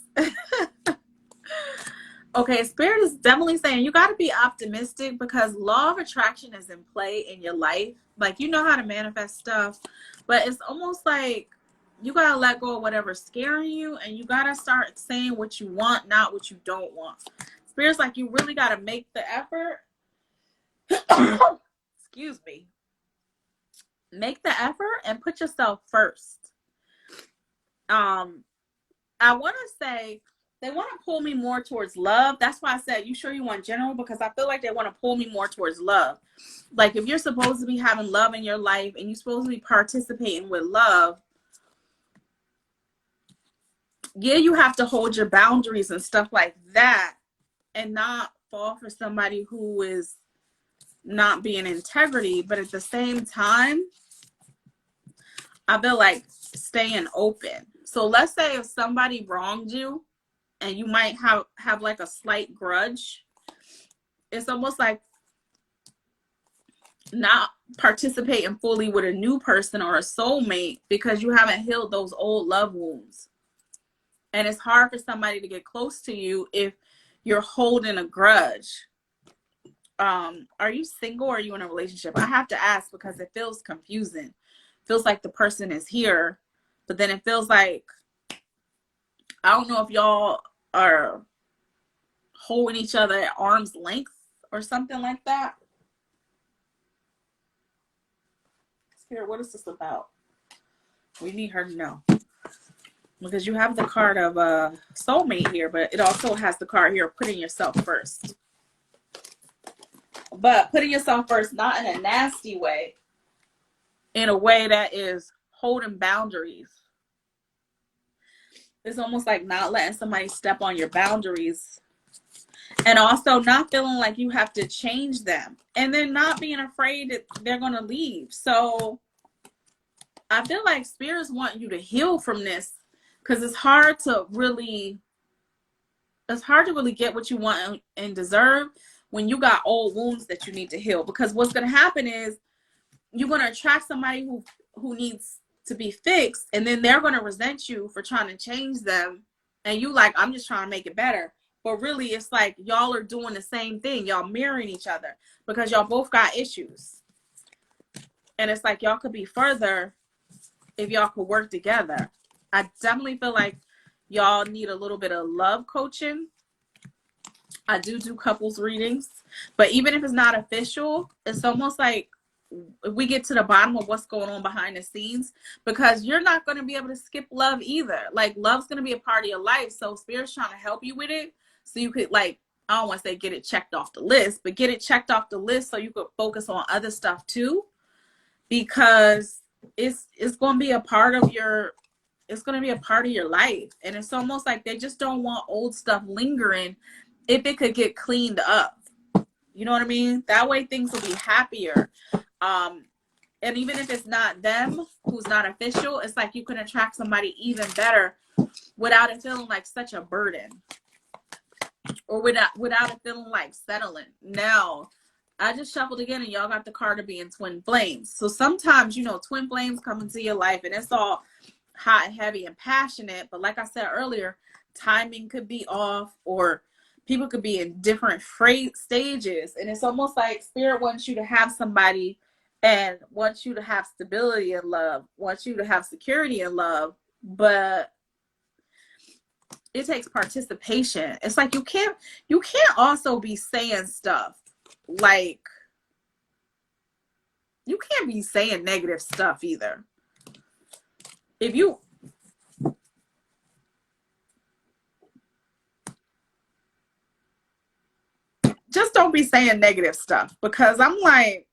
Okay, Spirit is definitely saying you got to be optimistic because law of attraction is in play in your life. Like, you know how to manifest stuff, but it's almost like you got to let go of whatever's scaring you and you got to start saying what you want, not what you don't want. Spirit's like you really got to make the effort. Excuse me. Make the effort and put yourself first. I want to say they want to pull me more towards love. That's why I said, you sure you want general? Because I feel like they want to pull me more towards love. Like, if you're supposed to be having love in your life and you're supposed to be participating with love, yeah, you have to hold your boundaries and stuff like that and not fall for somebody who is not being integrity. But at the same time, I feel like staying open. So let's say if somebody wronged you, and you might have like a slight grudge, it's almost like not participating fully with a new person or a soulmate because you haven't healed those old love wounds. And it's hard for somebody to get close to you if you're holding a grudge. Are you single or are you in a relationship? I have to ask because it feels confusing. It feels like the person is here, but then it feels like, I don't know if y'all are holding each other at arm's length or something like that. Spirit, what is this about? We need her to know. Because you have the card of soulmate here, but it also has the card here of putting yourself first. But putting yourself first, not in a nasty way, in a way that is holding boundaries. It's almost like not letting somebody step on your boundaries. And also not feeling like you have to change them. And then not being afraid that they're going to leave. So I feel like spirits want you to heal from this. Because it's hard to really get what you want and deserve when you got old wounds that you need to heal. Because what's going to happen is you're going to attract somebody who needs to be fixed. And then they're going to resent you for trying to change them. And you like, I'm just trying to make it better. But really, it's like y'all are doing the same thing. Y'all mirroring each other because y'all both got issues. And it's like y'all could be further if y'all could work together. I definitely feel like y'all need a little bit of love coaching. I do couples readings. But even if it's not official, it's almost like we get to the bottom of what's going on behind the scenes, because you're not going to be able to skip love either. Like, love's going to be a part of your life. So Spirit's trying to help you with it. So you could, like, I don't want to say get it checked off the list, but get it checked off the list so you could focus on other stuff too. Because it's going to be a part of your life. And it's almost like they just don't want old stuff lingering if it could get cleaned up. You know what I mean? That way things will be happier. And even if it's not them, who's not official, it's like you can attract somebody even better without it feeling like such a burden, or without it feeling like settling. Now, I just shuffled again, and y'all got the card of being twin flames. So sometimes, twin flames come into your life, and it's all hot and heavy and passionate. But like I said earlier, timing could be off, or people could be in different stages. And it's almost like Spirit wants you to have somebody and wants you to have stability in love, wants you to have security in love, but it takes participation. It's like you can't also be saying stuff like, you can't be saying negative stuff either. If you just don't be saying negative stuff, because I'm like,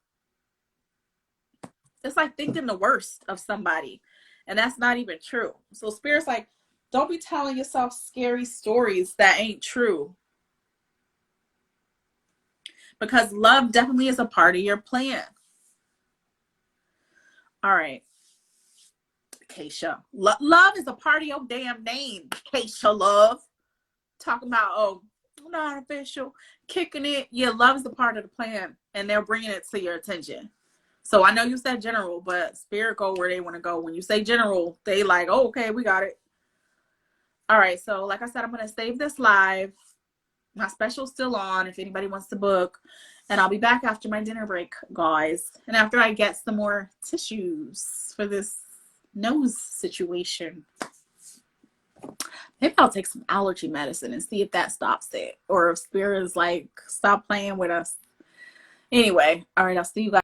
it's like thinking the worst of somebody, and that's not even true. So Spirit's like, don't be telling yourself scary stories that ain't true, because love definitely is a part of your plan. All right, Keisha, love is a part of your damn name. Keisha Love, talking about, oh, not official, kicking it. Yeah, love is a part of the plan, and they're bringing it to your attention. So I know you said general, but Spirit go where they want to go. When you say general, they like, oh, okay, we got it. All right, so like I said, I'm going to save this live. My special's still on if anybody wants to book. And I'll be back after my dinner break, guys. And after I get some more tissues for this nose situation. Maybe I'll take some allergy medicine and see if that stops it. Or if Spirit is like, stop playing with us. Anyway, all right, I'll see you guys.